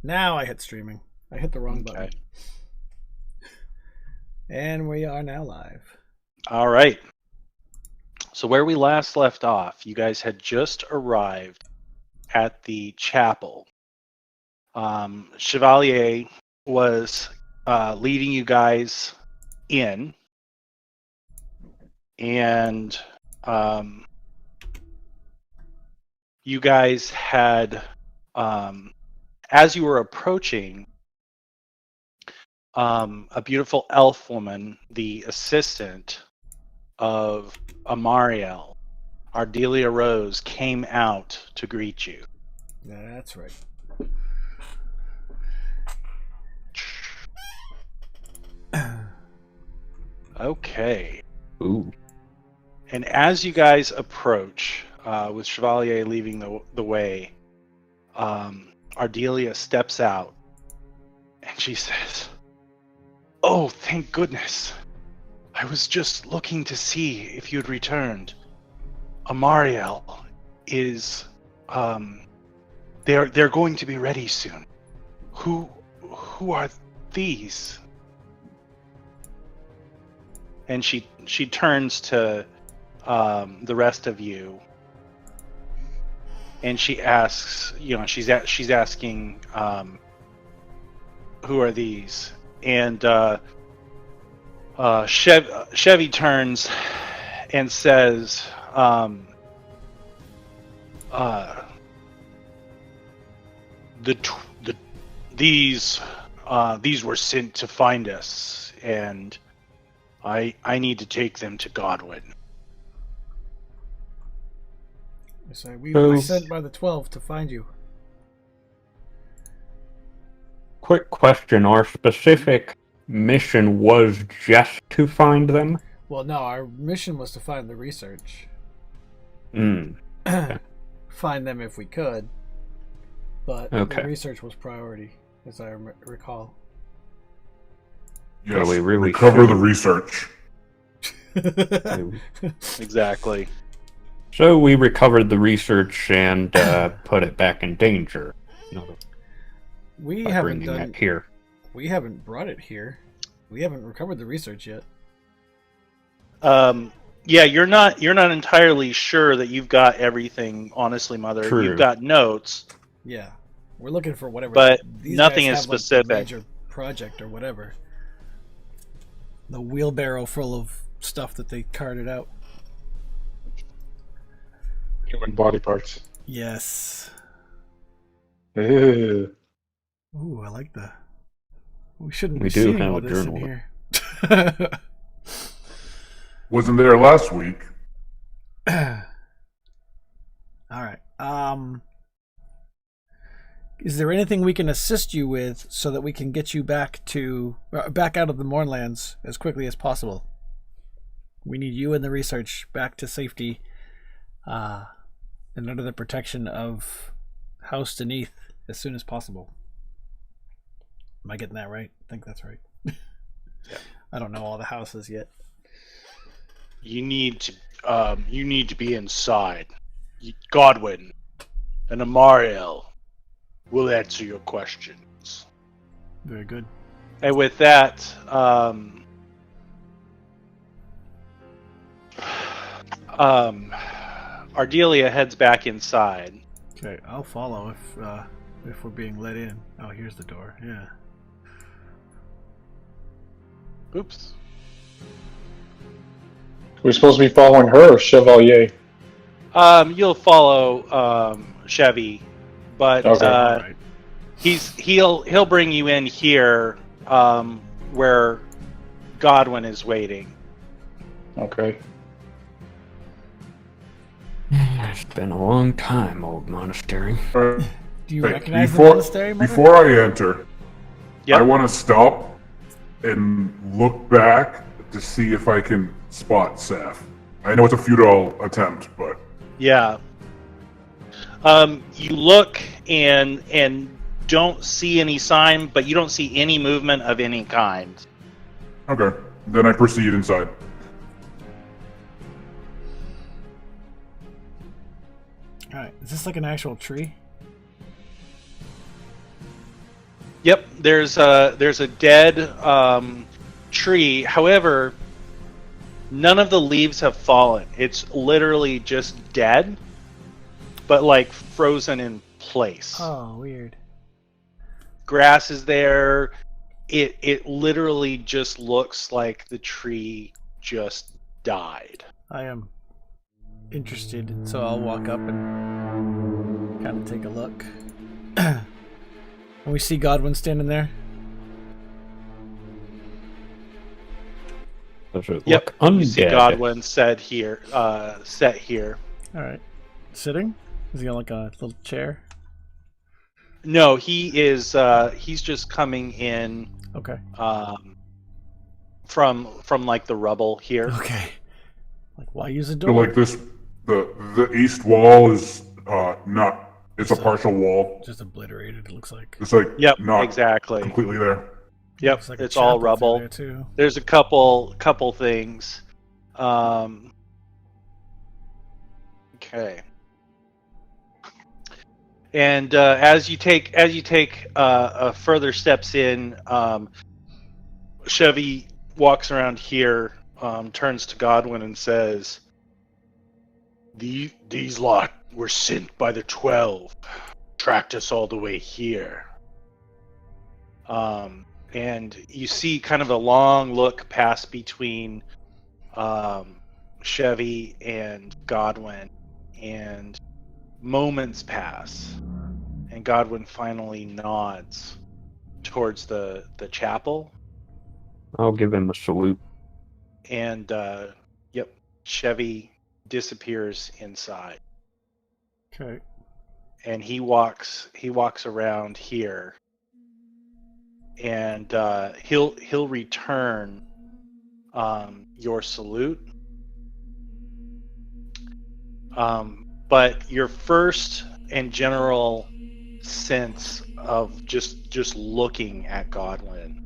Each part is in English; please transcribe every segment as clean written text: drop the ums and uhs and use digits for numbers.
Now I hit streaming. I hit the wrong button. Okay. And we are now live. All right. So where we last left off, you guys had just arrived at the chapel. Chevalier was leading you guys in, and you guys had, as you were approaching, a beautiful elf woman, the assistant of Amariel, Ardelia Rose, came out to greet you. That's right. Okay. Ooh. And as you guys approach, with Chevalier leading the way, Ardelia steps out and she says, "Oh, thank goodness. I was just looking to see if you'd returned. Amariel is, they're going to be ready soon. Who are these?" And she turns to the rest of you, and she asks, she's asking, who are these? And Chevy turns and says, these were sent to find us, and I need to take them to Godwin. So we were sent by the 12 to find you. Quick question. Our specific mission was just to find them? Well, no, our mission was to find the research. Find them if we could. But the research was priority, as I recall. Yes, we really recover the research. Exactly. So we recovered the research and put it back in danger. We by haven't bringing done it here. We haven't brought it here. We haven't recovered the research yet. Yeah, you're not entirely sure that you've got everything, honestly, Mother. True. You've got notes. Yeah. We're looking for whatever. But these nothing guys is have, like, specific. the major project or whatever. The wheelbarrow full of stuff that they carted out. Human body parts. Yes. Ew. Ooh, I like that. We shouldn't We be do seeing have all a this in journal. here. Wasn't there last week. All right. Is there anything we can assist you with so that we can get you back out of the Mournlands as quickly as possible? We need you and the research back to safety, and under the protection of House Deneath as soon as possible. Am I getting that right? I think that's right. Yeah. I don't know all the houses yet. You need to be inside. Godwin and Amariel will answer your questions. Very good. And with that, Ardelia heads back inside. Okay, I'll follow if we're being let in. Oh, here's the door. Yeah. Oops. We're supposed to be following her or Chevalier? You'll follow Chevy, but Okay. Alright. he'll bring you in here, where Godwin is waiting. Okay. It's been a long time, old monastery. Do you Hey, recognize the monastery, Mother? Before I enter, Yep. I want to stop and look back to see if I can spot Seth. I know it's a futile attempt, but Yeah. You look and don't see any sign, but you don't see any movement of any kind. okay. Then I proceed inside. Alright, is this like an actual tree? Yep, there's a dead tree. However, none of the leaves have fallen. It's literally just dead, but like frozen in place. Oh, weird. Grass is there. It literally just looks like the tree just died. I am interested, so I'll walk up and kind of take a look. And we see Godwin standing there. Does it Yep, look undead? you see Godwin set here. All right. Sitting? Is he on like a little chair? No, he is. He's just coming in Okay. from like the rubble here. Okay. Like, why use a So, door? like this, the east wall is not. It's a partial wall. Just obliterated, it looks like. It's like Yep, not exactly. completely there. Yep, Looks like a it's all chapel through rubble. there, too. There's a couple things. Okay. And as you take further steps in, Chevy walks around here, turns to Godwin and says, "These lot were sent by the 12, tracked us all the way here." And you see kind of a long look pass between Chevy and Godwin, and moments pass, and Godwin finally nods towards the chapel, I'll give him a salute. and yep, Chevy disappears inside, Okay. and he walks around here, and he'll return your salute. But your first and general sense of just looking at Godwin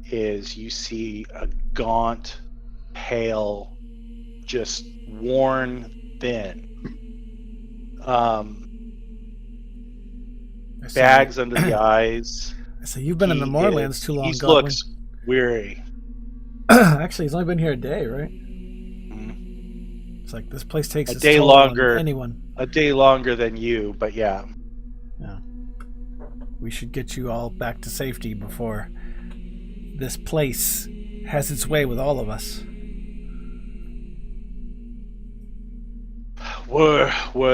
is you see a gaunt, pale, just worn thin, I see. bags under the eyes. So you've been in the He Moorlands too long, He Godwin. looks weary. Actually, he's only been here a day, right? It's like this place takes A its day toll on longer. anyone. A day longer than you, but yeah. Yeah. We should get you all back to safety before this place has its way with all of us. Were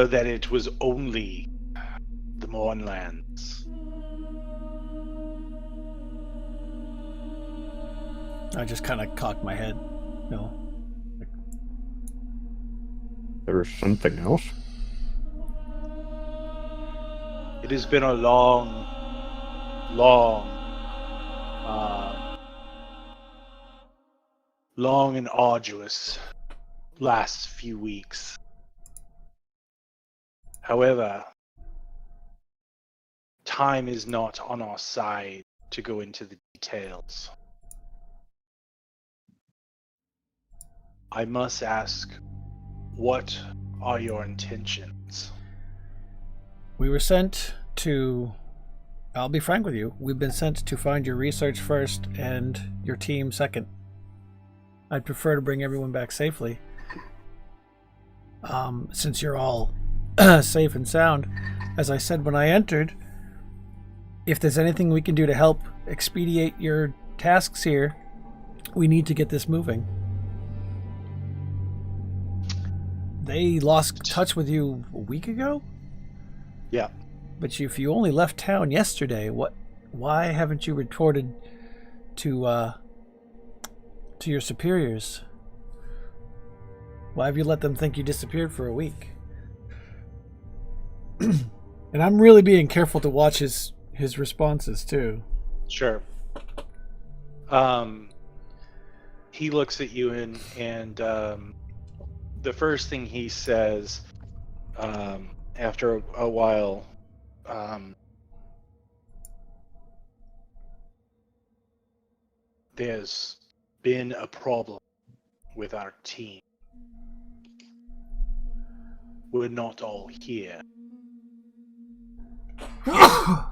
that it was only the Mournlands. I just kind of cocked my head. No. There's something else? It has been a long, long and arduous last few weeks. However, time is not on our side to go into the details. I must ask, what are your intentions? We were sent to... I'll be frank with you. We've been sent to find your research first and your team second. I'd prefer to bring everyone back safely. Since you're all safe and sound. As I said when I entered, if there's anything we can do to help expedite your tasks here, we need to get this moving. They lost touch with you a week ago? Yeah. But if you only left town yesterday, why haven't you reported to your superiors? Why have you let them think you disappeared for a week? And I'm really being careful to watch his responses too. Sure. He looks at you and the first thing he says after a while, there's been a problem with our team. We're not all here.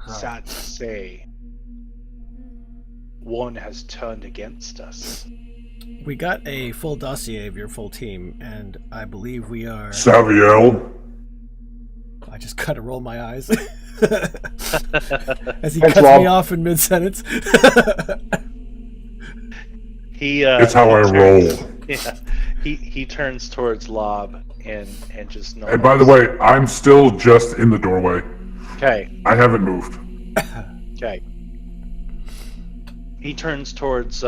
Sad to say, one has turned against us. We got a full dossier of your full team, and I believe we are... Saviel. I just gotta roll my eyes. As he Thanks, cuts Rob. me off in mid-sentence. It's how I roll. Yeah, he turns towards Lob and just nods. And by the way, I'm still just in the doorway. Okay, I haven't moved. okay. He turns towards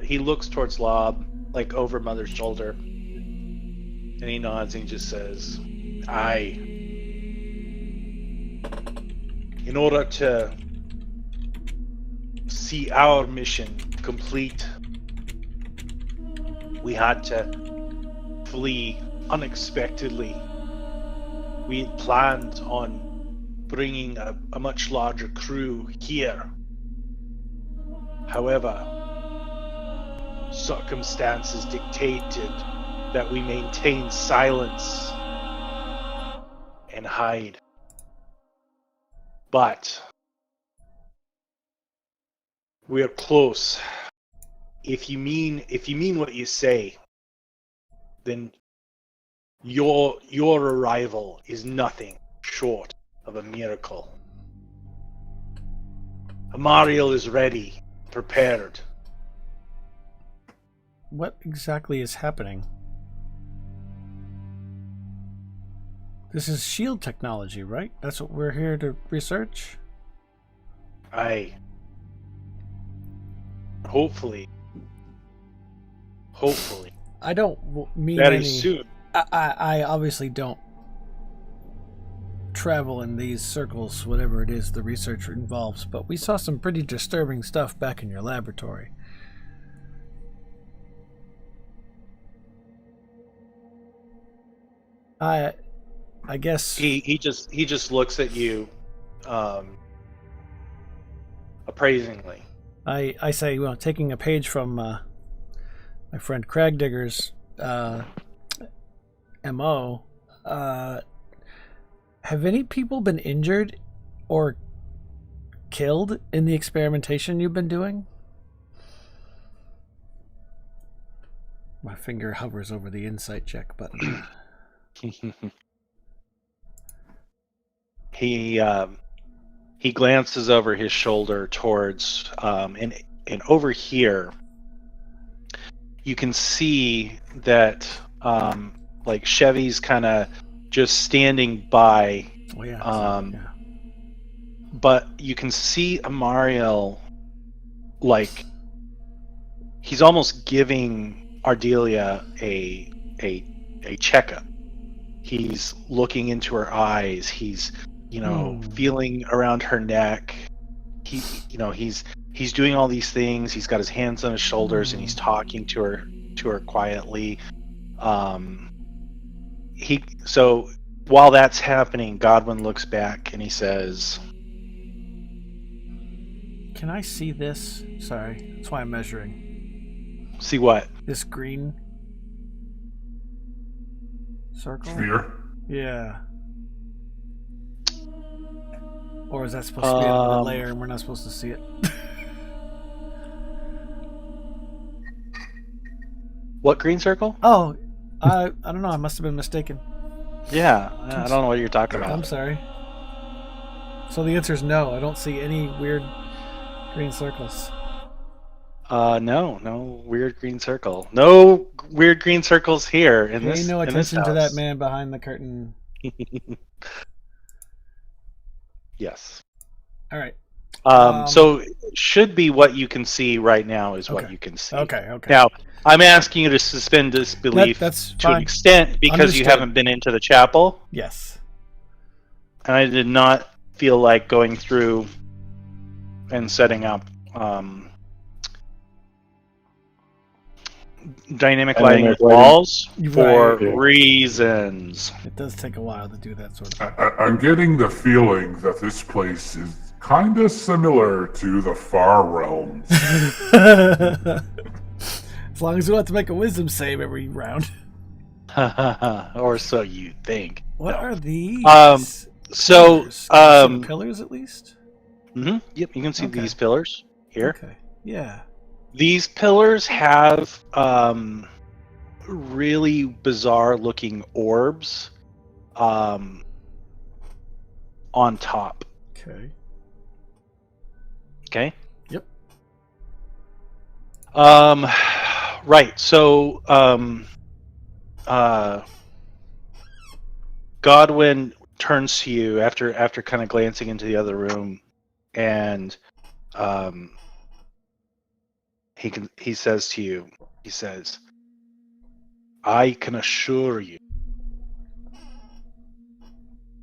he looks towards Lob, like over Mother's shoulder, and he nods and he just says, "Aye. In order to see our mission complete, we had to flee unexpectedly. We had planned on bringing a much larger crew here. However, circumstances dictated that we maintain silence and hide. But we are close. If you mean what you say, then your arrival is nothing short of a miracle. Amariel is ready, prepared. What exactly is happening? This is shield technology, right? That's what we're here to research? Aye. Hopefully. I don't mean Very any... soon. I obviously don't travel in these circles, whatever it is the research involves, but we saw some pretty disturbing stuff back in your laboratory. I guess He just looks at you appraisingly. I say, well, taking a page from my friend Cragdigger's MO, have any people been injured or killed in the experimentation you've been doing? My finger hovers over the insight check button. He glances over his shoulder towards and over here you can see that like Chevy's kind of just standing by, Oh yeah. Yeah. but you can see Amariel like he's almost giving Ardelia a checkup. He's looking into her eyes. He's feeling around her neck. He's doing all these things. He's got his hands on his shoulders and he's talking to her quietly. So while that's happening, Godwin looks back and he says, Can I see this? Sorry, that's why I'm measuring. "See what?" This green circle? Sphere. Yeah. Or is that supposed to be another layer and we're not supposed to see it? What green circle? Oh, I don't know. I must have been mistaken. Yeah, I don't know what you're talking about. I'm sorry. So the answer is no. I don't see any weird green circles. No weird green circle. No weird green circles here in this. Pay no in this attention to that house. man behind the curtain. Yes. All right. So it should be what you can see right now is what Okay. you can see. Okay. Now, I'm asking you to suspend disbelief that's to an fine. extent because you Understood. haven't been into the chapel, Yes. and I did not feel like going through and setting up dynamic lighting with Dynamic lighting. walls for Right. reasons. It does take a while to do that sort of. I'm getting the feeling that this place is kind of similar to the Far Realms. As long as we don't have to make a wisdom save every round. Or so you think. What No. are these? So, pillars? Can I see the pillars at least. Yep, you can see Okay. these pillars. here. Okay. Yeah. These pillars have really bizarre looking orbs on top. Okay. Okay. Yep. Right. So Godwin turns to you after kind of glancing into the other room, and he says to you, he says, I can assure you,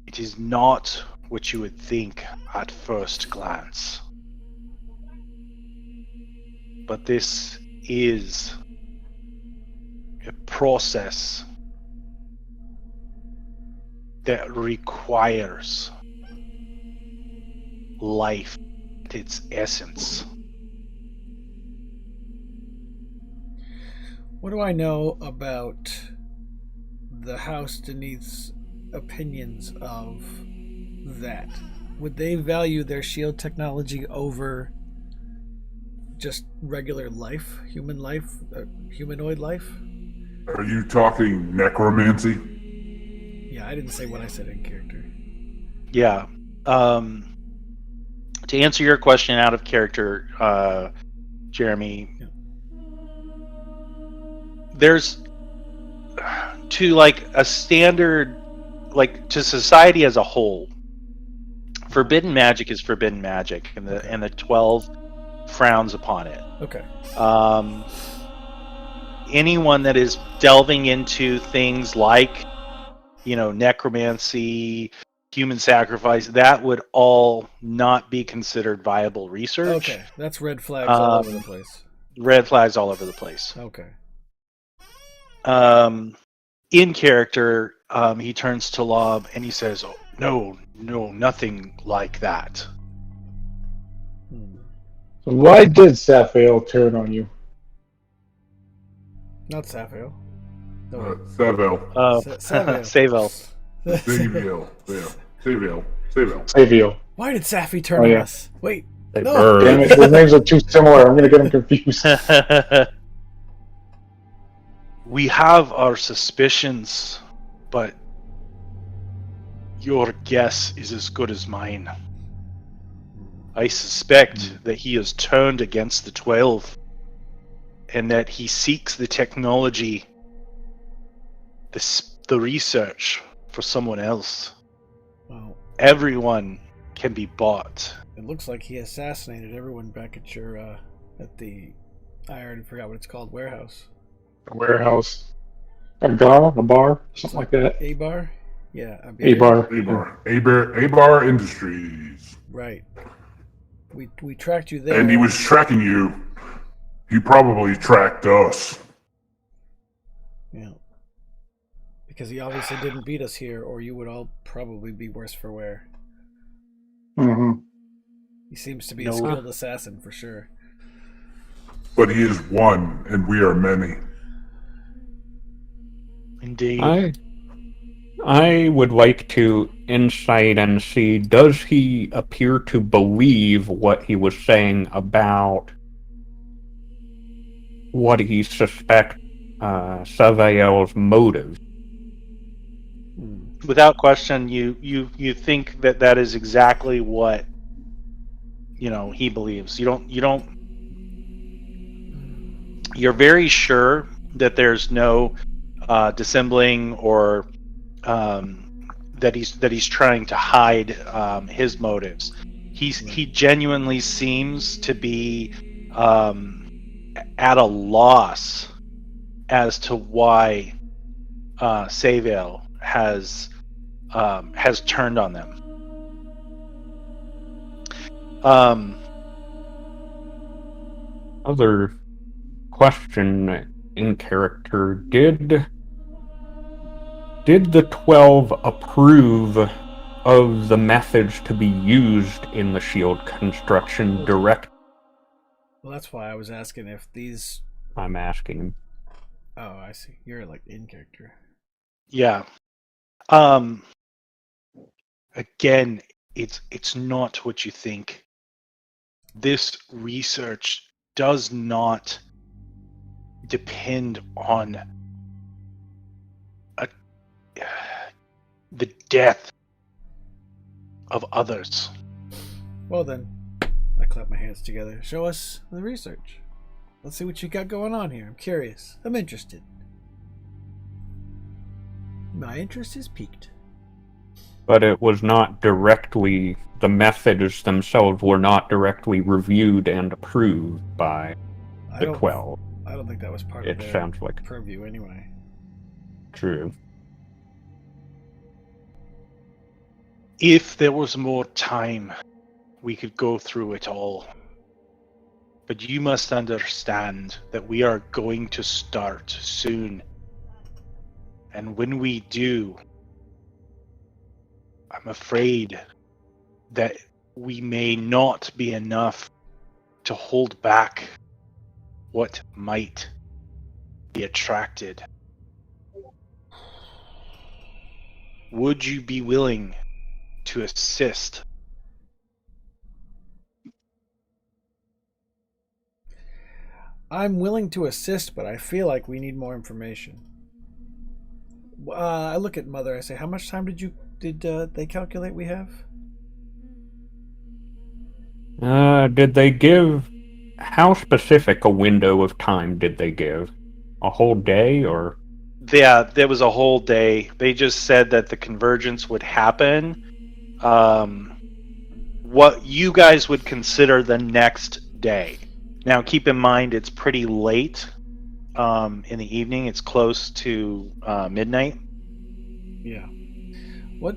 it is not what you would think at first glance. But this is a process that requires life at its essence. What do I know about the House Deneth's opinions of that? Would they value their shield technology over just regular life, human life, humanoid life? Are you talking necromancy? Yeah, I didn't say what I said in character. Yeah. To answer your question out of character, Jeremy, Yeah. there's to like a standard, like to society as a whole, forbidden magic is forbidden magic, and the 12 frowns upon it. Okay. Anyone that is delving into things like, necromancy, human sacrifice, that would all not be considered viable research. Okay. That's red flags all over the place. Red flags all over the place. Okay. In character, he turns to Lob and he says, oh, no, nothing like that. So why did Sapphire turn on you? Not Sapphire. Saville. Saville. Saviel. Yeah. Saviel. Savio. Why did Safi turn Oh, on yeah. us? Wait. They No. burn. Damn it, their names are too similar. I'm gonna get them confused. We have our suspicions, but your guess is as good as mine. I suspect that he has turned against the 12 and that he seeks the technology, the research for someone else. Well, Everyone can be bought. it looks like he assassinated everyone back at your at the I already forgot what it's called, warehouse. A warehouse. A bar, something like that. A bar? Yeah, A bar. Abar Industries. Right. We tracked you there. And he was tracking you. He probably tracked us. Yeah. Because he obviously didn't beat us here, or you would all probably be worse for wear. Mm-hmm. He seems to be a No. skilled assassin for sure. But he is one, and we are many. Indeed. I would like to insight and see, does he appear to believe what he was saying about what he suspects Savael's motive? Without question, you think that is exactly what he believes. You're very sure that there's no dissembling or that he's trying to hide his motives. He genuinely seems to be at a loss as to why Savael has turned on them. Other question in character, did the 12 approve of the methods to be used in the shield construction direct? Well, that's why I was asking if these. I'm asking him. Oh, I see. You're like in character. Yeah. Again, it's not what you think. this research does not depend on the death of others. Well then, I clap my hands together. Show us the research. Let's see what you got going on here. I'm curious. I'm interested. My interest is piqued. But it was not directly, the methods themselves were not directly reviewed and approved by the 12. I don't think that was part of It their sounds like purview anyway. true. If there was more time, we could go through it all. But you must understand that we are going to start soon. And when we do, I'm afraid that we may not be enough to hold back what might be attracted. Would you be willing to assist? I'm willing to assist, but I feel like we need more information. I look at Mother. I say, "How much time did they calculate we have?" Did they give... How specific a window of time did they give? A whole day, or...? Yeah, there was a whole day. They just said that the convergence would happen. What you guys would consider the next day. Now, keep in mind, it's pretty late in the evening. It's close to midnight. Yeah. What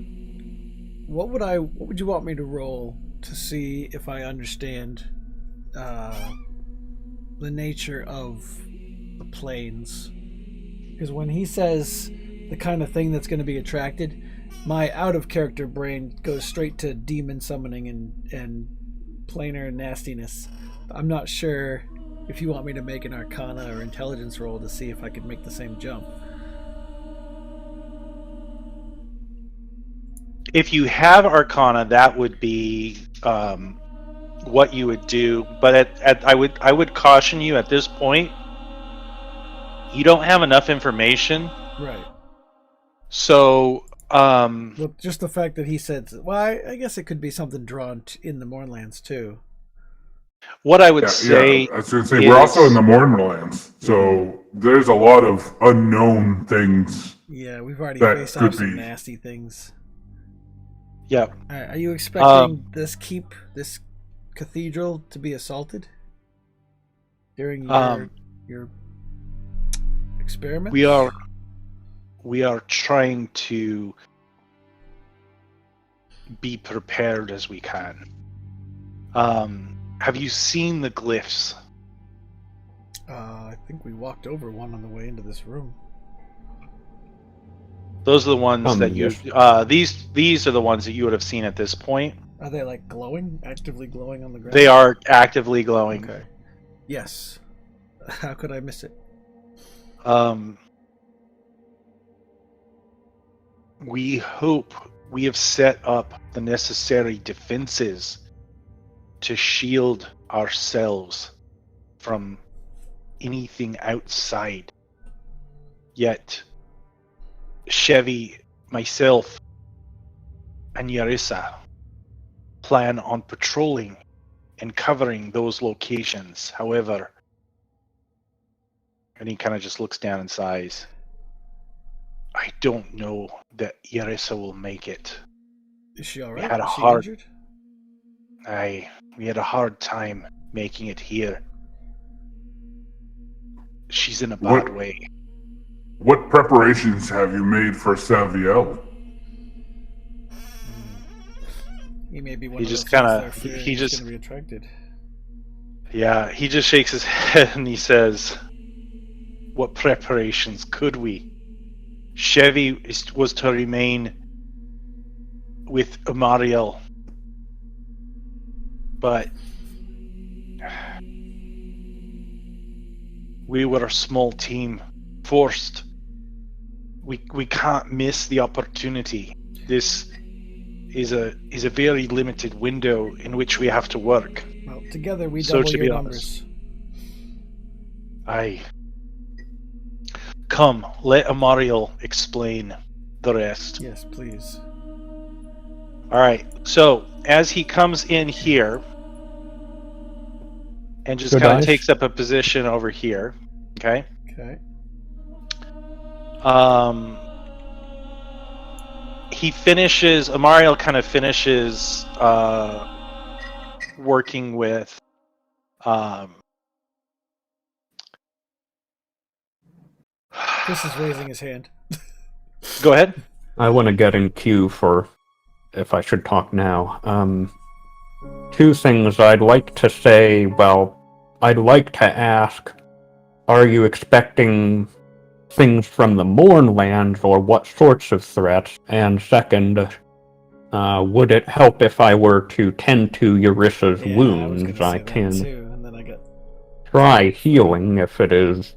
would you want me to roll to see if I understand the nature of the planes? Because when he says the kind of thing that's going to be attracted, my out of character brain goes straight to demon summoning and planar nastiness. I'm not sure if you want me to make an Arcana or Intelligence roll to see if I could make the same jump. If you have Arcana, that would be what you would do. But I would caution you at this point. You don't have enough information. Right. So, Look, just the fact that he said, well, I guess it could be something drawn in the Mournlands too. what I would say, I was going to say, we're also in the Mournlands, so there's a lot of unknown things. Yeah, we've already That faced could off some be. nasty things. yeah, Are you expecting this cathedral to be assaulted during your experiment? we are trying to be prepared as we can. Have you seen the glyphs? I think we walked over one on the way into this room. Those are the ones that you. Yes. These are the ones that you would have seen at this point. Are they like glowing, actively glowing on the ground? They are actively glowing. Okay. Yes. How could I miss it? We hope we have set up the necessary defenses to shield ourselves from anything outside. Yet, Chevy, myself, and Yarissa plan on patrolling and covering those locations. However, and he kind of just looks down and sighs, I don't know that Yarissa will make it. Is she all We right? had a Is she hard- injured? We had a hard time making it here. She's in a bad What- way. What preparations have you made for Saviel? He may be one He of just those things kinda- they're fearing he is just- going to be attracted. Yeah, he just shakes his head and he says, what preparations could we? Chevy was to remain with Amariel. But we were a small team, forced. We can't miss the opportunity. This is a very limited window in which we have to work. Well, Together we So double to your be numbers. honest, Come, let Amariel explain the rest. Yes, please. All right. So as he comes in here and just Good kind of eyes. takes up a position over here, okay? Okay. Amariel kind of finishes working with Chris is raising his hand. Go ahead. I want to get in queue for if I should talk now. Two things I'd like to say. Well, I'd like to ask, are you expecting things from the Mournlands, or what sorts of threats? And second, would it help if I were to tend to Eurissa's Yeah, wounds? I was gonna say that can too, and then I got. try healing if it is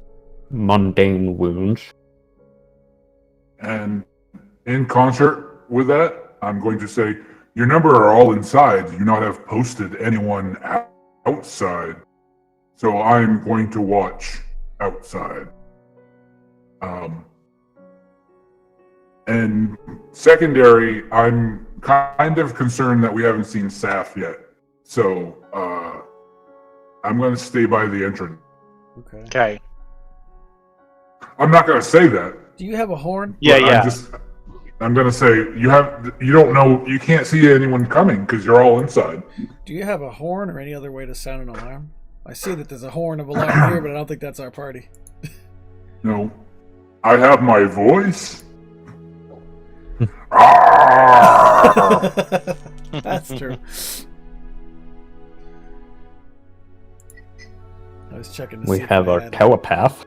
mundane wounds. And in concert with that, I'm going to say your number are all inside. You not have posted anyone outside. So I'm going to watch outside. And secondary, I'm kind of concerned that we haven't seen Saf yet. So I'm going to stay by the entrance. Okay. Okay. I'm not going to say that. Do you have a horn? Yeah, but yeah. I'm going to say you don't know, you can't see anyone coming because you're all inside. Do you have a horn or any other way to sound an alarm? I see that there's a horn of alarm here, but I don't think that's our party. No. I have my voice. Ah! That's true. I was checking to We see if have I our had telepath.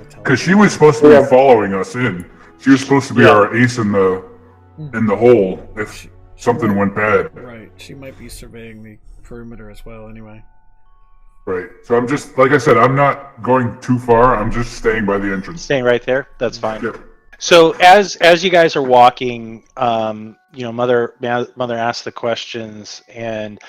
Because she was supposed to be following us in. She was supposed to be our ace in the hole if something went bad. Right. She might be surveying the perimeter as well anyway. Right. So I'm just, like I said, I'm not going too far. I'm just staying by the entrance. Staying right there. That's fine. Yep. So as you guys are walking, Mother asks the questions, and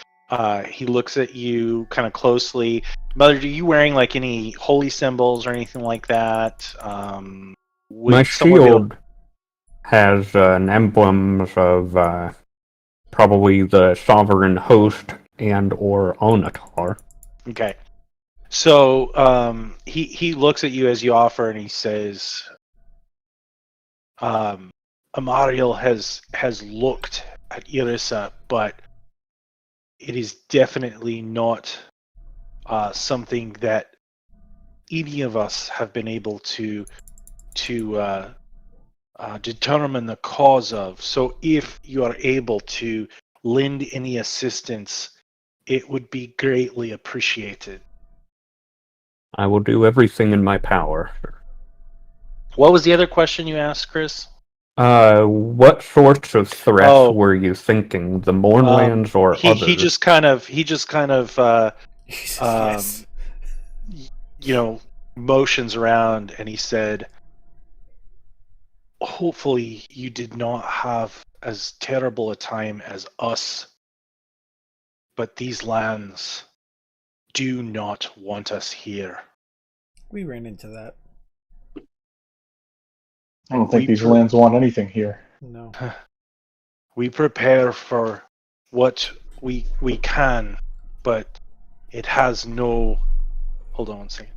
he looks at you kind of closely. Mother, are you wearing like any holy symbols or anything like that? My shield has an emblem of probably the sovereign host and or Onatar. Okay. So he looks at you as you offer, and he says, Amariel has looked at Irissa, but it is definitely not something that any of us have been able to determine the cause of. So if you are able to lend any assistance, it would be greatly appreciated. I will do everything in my power. What was the other question you asked, Chris? What sorts of threats were you thinking? The Mournlands or others? He just kind of yes. motions around, and he said, hopefully you did not have as terrible a time as us, but these lands do not want us here. We ran into that. I don't think these lands want anything here. No. We prepare for what we can, but it has no... Hold on one second.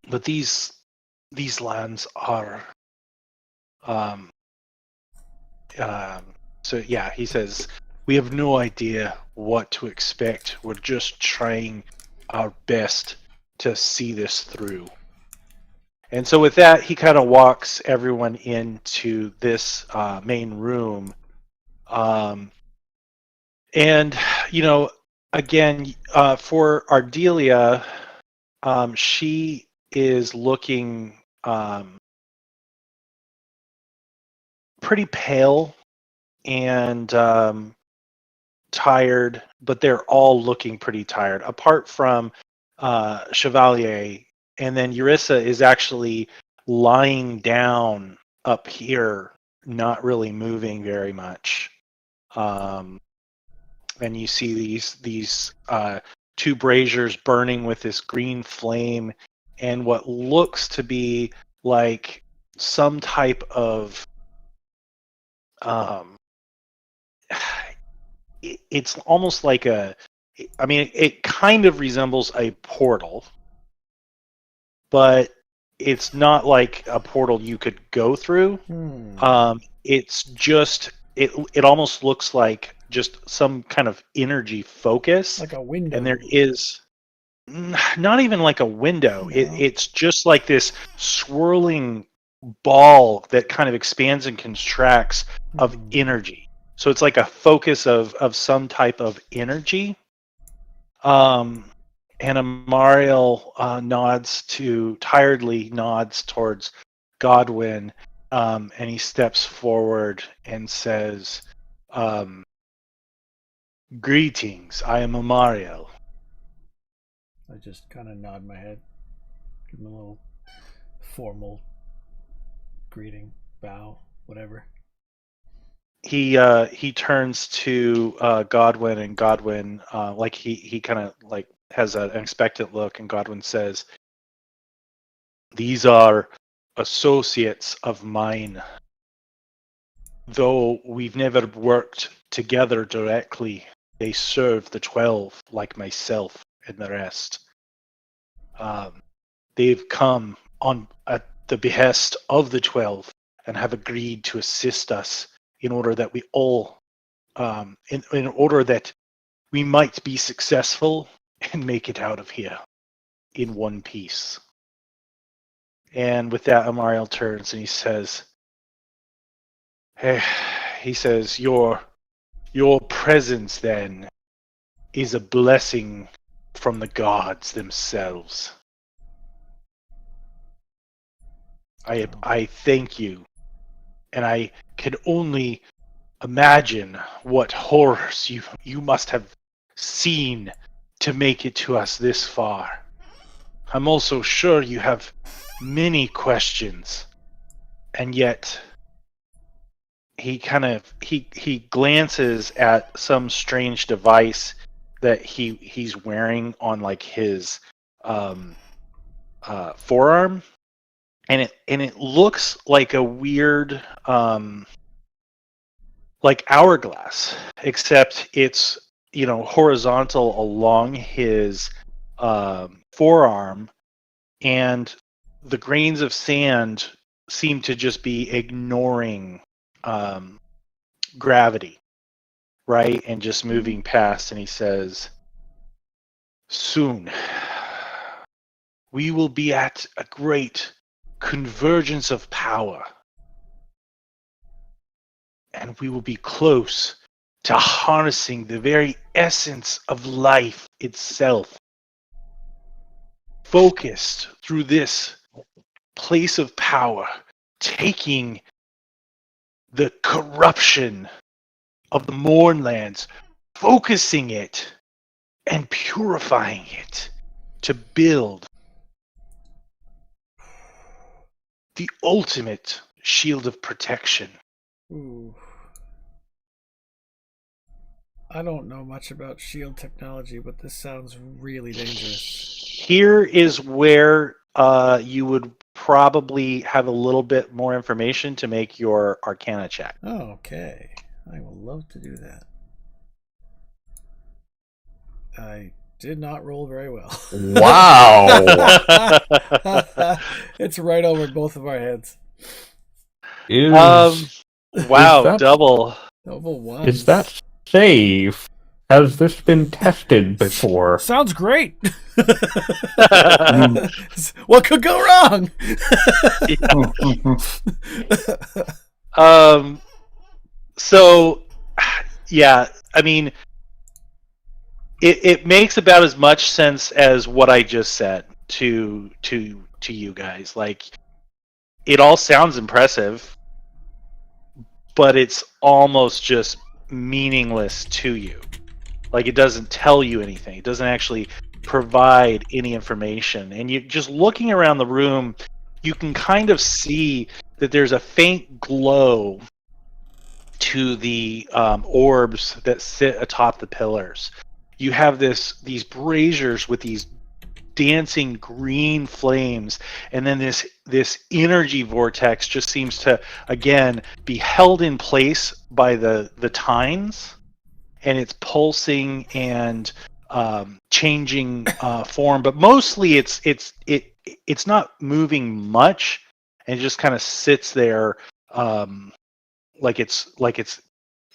But these lands are... so yeah, he says, we have no idea what to expect. We're just trying our best to see this through. And so with that, he kind of walks everyone into this main room. And, again, for Ardelia, she is looking pretty pale and tired, but they're all looking pretty tired. Apart from Chevalier, and then Eurissa is actually lying down up here, not really moving very much. And you see these two braziers burning with this green flame, and what looks to be like some type of it's almost like it kind of resembles a portal, but it's not like a portal you could go through. It's just it almost looks like just some kind of energy focus, Like a window. and there is not even like a window. No. It's just like this swirling ball that kind of expands and contracts of energy. So it's like a focus of some type of energy. And Amariel tiredly nods towards Godwin, and he steps forward and says, "Greetings, I am Amariel." I just kind of nod my head, give him a little formal greeting, bow, whatever. He turns to Godwin, and Godwin like he kind of like has an expectant look, and Godwin says, "These are associates of mine. Though we've never worked together directly, they serve the 12 like myself and the rest. They've come at the behest of the 12 and have agreed to assist us in order that we all, in order that we might be successful and make it out of here in one piece." And with that, Amariel turns and he says, "Your presence then is a blessing from the gods themselves. I thank you, and I can only imagine what horrors you must have seen to make it to us this far. I'm also sure you have many questions, and yet..." He glances at some strange device that he's wearing on like his forearm, and it looks like a weird like hourglass, except it's horizontal along his forearm, and the grains of sand seem to just be ignoring gravity, right, and just moving past. And he says, "Soon we will be at a great convergence of power, and we will be close to harnessing the very essence of life itself, focused through this place of power, taking the corruption of the Mournlands, focusing it and purifying it to build the ultimate shield of protection." Ooh. I don't know much about shield technology, but this sounds really dangerous. Here is where you would probably have a little bit more information to make your Arcana check. Okay. I will love to do that. I did not roll very well. Wow. It's right over both of our heads. Wow, that- double. Double one. Is that safe? Has this been tested before? Sounds great. What could go wrong? So, yeah, I mean, it makes about as much sense as what I just said to you guys. Like, it all sounds impressive, but it's almost just meaningless to you. Like, it doesn't tell you anything. It doesn't actually provide any information. And you just looking around the room, you can kind of see that there's a faint glow to the orbs that sit atop the pillars. You have these braziers with these dancing green flames, and then this energy vortex just seems to again be held in place by the tines, and it's pulsing and changing form, but mostly it's not moving much, and it just kind of sits there like it's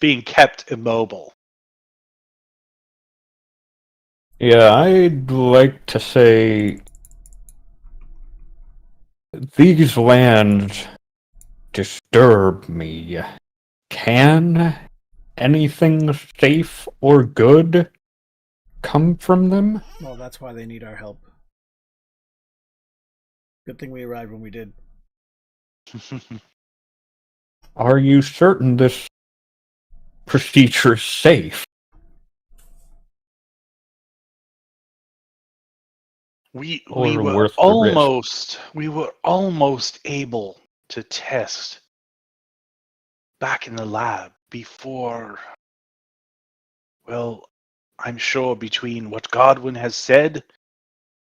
being kept immobile. Yeah, I'd like to say these lands disturb me. Can anything safe or good come from them? Well, that's why they need our help. Good thing we arrived when we did. Are you certain this procedure is safe? We Or were worth the risk? almost able to test back in the lab before. Well, I'm sure between what Godwin has said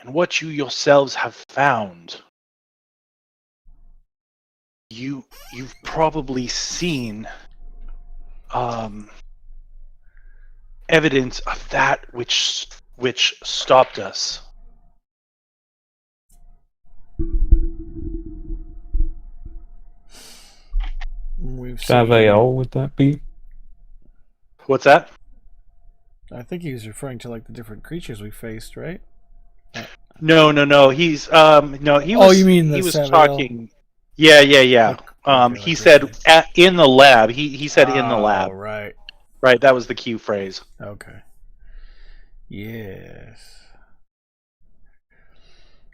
and what you yourselves have found, you've probably seen evidence of that which stopped us. We've seen. Savael, would that be? What's that? I think he was referring to like the different creatures we faced, right? No. He's no. He was. Oh, you mean the he was Savael? talking? Yeah. He Okay, said okay. in the lab. He said in the lab. Oh, right. Right. That was the cue phrase. Okay. Yes.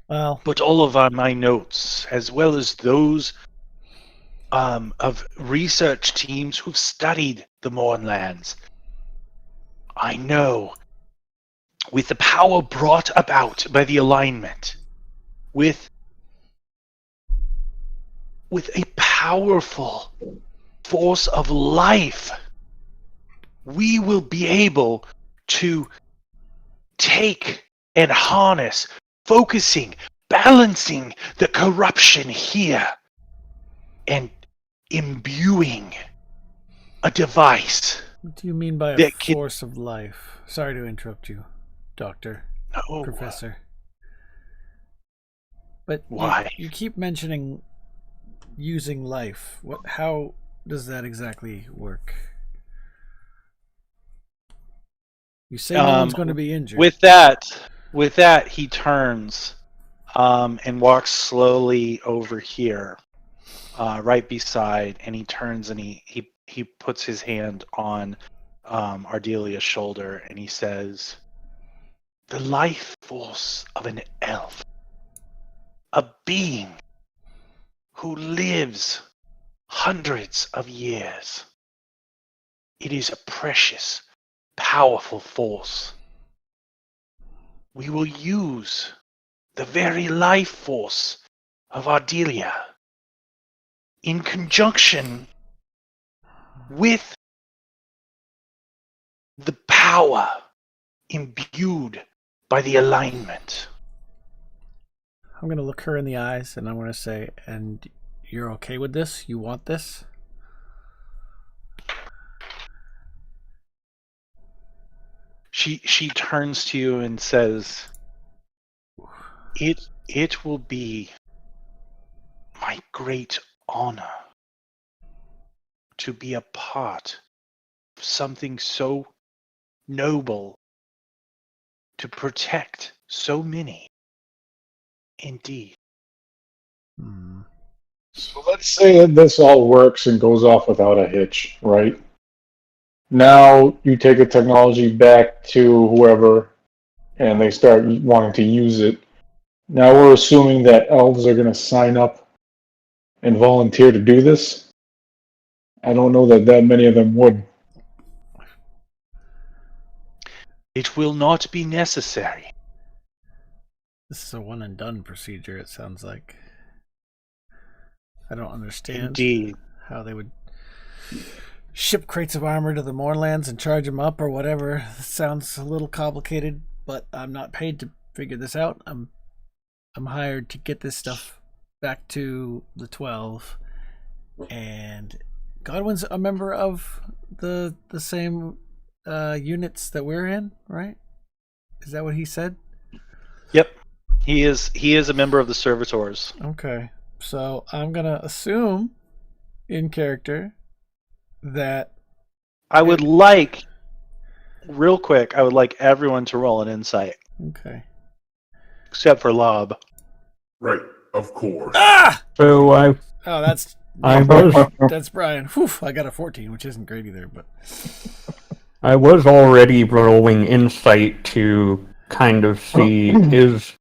Well, But all of my notes, as well as those of research teams who've studied the Mournlands, I know with the power brought about by the alignment, with a powerful force of life, we will be able to take and harness, focusing, balancing the corruption here, and imbuing a device. what do you mean by a that can- force of life? Sorry to interrupt you, Doctor, No, Professor. But Why? You keep mentioning using life. What? How does that exactly work? You say no one's going to be injured. With that, he turns and walks slowly over here, right beside, and he turns and he puts his hand on Ardelia's shoulder, and he says, "The life force of an elf, a being who lives hundreds of years. It is a precious, powerful force. We will use the very life force of Ardelia in conjunction with the power imbued by the alignment." I'm going to look her in the eyes and I'm going to say, and you're okay with this? You want this? She turns to you and says, It will be my great honor to be a part of something so noble, to protect so many. Indeed. Hmm. So let's say that this all works and goes off without a hitch, right? Now you take the technology back to whoever and they start wanting to use it. Now we're assuming that elves are going to sign up and volunteer to do this. I don't know that many of them would. It will not be necessary. This is a one and done procedure, it sounds like. I don't understand Indeed. how they would ship crates of armor to the Mournlands and charge them up or whatever. It sounds a little complicated, but I'm not paid to figure this out. I'm hired to get this stuff back to the 12. And Godwin's a member of the same units that we're in, right? Is that what he said? Yep. He is a member of the Servitors. Okay. So I'm gonna assume in character that I would like, real quick, I would like everyone to roll an insight, okay. except for Lob. Right, of course. Ah! So Oh, that's I was that's Brian. Whew, I got a 14, which isn't great either, but I was already rolling insight to kind of see is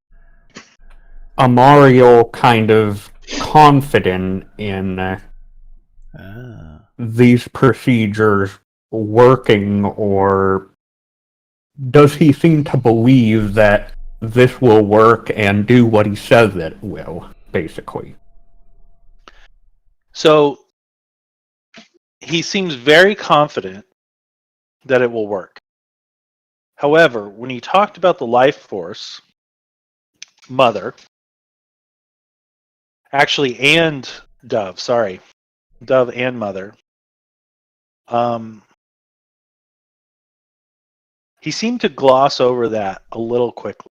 Amariel kind of confident in these procedures working, or does he seem to believe that this will work and do what he says it will, basically? So he seems very confident that it will work. However, when he talked about the life force, Mother, actually, and Dove, sorry, Dove and Mother, he seemed to gloss over that a little quickly,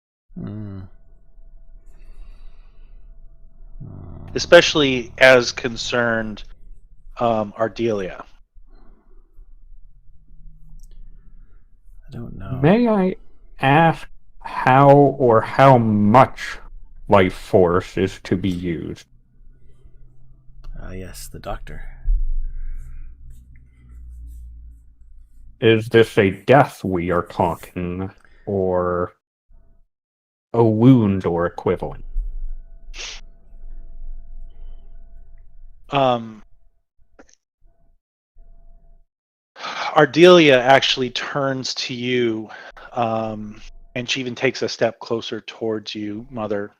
especially as concerned Ardelia. I don't know. May I ask how or how much life force is to be used? Yes, the doctor. Is this a death we are talking, or a wound or equivalent? Ardelia actually turns to you, and she even takes a step closer towards you, Mother,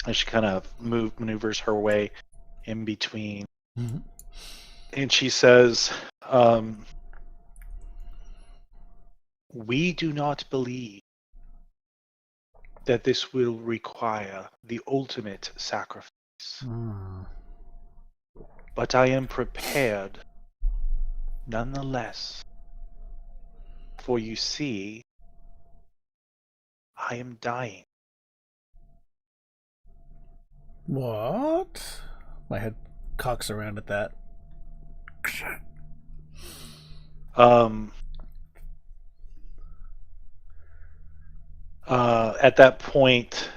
as she kind of maneuvers her way in between. Mm-hmm. And she says, we do not believe that this will require the ultimate sacrifice. But I am prepared nonetheless. For you see, I am dying. What? My head cocks around at that. At that point,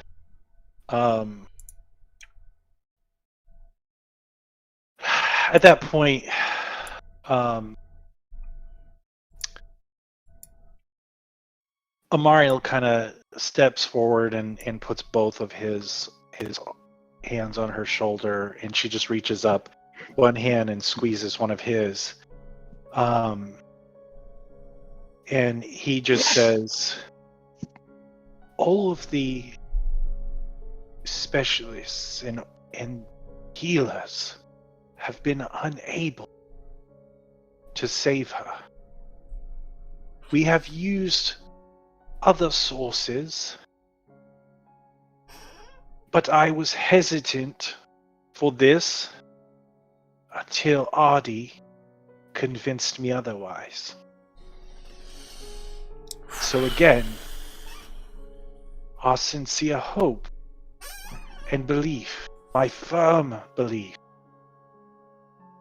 Amariel kind of steps forward and puts both of his hands on her shoulder, and she just reaches up one hand and squeezes one of his. And he just says, all of the specialists and healers have been unable to save her. We have used other sources, but I was hesitant for this until Ardi convinced me otherwise. So again, our sincere hope and belief, my firm belief,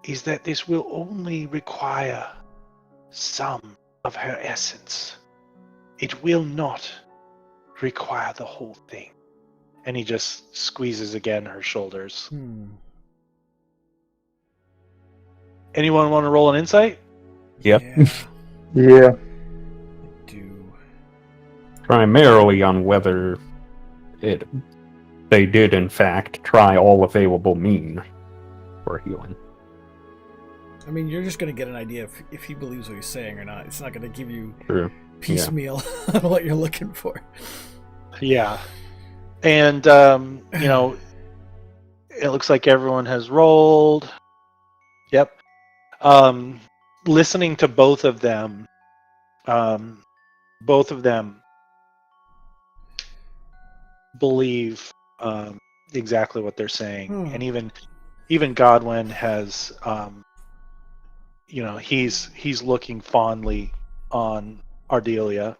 is that this will only require some of her essence. It will not require the whole thing. And he just squeezes again her shoulders. Anyone want to roll an insight? Yep. Yeah. Do. Primarily on whether they did in fact try all available means for healing. I mean, you're just going to get an idea if he believes what he's saying or not. It's not going to give you True. piecemeal on what you're looking for. Yeah. And it looks like everyone has rolled. Yep. Listening to both of them, believe exactly what they're saying, and even Godwin has, he's looking fondly on Ardelia.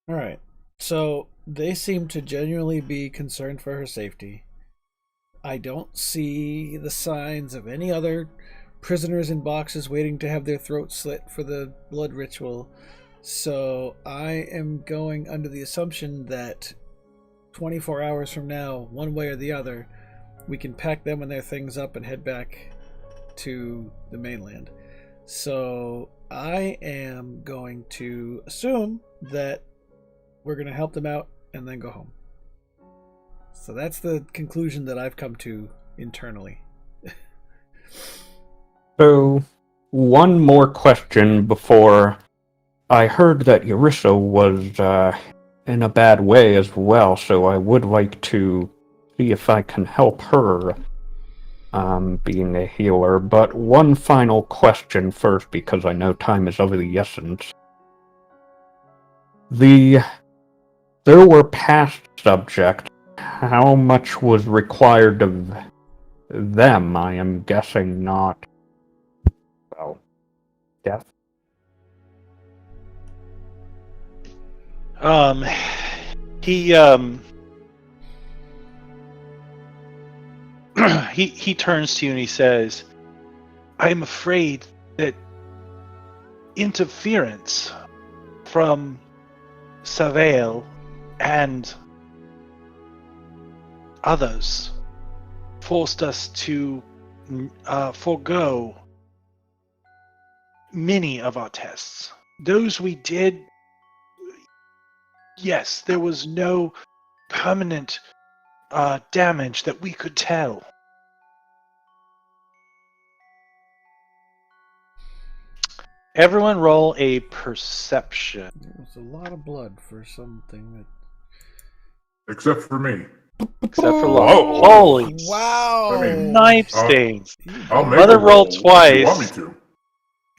All right. So they seem to genuinely be concerned for her safety. I don't see the signs of any other prisoners in boxes waiting to have their throats slit for the blood ritual. So I am going under the assumption that 24 hours from now, one way or the other, we can pack them and their things up and head back to the mainland. So I am going to assume that we're going to help them out and then go home. So that's the conclusion that I've come to internally. So, one more question before I heard that Yarissa was in a bad way as well, so I would like to see if I can help her, being a healer. But one final question first, because I know time is of the essence. There were past subjects. How much was required of them? I am guessing not. Well, death. He turns to you and he says, "I'm afraid that interference from Savail and others forced us to forego many of our tests. Those we did, yes, there was no permanent damage that we could tell." Everyone roll a perception. There was a lot of blood for something that... Except for me. Except for Whoa. Holy Wow! I mean, knife stains. I'll make Mother a roll rolled if you want me twice. to.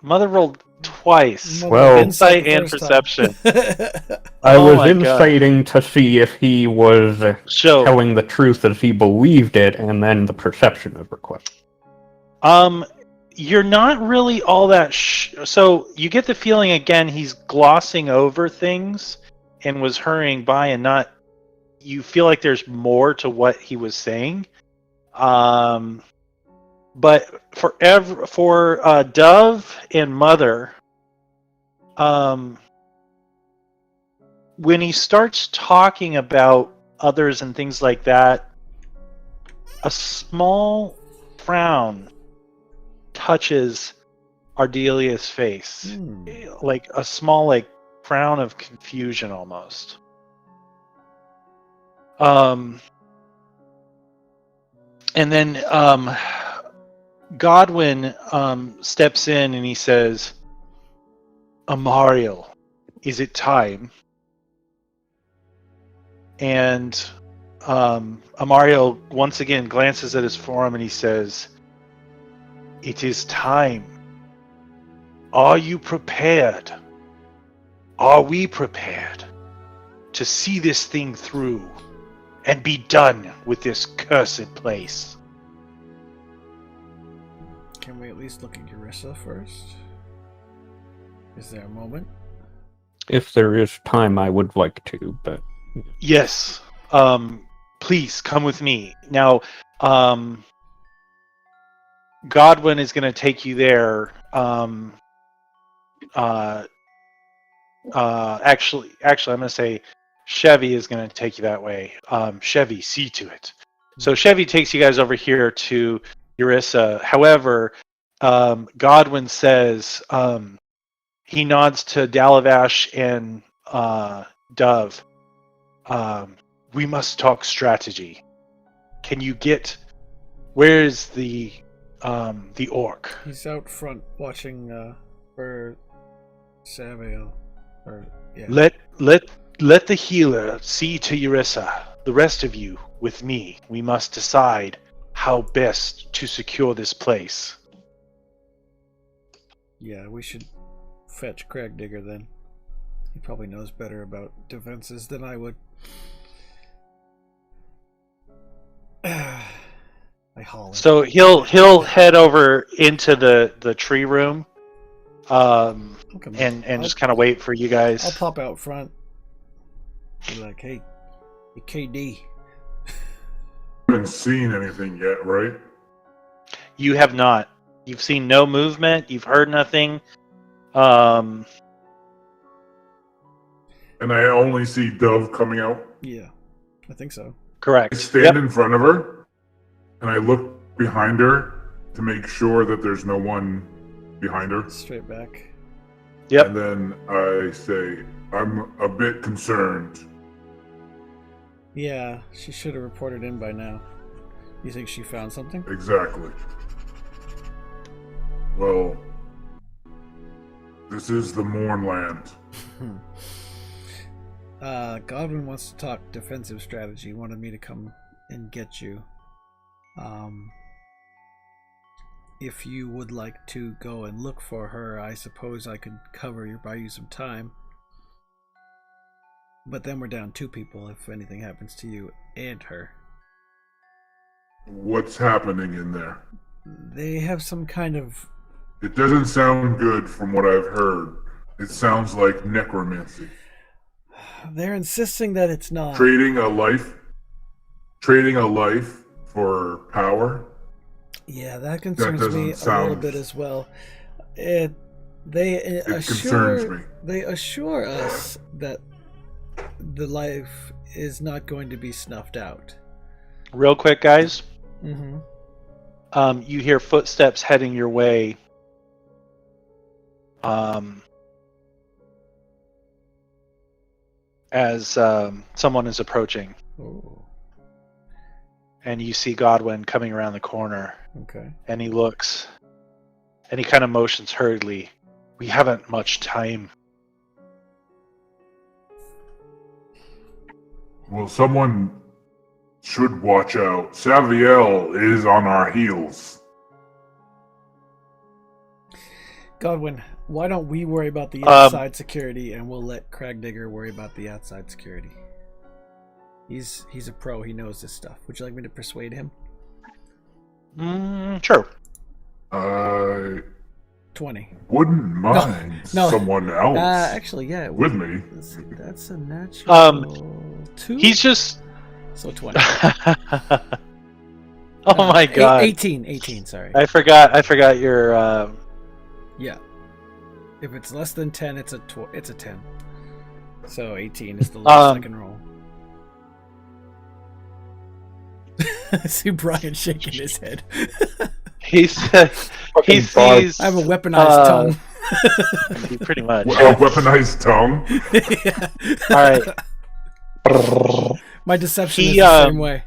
Mother rolled twice. Well, Insight and perception. I Oh was my God. inciting to see if he was So, telling the truth as he believed it, and then the perception of request. you're not really all that. So you get the feeling again he's glossing over things and was hurrying by, and not. You feel like there's more to what he was saying. But for Dove and Mother, when he starts talking about others and things like that, a small frown touches Ardelia's face, like a small frown of confusion almost. And then Godwin steps in and he says, "Amariel, is it time?" And Amariel once again glances at his forearm and he says, "It is time. Are you prepared? Are we prepared to see this thing through and be done with this cursed place?" Can we at least look at Yarissa first? Is there a moment? If there is time, I would like to, but... Yes. Please come with me. Now, Godwin is going to take you there. Actually, I'm going to say Chevy is going to take you that way. Chevy, see to it. So Chevy takes you guys over here to Yarissa. However, Godwin says, he nods to Dalavash and Dove. We must talk strategy. Can you get? Where's the orc? He's out front watching for Savail. Or yeah. Let let the healer see to Eurissa. The rest of you, with me, we must decide how best to secure this place. Yeah, we should fetch Crag Digger then. He probably knows better about defenses than I would. I holler. So he'll head over into the tree room, and just kind of wait for you guys. I'll pop out front. Be like, hey KD. Haven't seen anything yet, right? You have not. You've seen no movement. You've heard nothing. And I only see Dove coming out. Yeah, I think so. Correct. I stand in front of her, and I look behind her to make sure that there's no one behind her. Straight back. Yep. And then I say, I'm a bit concerned. Yeah, she should have reported in by now. You think she found something? Exactly. Well, this is the Mournland. Godwin wants to talk defensive strategy. He wanted me to come and get you. If you would like to go and look for her, I suppose I could buy you some time. But then we're down 2 people if anything happens to you and her. What's happening in there? They have some kind of... It doesn't sound good from what I've heard. It sounds like necromancy. They're insisting that it's not. Trading a life for power. Yeah, that concerns doesn't me a sound- little bit as well. It concerns me. They assure us that the life is not going to be snuffed out. Real quick, guys. Mm-hmm. You hear footsteps heading your way. As someone is approaching, Oh, and you see Godwin coming around the corner, okay. and he looks, and he kind of motions hurriedly. We haven't much time. Well, someone should watch out. Saviel is on our heels. Godwin, why don't we worry about the inside security and we'll let Crag Digger worry about the outside security? He's a pro. He knows this stuff. Would you like me to persuade him? Sure. I 20. wouldn't mind no. someone else Actually, yeah. with me. That's a natural 2. He's just. So 20. Oh my god. 18, sorry. I forgot your. Yeah. If it's less than 10, it's a 10. So 18 is the lowest I can roll. I see Brian shaking his head. He sees. I have a weaponized tongue. Pretty much. A weaponized tongue? All right. My deception is the same way.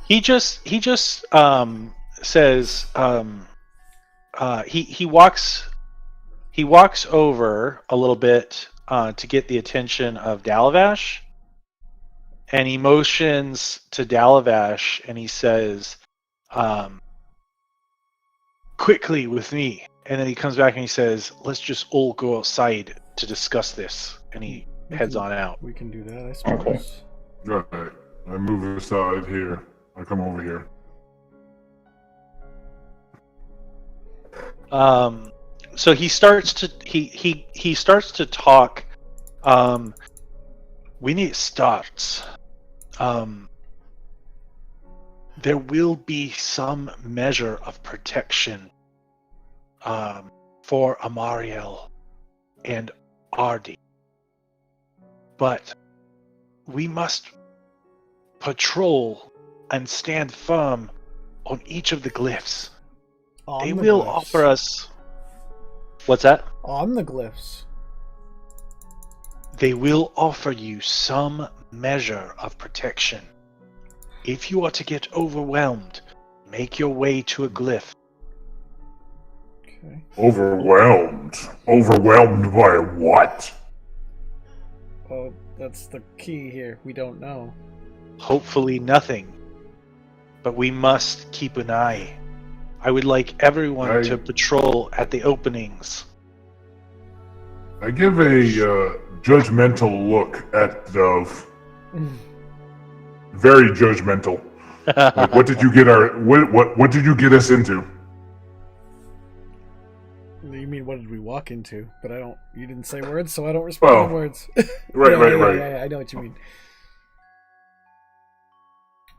He just says he walks over a little bit to get the attention of Dalavash, and he motions to Dalavash and he says, quickly with me. And then he comes back and he says, let's just all go outside to discuss this. And he heads on out. We can do that, I suppose. Okay. Right. I move aside here. I come over here. So he starts to he starts to talk. When it starts, there will be some measure of protection for Amariel and Ardi, but we must patrol and stand firm on each of the glyphs. They will offer us. What's that? On the glyphs. They will offer you some measure of protection. If you are to get overwhelmed, make your way to a glyph. Okay. Overwhelmed? Overwhelmed by what? Well, that's the key here. We don't know. Hopefully nothing. But we must keep an eye. I would like everyone to patrol at the openings. I give a judgmental look at Dove. Very judgmental. Like, what did you get what did you get us into? You mean what did we walk into? But you didn't say words, so I don't respond to words. Right. Yeah, I know what you mean.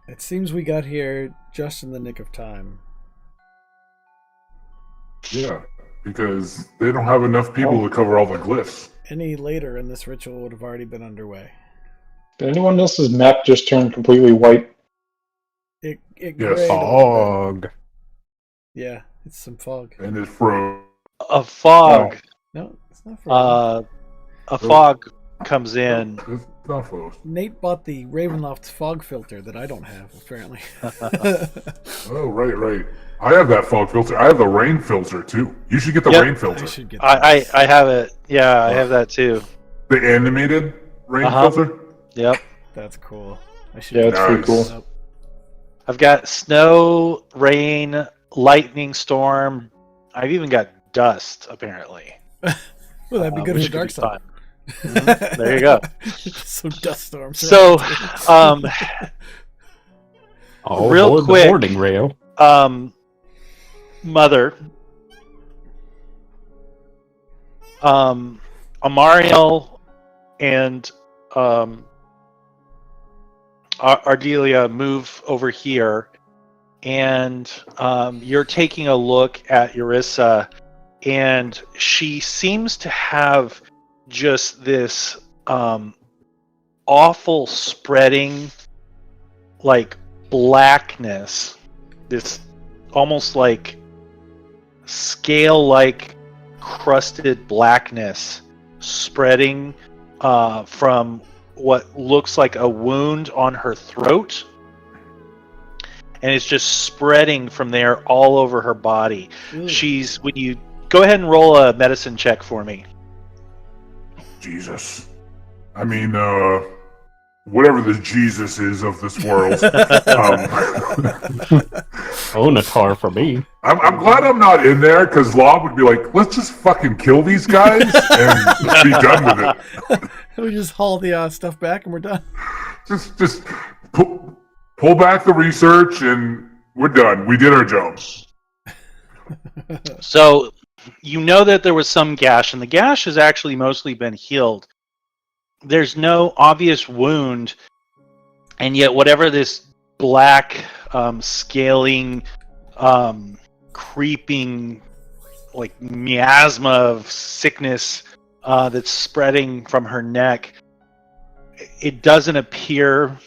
It seems we got here just in the nick of time. Yeah, because they don't have enough people to cover all the glyphs. Any later in this ritual would have already been underway. Did anyone else's map just turn completely white? It Yes. grayed a little bit. Fog. Yeah, it's some fog. And it froze. A fog. No, it's not frozen. A fog comes in. It's not froze. Nate bought the Ravenloft fog filter that I don't have, apparently. Oh, right. I have that fog filter. I have the rain filter too. You should get the Yep. rain I filter. should get that. I have it. Yeah, I have that too. The animated rain Uh-huh. filter. Yep. That's cool. I should Yeah, get it's that. pretty cool. Nope. I've got snow, rain, lightning storm. I've even got dust, apparently. Well, that'd be good which for Dark could be Side. fun. There you go. So dust storms. So, All Real aboard quick. the boarding rail. Mother, Amariel and Ardelia move over here, and you're taking a look at Eurissa, and she seems to have just this awful spreading, like, blackness, this almost like scale-like crusted blackness spreading from what looks like a wound on her throat, and it's just spreading from there all over her body. Ooh. When you go ahead and roll a medicine check for me. Jesus. I mean, whatever the Jesus is of this world. Onatar for me. I'm glad I'm not in there, because Lob would be like, let's just fucking kill these guys and be done with it. We just haul the stuff back and we're done. Just pull back the research and we're done. We did our job. So you know that there was some gash, and the gash has actually mostly been healed. There's no obvious wound, and yet whatever this black, scaling, creeping, like miasma of sickness that's spreading from her neck, it doesn't appear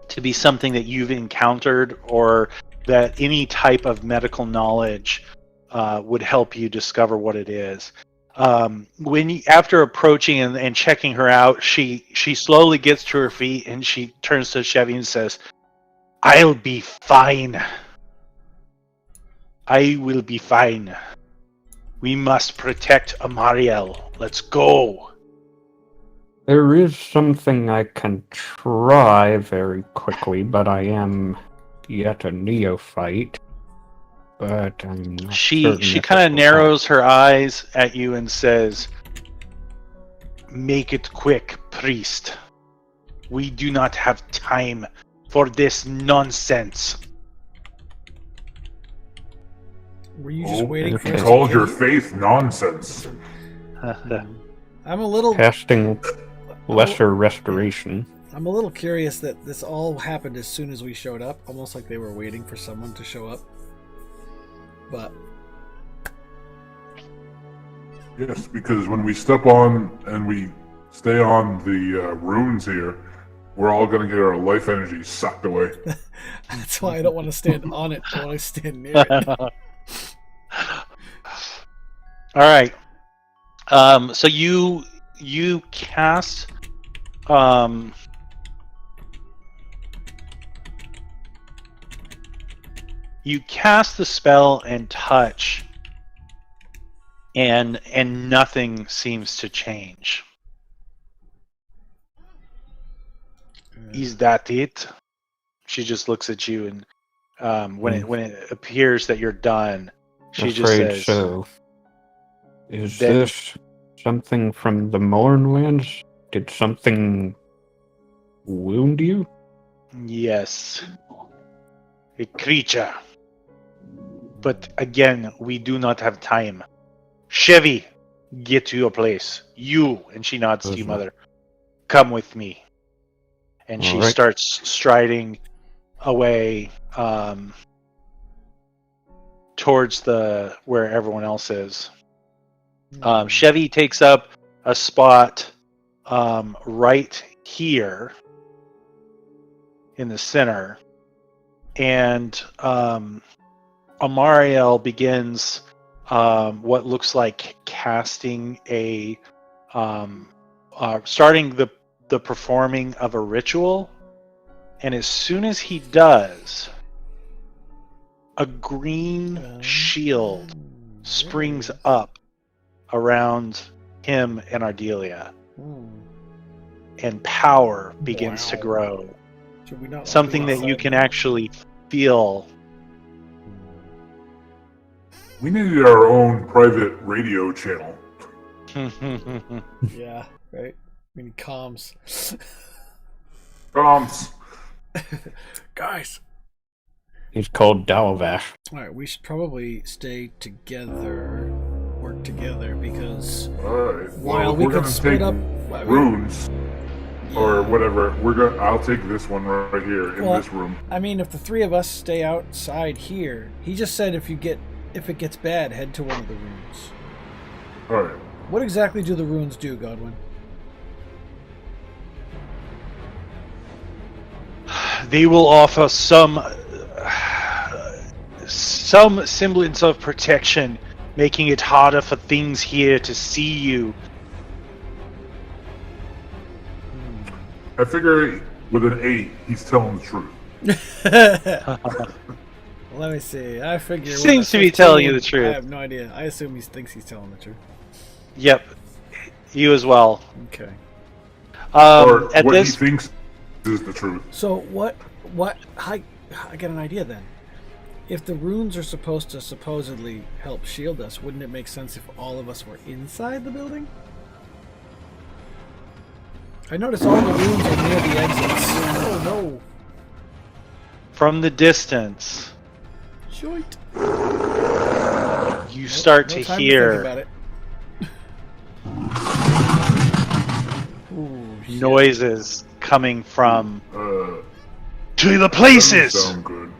to be something that you've encountered or that any type of medical knowledge would help you discover what it is. After approaching and checking her out, she slowly gets to her feet and she turns to Chevy and says, "I'll be fine. I will be fine. We must protect Amariel. Let's go." There is something I can try very quickly, but I am yet a neophyte. But I'm not She certain if kind it of will narrows her eyes at you and says, "Make it quick, priest. We do not have time for this nonsense." Were you just waiting for okay. us You to called kill your you? faith nonsense. I'm a little Casting lesser restoration. I'm a little curious that this all happened as soon as we showed up, almost like they were waiting for someone to show up. But Yes, because when we step on and we stay on the runes here, we're all going to get our life energy sucked away. that's why I don't want to stand on it. I want to stand near it. All right. So you cast you cast the spell and touch, and nothing seems to change. Is that it? She just looks at you, and when it appears that you're done, she just Afraid says, so. Is Then- this something from the Mornlands? Did something wound you? "Yes, a creature. But again, we do not have time. Chevy, get to your place. You," and she nods to you, Mhm. Mother, "come with me." And she Alright. starts striding away towards where everyone else is. Chevy takes up a spot right here in the center, and Amariel begins what looks like casting starting the performing of a ritual. And as soon as he does, a green shield springs up around him and Ardelia, and power begins to grow. Should we not Something that you can actually feel. We needed our own private radio channel. Yeah, right. We need comms. Guys. He's called Dalavash. All right, we should probably stay together, work together, because Alright. while we we're could gonna split take up runes or whatever. I'll take this one right here in Well, this room. I mean, if the three of us stay outside here, he just said if it gets bad, head to one of the rooms. Alright. What exactly do the runes do, Godwin? They will offer some semblance of protection, making it harder for things here to see you. I figure with an 8, he's telling the truth. Let me see. I figure. Seems to be telling you the truth. I have no idea. I assume he thinks he's telling the truth. Yep, you as well. Okay. Or At what this, he thinks is the truth. So what? I get an idea then. If the runes are supposed to supposedly help shield us, wouldn't it make sense if all of us were inside the building? I notice all the runes are near the exits. Oh no! from the distance, Joint. you start No to time hear think about it. Ooh, shit. noises coming from Uh, to the doesn't places. sound good.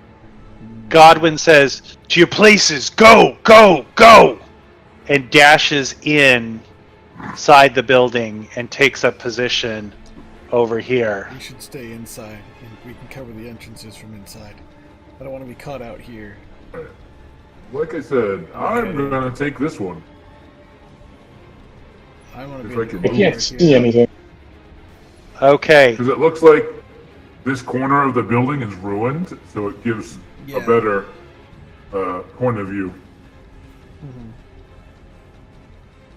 Godwin says, "To your places, go, go, go!" and dashes inside the building and takes up position over here. We should stay inside, and we can cover the entrances from inside. I don't want to be caught out here. Like I said, I'm gonna take this one. I want to If be. I can I move. can't see anything. Okay, Because it looks like this corner of the building is ruined, so it gives Yeah. a better point of view.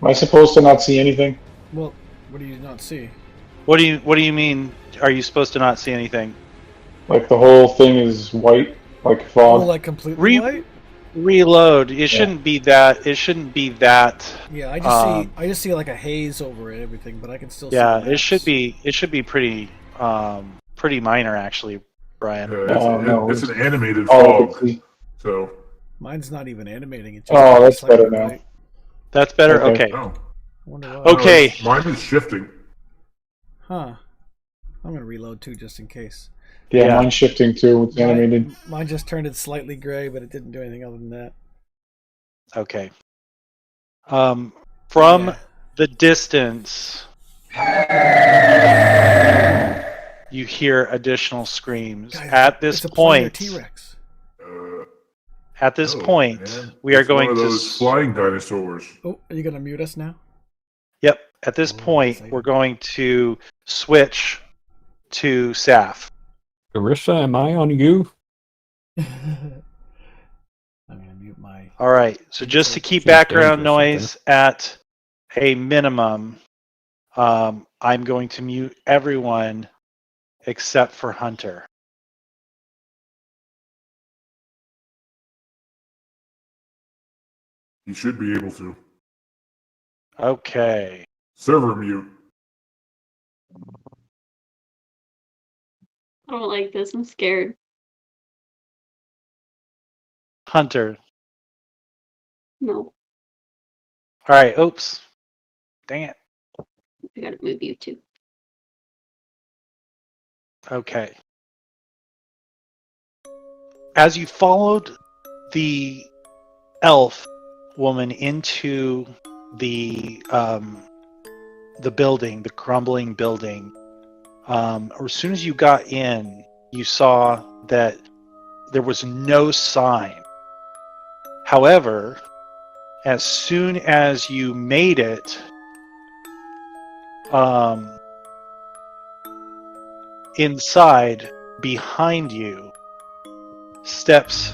Am I supposed to not see anything? Well, what do you not see? what do you mean? Are you supposed to not see anything? Like the whole thing is white, like Oh, fog. like completely Re- white? Reload. It shouldn't be that. It shouldn't be that. Yeah, I just Um, see. I just see like a haze over it, everything, but I can still. Yeah, see it should be. It should be pretty minor, actually, Brian. It's an animated All I fog, can see. so Mine's not even animating. It Oh, that's looks like better now. white. That's better. Okay. Okay. oh. I wonder why. Okay. Mine is shifting. Huh. I'm gonna reload too, just in case. Yeah, Yeah. mine's shifting too. It's animated. Mine just turned it slightly gray, but it didn't do anything other than that. Okay. From Yeah. the distance, you hear additional screams. Guys, At this it's a player point, T-Rex. at this Oh, point, man. we are It's one going of to. those flying dinosaurs. Oh, are you gonna mute us now? Yep. At this Oh, point, exciting. we're going to switch to Saf. Carissa, am I on you? I'm gonna mute my. All right. So just to keep Seems background dangerous noise up at a minimum, I'm going to mute everyone except for Hunter. He should be able to. Okay. Server mute. I don't like this. I'm scared. Hunter. No, All right. Oops. Dang it. I gotta move you too. Okay. As you followed the elf woman into the building, the crumbling building, as soon as you got in, you saw that there was no sign. However, as soon as you made it, inside, behind you, steps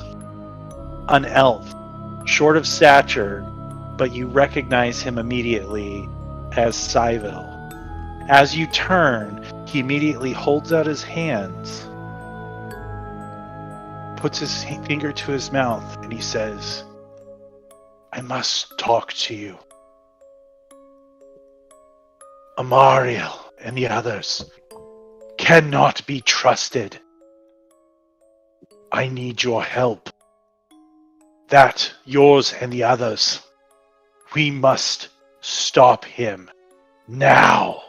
an elf, short of stature, but you recognize him immediately as Cyville. As you turn, he immediately holds out his hands, puts his finger to his mouth, and he says, "I must talk to you. Amariel and the others cannot be trusted. I need your help. That, yours and the others. We must stop him now."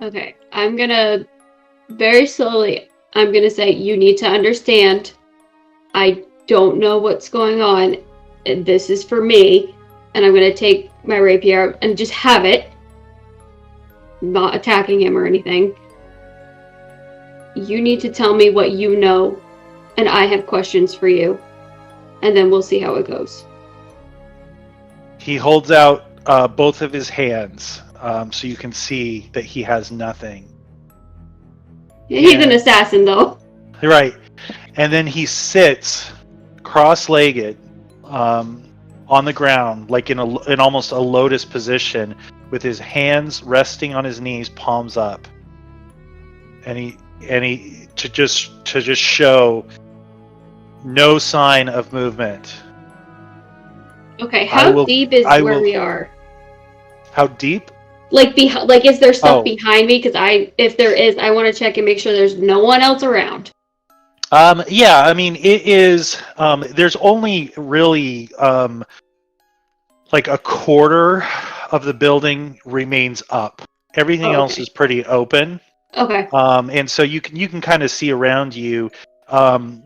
Okay, I'm gonna very slowly. I'm gonna say you need to understand. I don't know what's going on. And this is for me, and I'm gonna take my rapier out and just have it. Not attacking him or anything. You need to tell me what you know, and I have questions for you, and then we'll see how it goes. He holds out both of his hands, so you can see that he has nothing. He's an assassin, though. Right. And then he sits cross-legged on the ground, like in almost a lotus position, with his hands resting on his knees, palms up. And he to just show no sign of movement. Okay, how deep is where we are? How deep? Like, is there stuff behind me? Because if there is, I want to check and make sure there's no one else around. Yeah, I mean, it is. There's only really like a quarter of the building remains up. Everything else is pretty open. Okay. And so you can kind of see around you.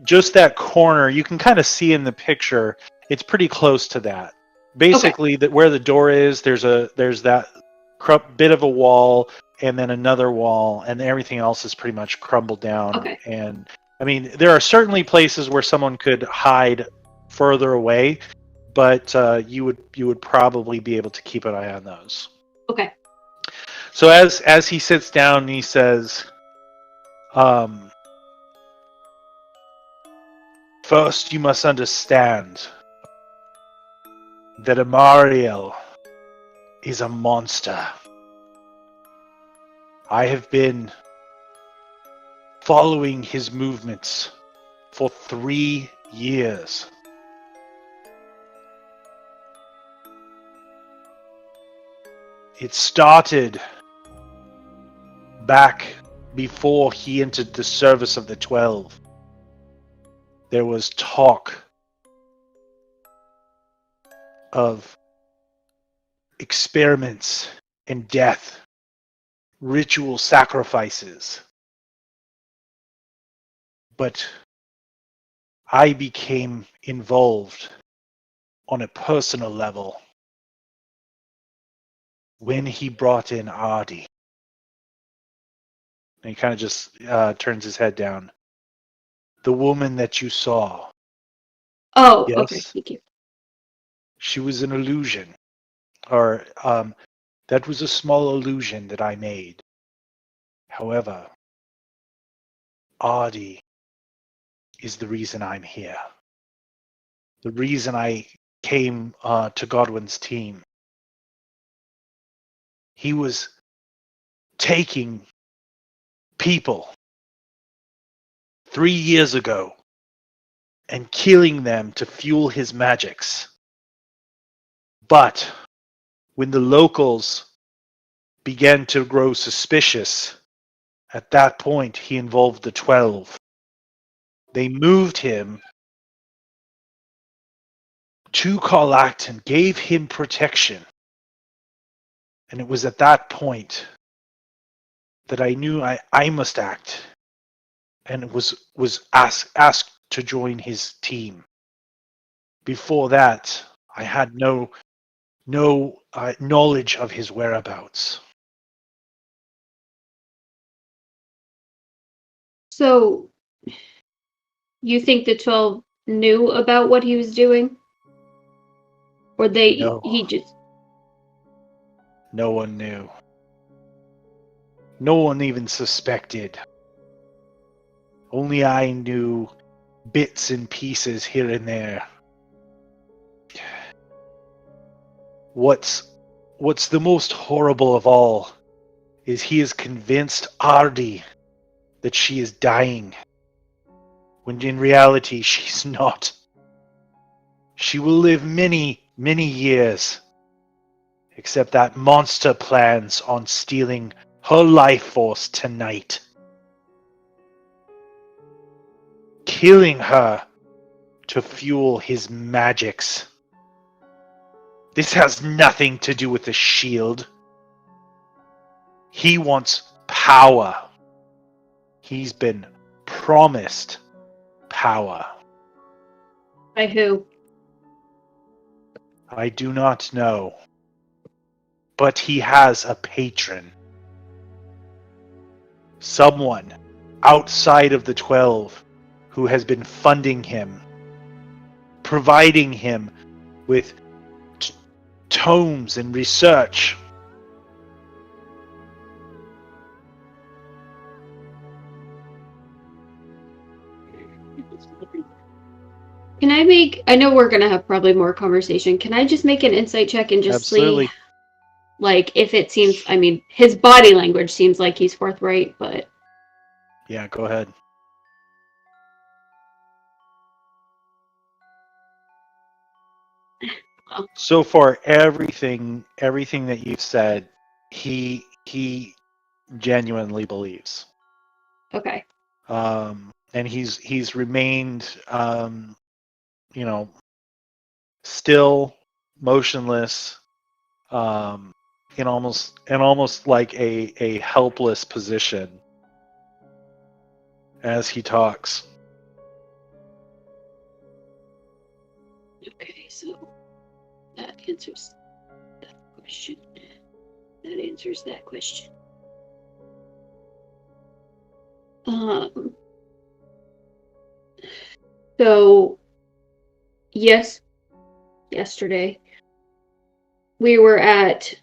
Just that corner, you can kind of see in the picture. It's pretty close to that. Basically, that where the door is, there's that bit of a wall, and then another wall, and everything else is pretty much crumbled down. Okay. And I mean, there are certainly places where someone could hide further away, but you would probably be able to keep an eye on those. Okay. So as he sits down, he says, "First, you must understand that Amariel is a monster. I have been following his movements for 3 years. It started back before he entered the service of the 12. There was talk of experiments and death, ritual sacrifices. But I became involved on a personal level when he brought in Ardi." And he kind of just turns his head down. "The woman that you saw." Oh, Yes? okay. Thank you. "She was an illusion. Or, that was a small illusion that I made. However, Ardi is the reason I'm here. The reason I came to Godwin's team. He was taking people 3 years ago and killing them to fuel his magics. But when the locals began to grow suspicious, at that point he involved the 12. They moved him to Carlacton, gave him protection. And it was at that point that I knew I must act, and was asked to join his team. Before that, I had no knowledge of his whereabouts. So, you think the 12 knew about what he was doing? Or No. he just... No one knew. No one even suspected. Only I knew bits and pieces here and there. What's the most horrible of all is he has convinced Ardi that she is dying, when in reality she's not. She will live many, many years, except that monster plans on stealing her life force tonight. Killing her to fuel his magics. This has nothing to do with the shield. He wants power. He's been promised power. By who? I do not know. But he has a patron. Someone outside of the 12 who has been funding him, providing him with tomes and research. Can I know we're gonna have probably more conversation. Can I just make an insight check and just Absolutely. see, like, if it seems, I mean, his body language seems like he's forthright, but... Yeah, go ahead. So far, everything that you've said, he genuinely believes. Okay. And he's remained, still motionless, in almost like a helpless position as he talks. Okay, so that answers that question. That answers that question. So, yes, yesterday, we were at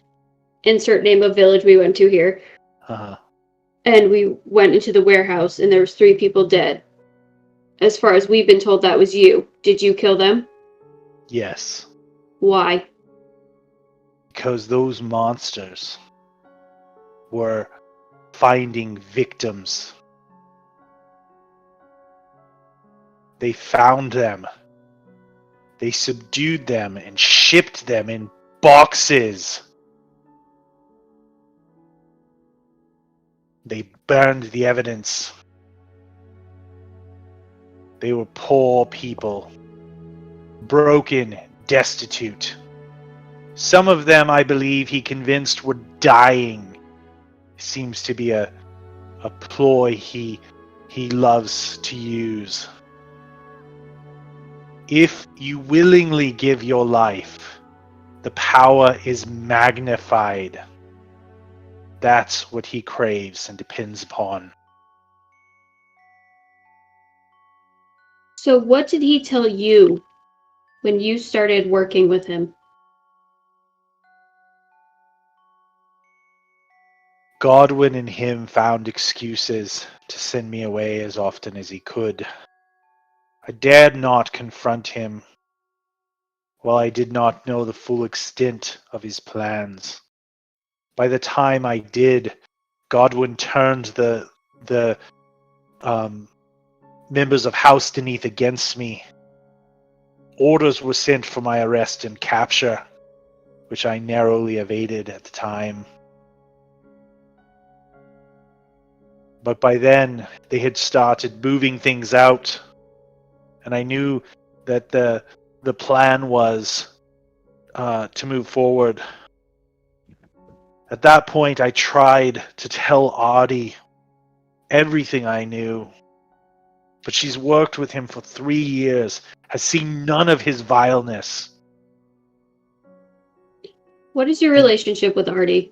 insert name of village we went to here, Uh-huh. and we went into the warehouse, and there was 3 people dead. As far as we've been told, that was you. Did you kill them? Yes, Why? because those monsters were finding victims. They found them. They subdued them and shipped them in boxes. They burned the evidence. They were poor people, broken, destitute. Some of them, I believe, he convinced were dying. Seems to be a ploy he loves to use. If you willingly give your life, the power is magnified. That's what he craves and depends upon. So what did he tell you when you started working with him? Godwin and him found excuses to send me away as often as he could. I dared not confront him while I did not know the full extent of his plans. By the time I did Godwin turned the members of House Deneath against me. Orders were sent for my arrest and capture, which I narrowly evaded at the time. But by then, they had started moving things out, and I knew that the plan was to move forward. At that point, I tried to tell Audie everything I knew, but she's worked with him for 3 years, has seen none of his vileness. What is your relationship with Artie?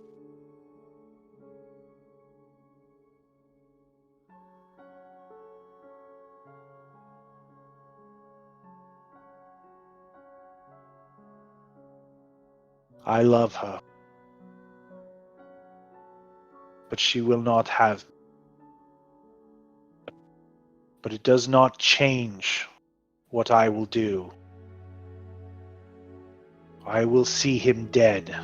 I love her, but she will not have me. But it does not change what I will do. I will see him dead.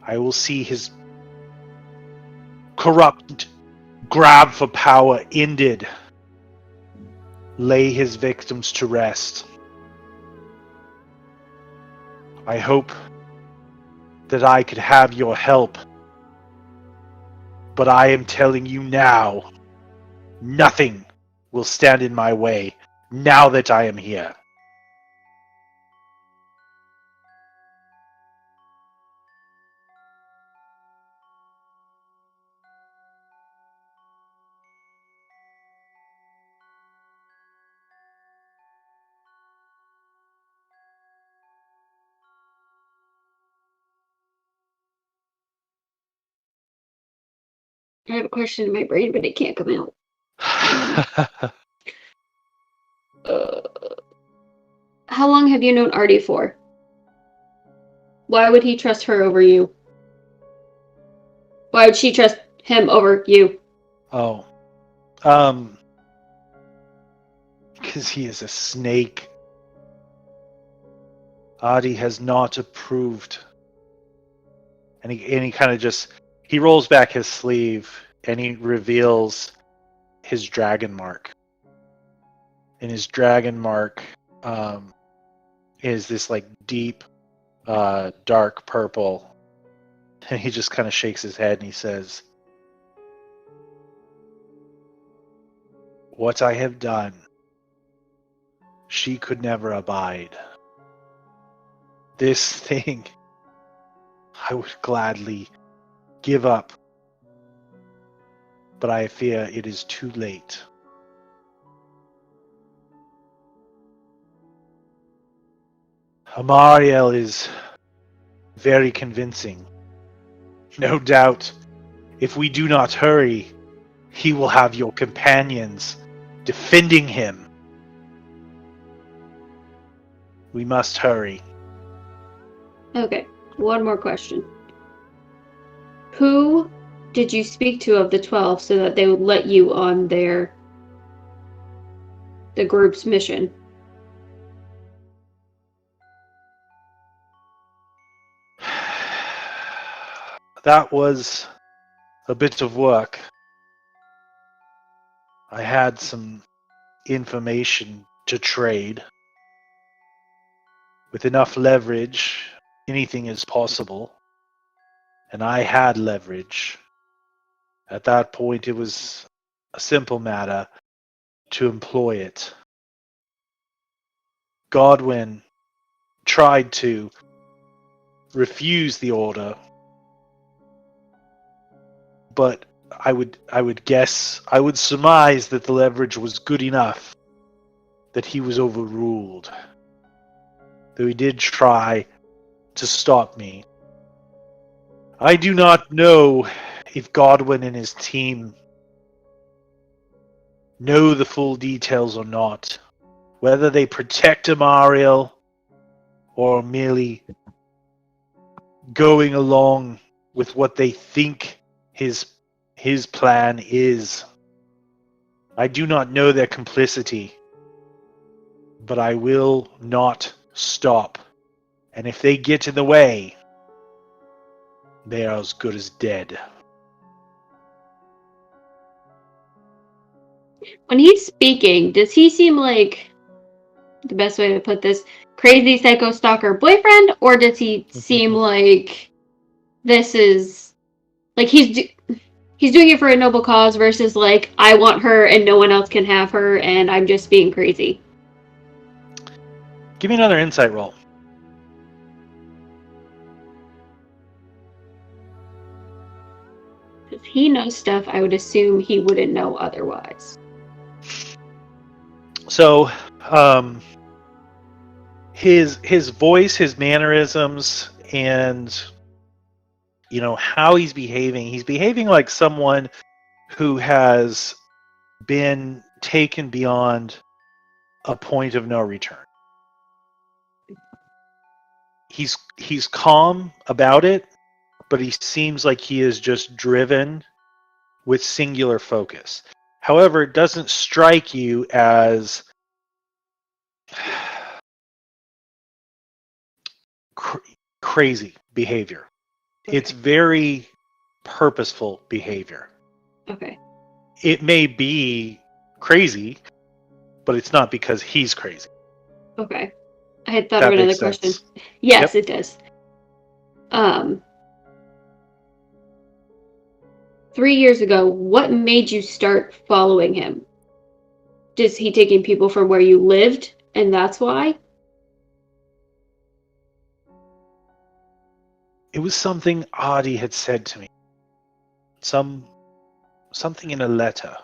I will see his corrupt grab for power ended. Lay his victims to rest. I hope that I could have your help. But I am telling you now, nothing will stand in my way now that I am here. I have a question in my brain, but it can't come out. How long have you known Artie for? Why would he trust her over you? Why would she trust him over you? Oh. Because he is a snake. Adi has not approved. And he kind of just, he rolls back his sleeve and he reveals his dragon mark. And his dragon mark is this like deep, dark purple. And he just kind of shakes his head and he says, "What I have done, she could never abide. This thing I would gladly give up, but I fear it is too late." Amariel is very convincing. No doubt, if we do not hurry, he will have your companions defending him. We must hurry. Okay, one more question. Who did you speak to of the 12 so that they would let you on the group's mission? That was a bit of work. I had some information to trade. With enough leverage, anything is possible. And I had leverage. At that point, it was a simple matter to employ it. Godwin tried to refuse the order, but I would surmise that the leverage was good enough that he was overruled. Though he did try to stop me. I do not know if Godwin and his team know the full details or not. Whether they protect Amariel or merely going along with what they think his plan is. I do not know their complicity, but I will not stop. And if they get in the way, they are as good as dead. When he's speaking, does he seem like, the best way to put this, crazy psycho stalker boyfriend, or does he seem like this is like he's doing it for a noble cause versus like I want her and no one else can have her and I'm just being crazy? Give me another insight roll. If he knows stuff, I would assume he wouldn't know otherwise. So, his voice, his mannerisms, and how he's behaving like someone who has been taken beyond a point of no return. He's calm about it, but he seems like he is just driven with singular focus. However, it doesn't strike you as crazy behavior. Okay. It's very purposeful behavior. Okay. It may be crazy, but it's not because he's crazy. Okay. I had thought That of another makes question. sense. Yes, Yep. it does. 3 years ago, what made you start following him? Is he taking people from where you lived, and that's why? It was something Adi had said to me. Something in a letter.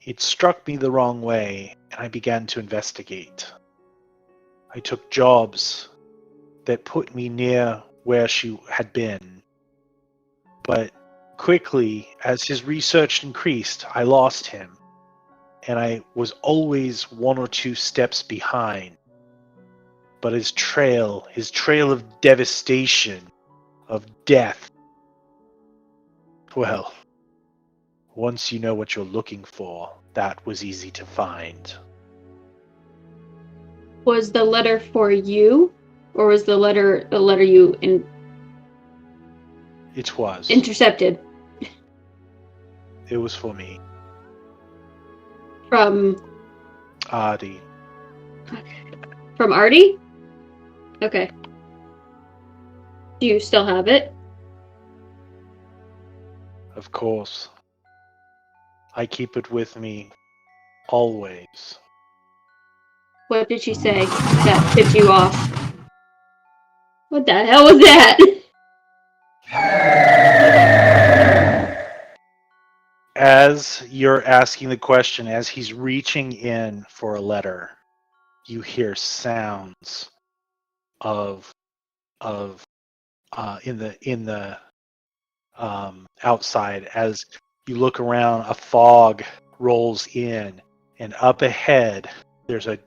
It struck me the wrong way, and I began to investigate. I took jobs that put me near where she had been. But quickly, as his research increased, I lost him, and I was always 1 or 2 steps behind. But his trail of devastation, of death, well, once you know what you're looking for, that was easy to find. Was the letter for you, or was the letter you It was. intercepted It was for me. from Adi. Artie? Okay. Do you still have it? Of course. I keep it with me always. What did she say that tipped you off? What the hell was that? As you're asking the question, as he's reaching in for a letter, you hear sounds of in the outside. As you look around, a fog rolls in, and up ahead there's a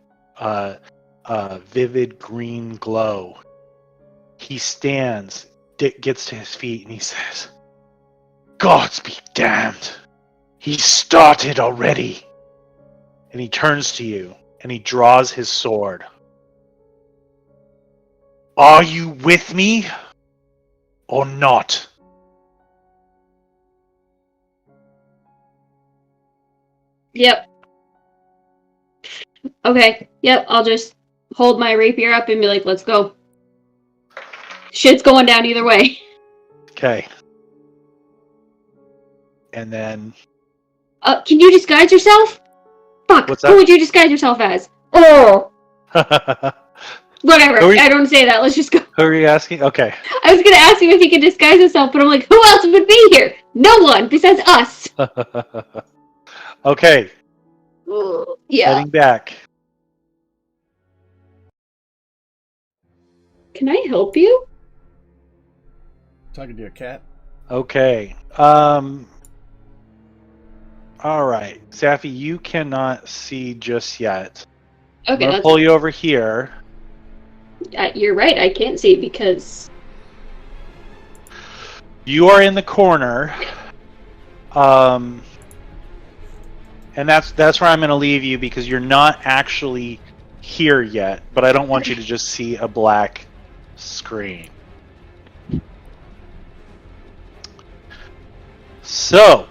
vivid green glow. He stands, gets to his feet, and he says, "Gods be damned! He started already!" And he turns to you, and he draws his sword. "Are you with me, or not?" Yep. Okay. Yep. I'll just hold my rapier up and be like, let's go. Shit's going down either way. Okay. And then... Can you disguise yourself? Fuck. What's Who that? would you disguise yourself as? Oh. Who Whatever. Who are you- I don't say that. Let's just go. are you asking? Okay. I was gonna ask him if he could disguise himself, but I'm like, who else would be here? No one besides us. Okay. Yeah. Heading back. Can I help you? Talking to your cat. Okay. All right. Safi, you cannot see just yet. I'm Okay, going to that's, pull you over here. you're right. I can't see because You are in the corner. And that's where I'm going to leave you because you're not actually here yet, but I don't want you to just see a black screen. So,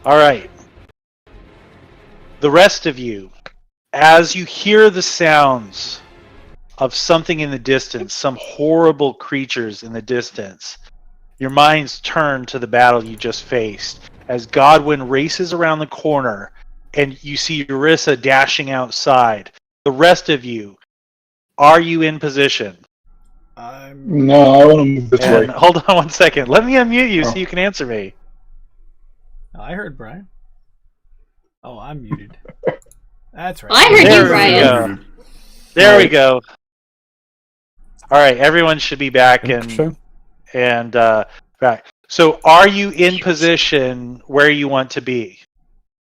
All right. The rest of you, as you hear the sounds of something in the distance, some horrible creatures in the distance, your minds turn to the battle you just faced as Godwin races around the corner and you see Eurissa dashing outside. The rest of you, are you in position? No, I want to move this And way. hold on one second. Let me unmute you so Oh. you can answer me. I heard Brian. Oh, I'm muted. That's right. I heard There you, we Brian. go. There we go. All right, everyone should be back So, and back. So, are you in position where you want to be?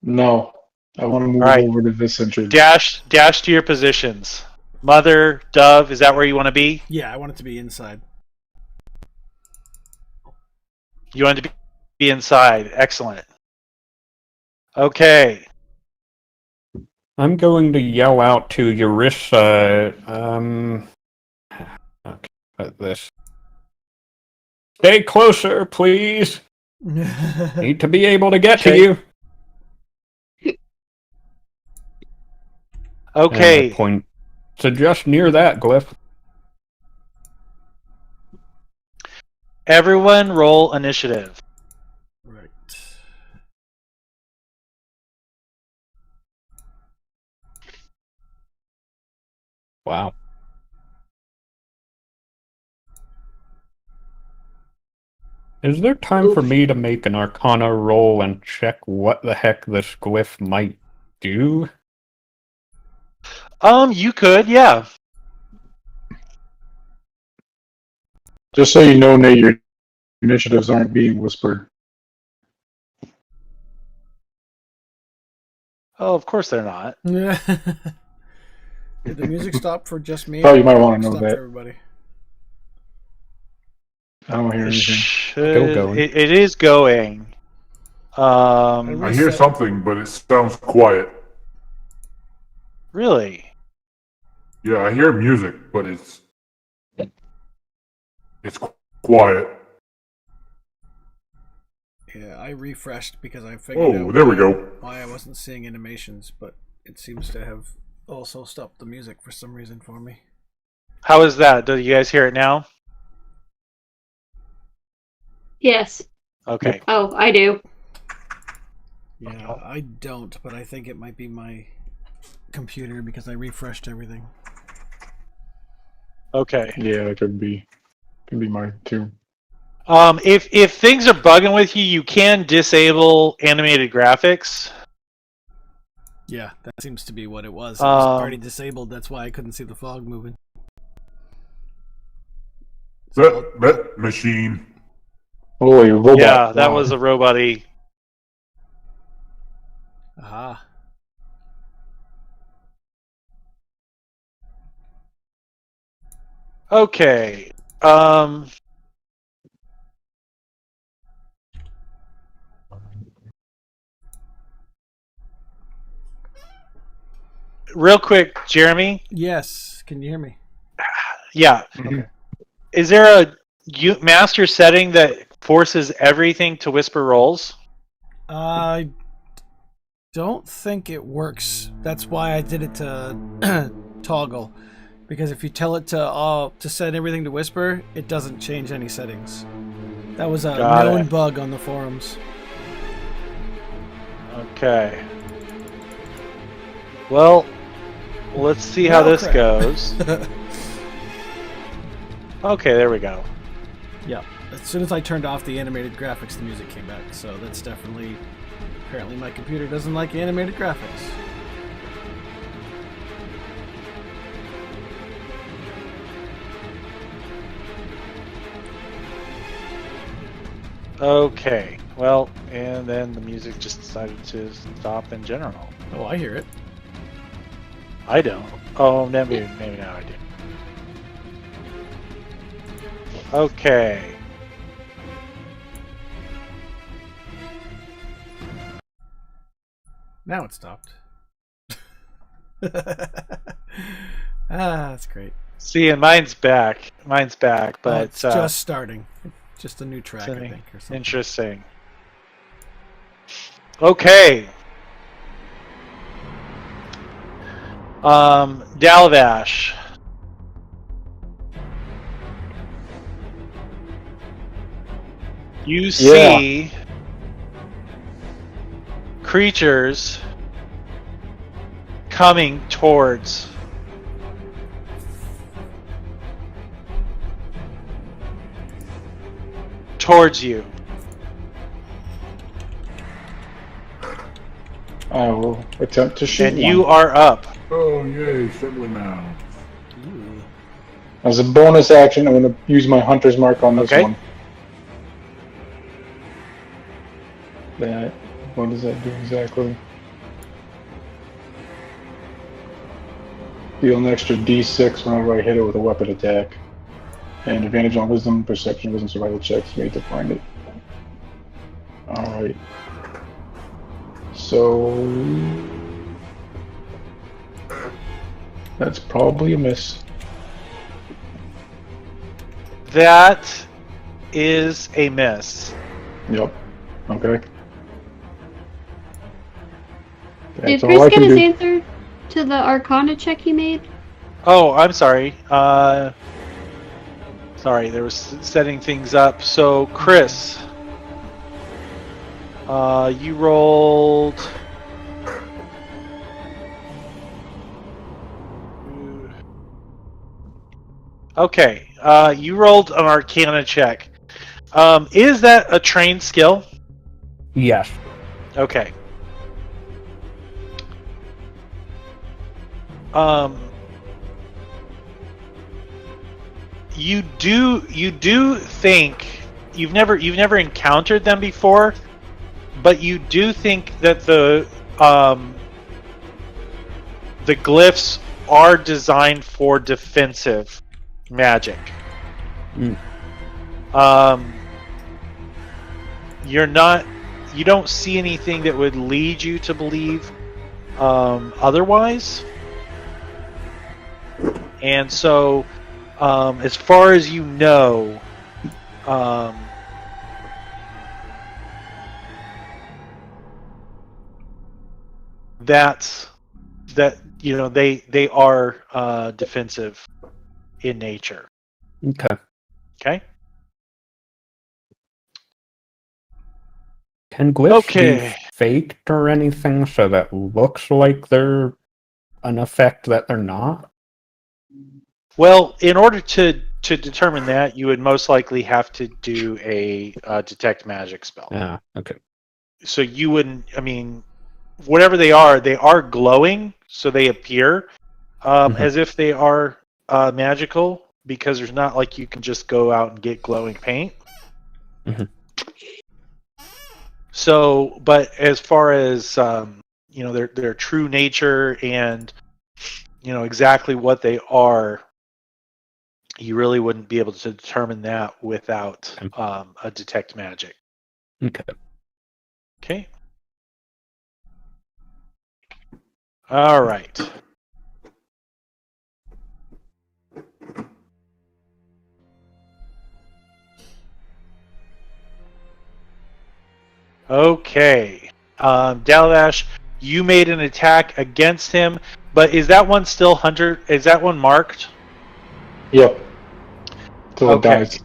No, I want to move All right. over to this entrance. Dash to your positions. Mother, Dove, is that where you want to be? Yeah, I want it to be inside. You want it to be inside. Excellent. Okay. I'm going to yell out to Eurissa. Okay, this. Stay closer, please. Need to be able to get to Okay. you. Okay. And I point to just near that glyph. Everyone roll initiative. Right. Wow. Is there time for me to make an Arcana roll and check what the heck this glyph might do? You could, yeah. Just so you know, Nate, your initiatives aren't being whispered. Oh, of course they're not. Did the music stop for just me? Oh, you might want to know Stop for that. everybody. I don't hear anything. Still going. It is going. I hear something, but it sounds quiet. Really? Yeah, I hear music, but it's quiet. Yeah, I refreshed because I figured Oh, out there we go. why I wasn't seeing animations, but it seems to have also stopped the music for some reason for me. How is that? Do you guys hear it now? Yes. Okay. Oh, I do. Yeah, I don't, but I think it might be my computer because I refreshed everything. Okay. Yeah, it could be mine too. If things are bugging with you, you can disable animated graphics. Yeah, that seems to be what it was. It was already Um, disabled. That's why I couldn't see the fog moving. That machine. Oh, a robot. Yeah, that Wow. was a robot-y. Aha. Okay. Real quick, Jeremy. Yes, can you hear me? Yeah. Mhm. Is there a master setting that forces everything to whisper rolls? I don't think it works. That's why I did it to toggle, because if you tell it to set everything to whisper, it doesn't change any settings. That was a Got known it. bug on the forums. Okay. Well, let's see how Well, this crap. goes. Okay, there we go. Yeah. As soon as I turned off the animated graphics, the music came back. So that's definitely. Apparently, my computer doesn't like animated graphics. Okay. Well, and then the music just decided to stop in general. Oh, I hear it. I don't. Oh, maybe now I do. Okay. Now it stopped. That's great. See, and mine's back. Mine's back, Oh, but it's just starting. Just a new track, I something think, or something. interesting. Okay. Dalavash. You see creatures coming towards you. I will attempt to shoot And you are up. Oh, yay, assembly now. Ooh. As a bonus action, I'm going to use my hunter's mark on this Okay. one. That. What does that do exactly? Deal an extra d6 whenever I hit it with a weapon attack. And advantage on wisdom, perception, wisdom, survival checks made to find it. Alright. So. That's probably a miss. That is a miss. Yep. Okay. Did That's all Chris I get can his do. answer to the Arcana check he made? Oh, I'm sorry. Sorry, there was setting things up. So, Chris, you rolled. Okay, you rolled an Arcana check. Is that a trained skill? Yes. Okay. You do think you've never encountered them before, but you do think that the glyphs are designed for defensive magic. You don't see anything that would lead you to believe otherwise. And so, as far as you know, they are defensive in nature. Okay. Okay. Can glyphs Okay. be faked or anything so that looks like they're an effect that they're not? Well, in order to determine that, you would most likely have to do a detect magic spell. Yeah. Okay. So you wouldn't. I mean, whatever they are glowing, so they appear as if they are magical, because there's not like you can just go out and get glowing paint. Mhm. So, but as far as their true nature and exactly what they are, you really wouldn't be able to determine that without a detect magic. Okay. Okay. All right. Okay. Dalavash, you made an attack against him, but is that one still Hunter? Is that one marked? Yep. Till it Okay. dies.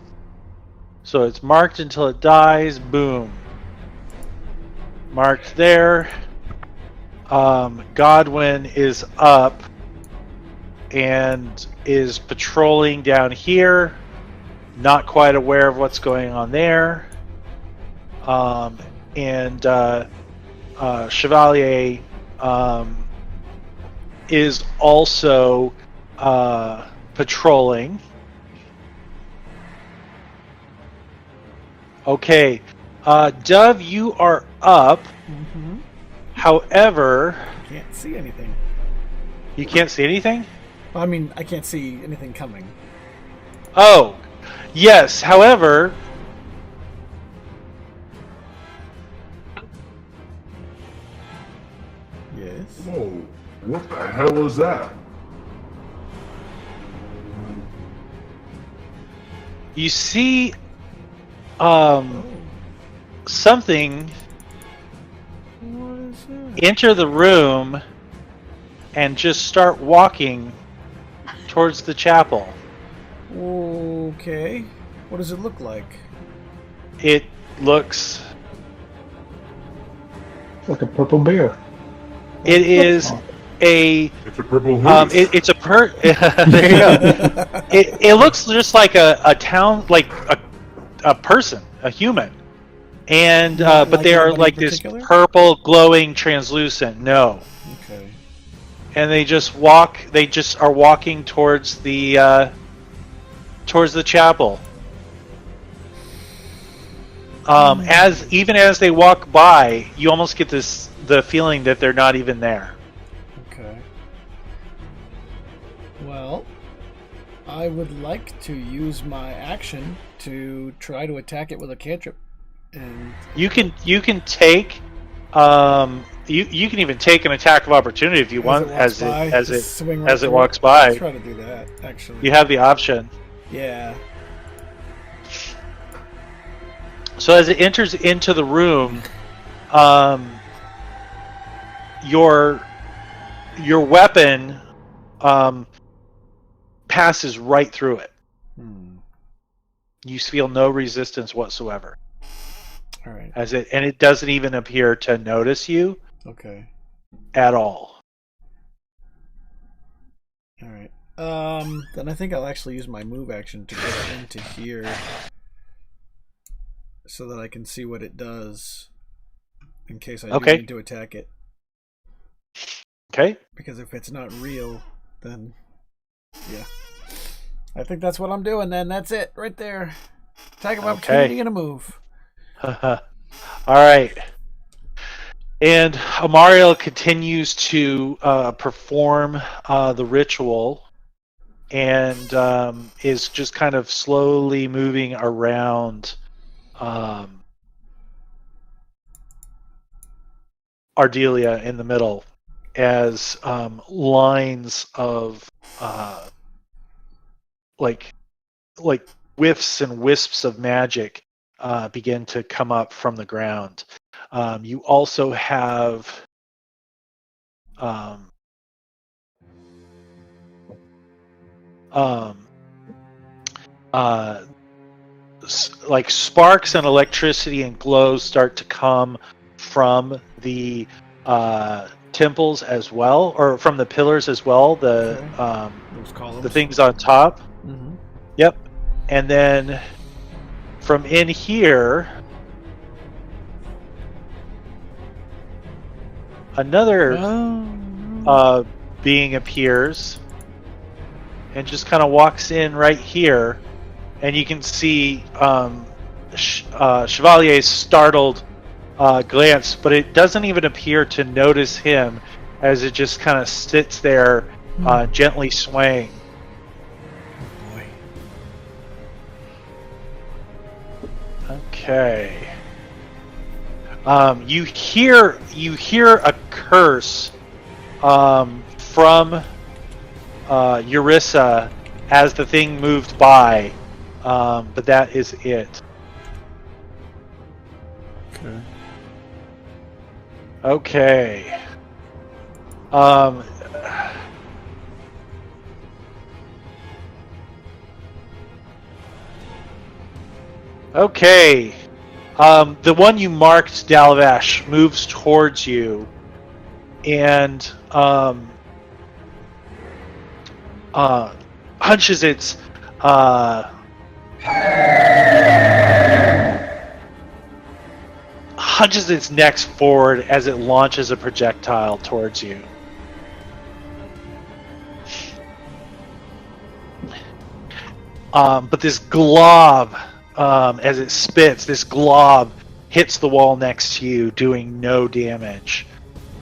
So it's marked until it dies. Boom. Marked there. Godwin is up and is patrolling down here. Not quite aware of what's going on there. And Chevalier is also patrolling. Okay. Dove, you are up. Mm-hmm. However, Can't see anything. you can't see anything? Well, I mean, I can't see anything coming. Oh, yes. However, Yes. Whoa, what the hell is that? you see something enter the room and just start walking towards the chapel. Okay. What does it look like? It looks. It's like a purple bear. It is a. It's a purple hood. It's a per. There you go. It looks just like a town, like a person, a human, and Not but like they are anybody like in this particular? purple, glowing, translucent. No, Okay. and they just walk. They just are walking towards the chapel. As they walk by, you almost get the feeling that they're not even there. Okay. Well, I would like to use my action to try to attack it with a cantrip. And You can take you can even take an attack of opportunity if you want as it walks by. Let's try to do that. Actually, You have the option. yeah. So as it enters into the room, your weapon passes right through it. You feel no resistance whatsoever. All right. And it doesn't even appear to notice you Okay. at all. All right. Then I think I'll actually use my move action to get into here, so that I can see what it does, in case I do Okay. need to attack it. Okay. Because if it's not real, then yeah. I think that's what I'm doing. Then that's it right there. Attack of opportunity and a move. All right. And Amariel continues to perform the ritual, and is just kind of slowly moving around Ardelia in the middle, as lines of like whiffs and wisps of magic begin to come up from the ground. You also have like sparks and electricity and glows start to come from the temples as well, or from the pillars as well. Those columns. The things on top. Mm-hmm. Yep. And then from in here, another being appears and just kind of walks in right here, and you can see Chevalier's startled glance, but it doesn't even appear to notice him, as it just kind of sits there, gently swaying. Okay. You hear a curse from Eurissa as the thing moved by, but that is it. Okay. Okay. The one you marked, Dalavash, moves towards you, and hunches its neck forward as it launches a projectile towards you. But this glob, as it spits, this glob hits the wall next to you, doing no damage.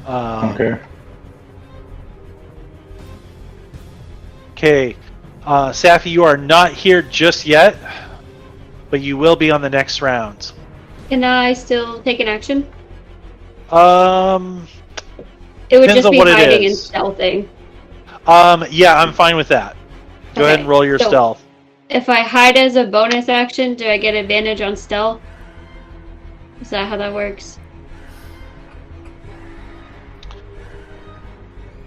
Okay. Okay, Safi, you are not here just yet, but you will be on the next round. Can I still take an action? It It would depends just on be what it hiding and is. stealthing. Yeah, I'm fine with that. Go ahead and roll your so stealth. If I hide as a bonus action, do I get advantage on stealth? Is that how that works?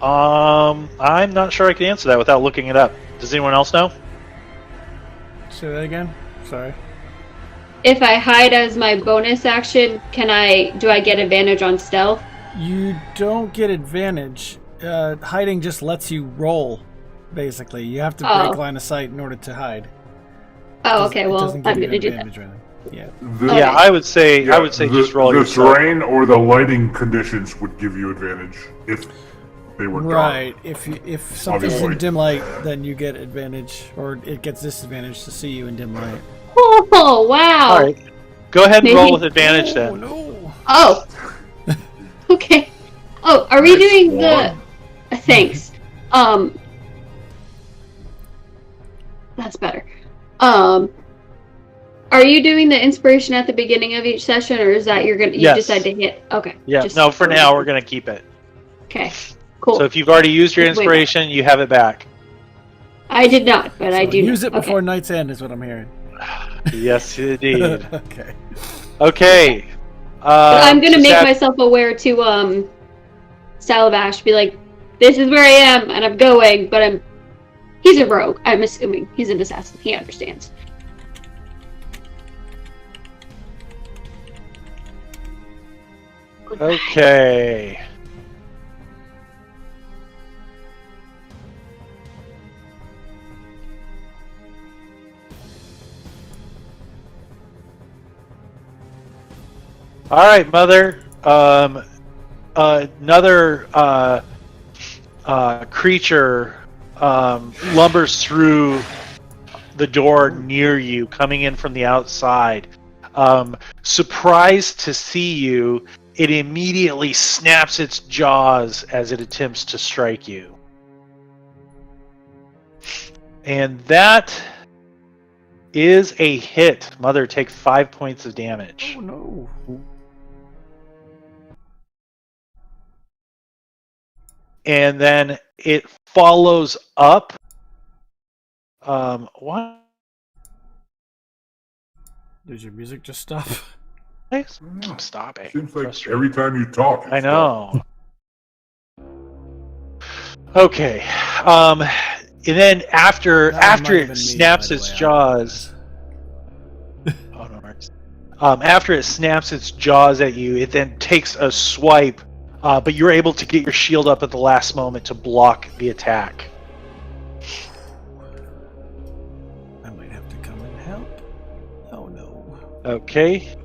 I'm not sure I can answer that without looking it up. Does anyone else know? Say that again. Sorry. If I hide as my bonus action, do I get advantage on stealth? You don't get advantage. Hiding just lets you roll, basically. You have to break line of sight in order to hide. Oh, okay. It Well, doesn't I'm give you going to do that. advantage or anything. Yeah. Yeah, I would say just roll the yourself. terrain or the lighting conditions would give you advantage if they were Right. dark. If something's Obviously. in dim light, then you get advantage, or it gets disadvantage to see you in dim light. Oh, wow. All right. Go ahead and roll Maybe- with advantage Oh then. no! Oh. Okay. Oh, are we Nice doing one. Thanks. That's better. Are you doing the inspiration at the beginning of each session, or is that you Yes. decide to hit? Okay. Yeah. just- No, for now we're gonna keep it. Okay. Cool. So if you've already used your Wait. inspiration, you have it back. I did not, but I So do. use it okay. before night's end, is what I'm hearing. Yes, indeed. Okay. Okay. But I'm gonna so make Sad- myself aware to Salabash, be like, this is where I am, and I'm going, but he's a rogue. I'm assuming he's an assassin. He understands. Okay. All right, Mother. Another creature lumbers through the door near you, coming in from the outside. Surprised to see you, it immediately snaps its jaws as it attempts to strike you. And that is a hit. Mother, take 5 points of damage. Oh no. And then it follows up. What? Did your music just stop? I'm stopping. Seems like Frustrating. every time you talk, it's I know. Okay. And then after That might have it been me, snaps by the its way, I jaws. Oh no, worries. After it snaps its jaws at you, it then takes a swipe, but you're able to get your shield up at the last moment to block the attack. I might have to come and help. Oh no. Okay.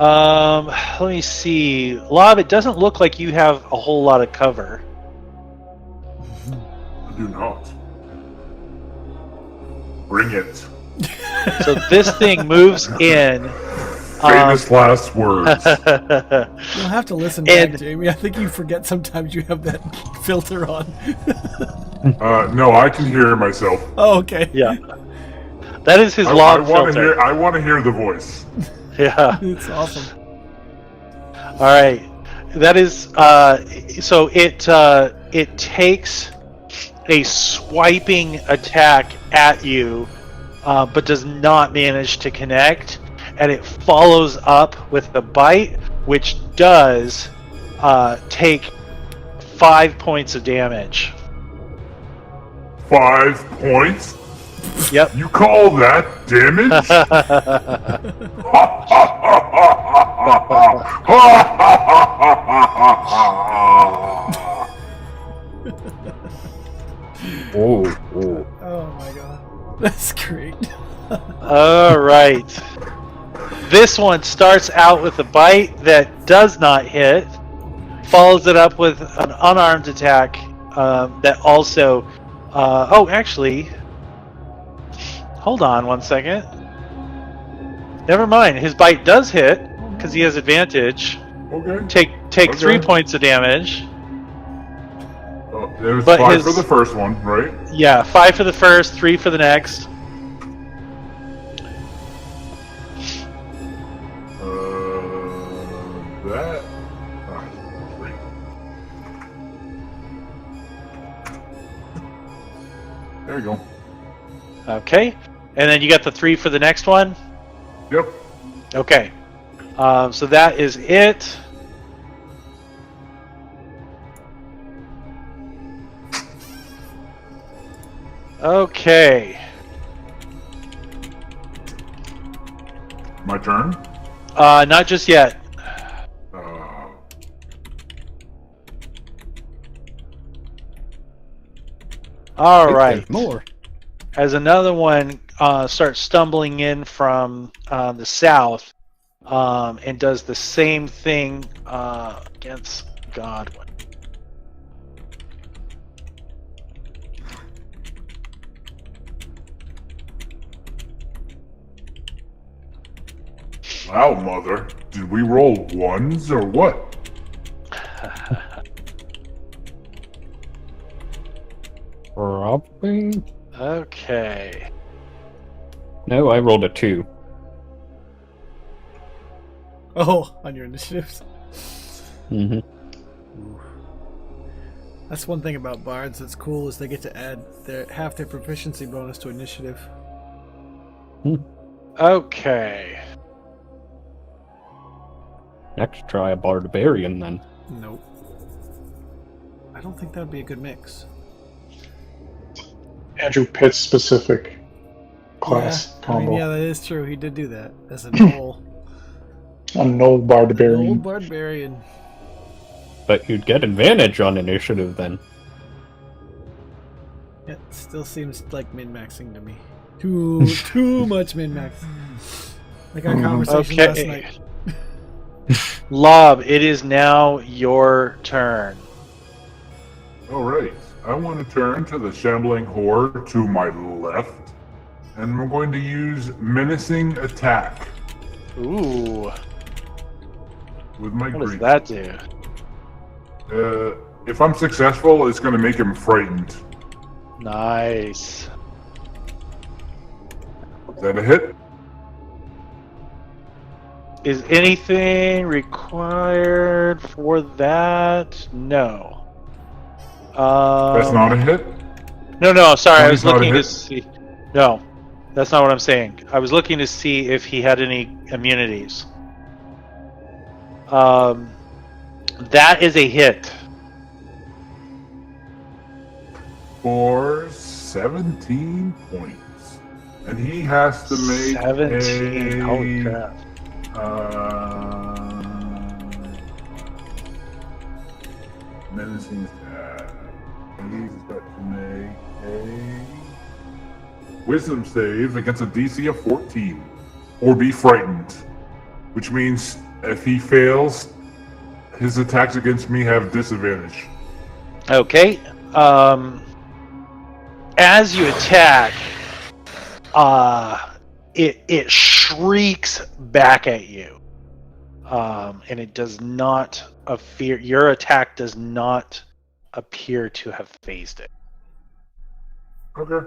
Let me see. Lob, it doesn't look like you have a whole lot of cover. I do not. Bring it. So this thing moves in. Famous last words. You'll have to listen back, And- Jamie. I think you forget sometimes you have that filter on. No, I can hear myself. Oh, okay. Yeah. That is his I log want to filter. hear. I want to hear the voice. Yeah. It's awesome. All right. That is so it takes a swiping attack at you, but does not manage to connect, and it follows up with a bite, which does take 5 points of damage. 5 points. Yep. You call that damage? Oh, oh. Oh my god. That's great. All right. This one starts out with a bite that does not hit, follows it up with an unarmed attack that also. Oh, actually, hold on one second. Never mind. His bite does hit because he has advantage. Okay. Take Okay. 3 points of damage. Oh, there's But 5 his- for the first one, right? Yeah, 5 for the first, 3 for the next. That. 3. There you go. Okay, and then you got the 3 for the next one. Yep. Okay, so that is it. Okay. My turn? Not just yet. All Wait, right. there's more. As another one starts stumbling in from the south and does the same thing against Godwin. Wow, Mother. Did we roll ones or what? Probably. Okay. No, I rolled a 2. Oh, on your initiatives. Mm-hmm. That's one thing about bards that's cool is they get to add half their proficiency bonus to initiative. Okay. Next, try a barbarian then. Nope. I don't think that'd be a good mix. Andrew Pitt's specific class Yeah, combo. yeah, that is true. He did do that as a knoll. A no Knoll barbarian. barbarian. But you'd get advantage on initiative then. It still seems like min-maxing to me. Too much min-max. Like our conversation last Okay. night. Lob, it is now your turn. Alright. I want to turn to the shambling horde to my left. And I'm going to use menacing attack Ooh. with my What does great. that do? If I'm successful, it's going to make him frightened. Nice. Is that a hit? Is anything required for that? No. That's not a hit? No. Sorry, I was 20's not a looking to hit? see. No, that's not what I'm saying. I was looking to see if he had any immunities. That is a hit. For 17 points. And he has to make 17. Holy a... crap. Menacing attack. He's got to make a wisdom save against a DC of 14. Or be frightened. Which means if he fails, his attacks against me have disadvantage. Okay. As you attack, it shrieks back at you, and it does not appear. Your attack does not appear to have phased it. Okay.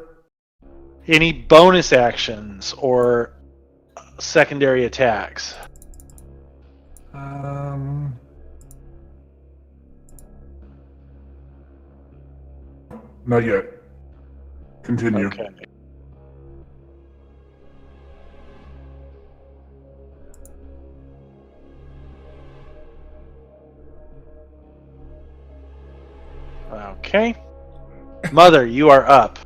Any bonus actions or secondary attacks? Not yet. Continue. Okay. Okay. Mother, you are up.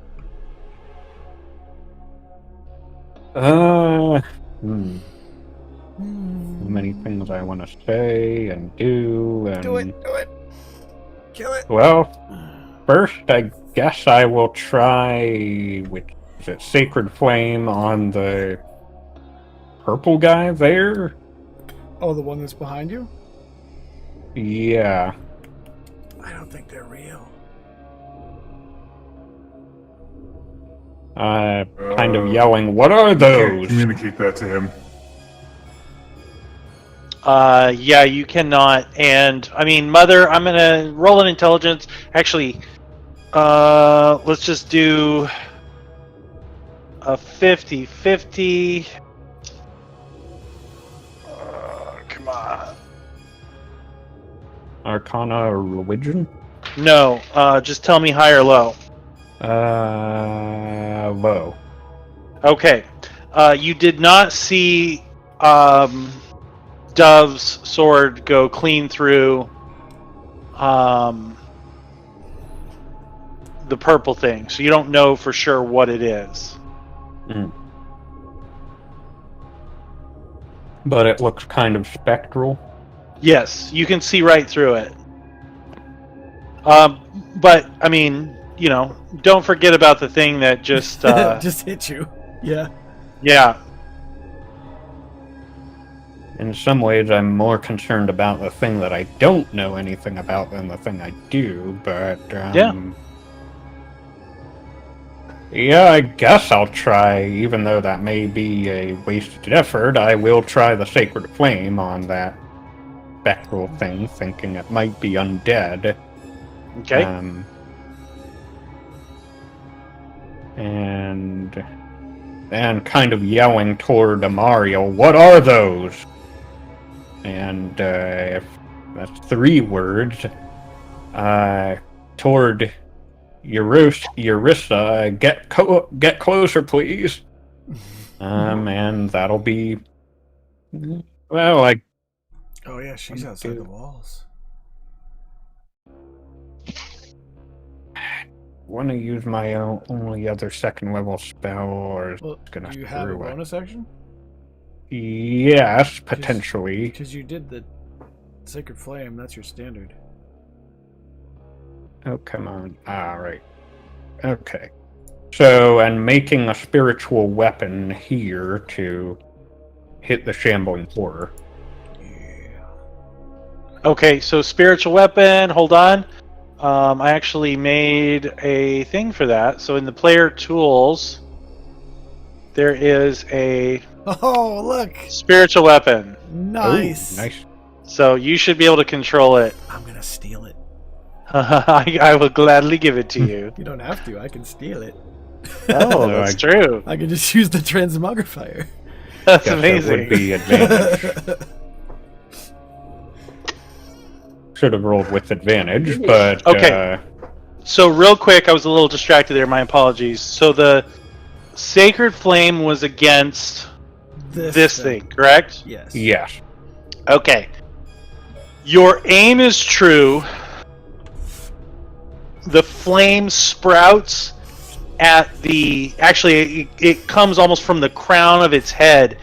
Many things I want to say and do and... Do it. Kill it. Well, first I guess I will try, which is it, Sacred Flame on the purple guy there? Oh, the one that's behind you? Yeah. I don't think they're real. Kind of yelling, what are Can't those? communicate that to him. Yeah, you cannot. And I mean, Mother, I'm gonna roll an intelligence. Actually, let's just do a 50-50. Come on. Arcana or religion? No, just tell me high or low. Low. Okay. You did not see Dove's sword go clean through the purple thing, so you don't know for sure what it is. Mm. But it looks kind of spectral. Yes, you can see right through it. But I mean, don't forget about the thing that just just hit you. Yeah. yeah. In some ways, I'm more concerned about the thing that I don't know anything about than the thing I do, but, yeah, I guess I'll try, even though that may be a wasted effort, I will try the Sacred Flame on that spectral thing, thinking it might be undead. Okay. And kind of yelling toward Amariel, "What are those?" And if that's 3 words, toward Eurissa, get closer, please. And that'll be, well, I Oh yeah, she's outside the walls. want to use my only other 2nd level spell, or it's Well, gonna do you have a screw it. bonus action? Yes, potentially. Because you did the Sacred Flame, that's your standard. Oh, come on. Right. Okay. So, and making a spiritual weapon here to hit the shambling horror. Yeah. Okay, so spiritual weapon, hold on. I actually made a thing for that. So in the player tools, there is a Oh, look! spiritual weapon. Nice. Ooh, nice. So you should be able to control it. I'm gonna steal it. I will gladly give it to you. You don't have to. I can steal it. Oh, that's true. I can just use the transmogrifier. That's Guess amazing. that would be advantage. Should have rolled with advantage, but Okay. So real quick, I was a little distracted there. My apologies. So the Sacred Flame was against this thing, correct? Yes. yes. Okay. Your aim is true. The flame sprouts at the... Actually, it comes almost from the crown of its head,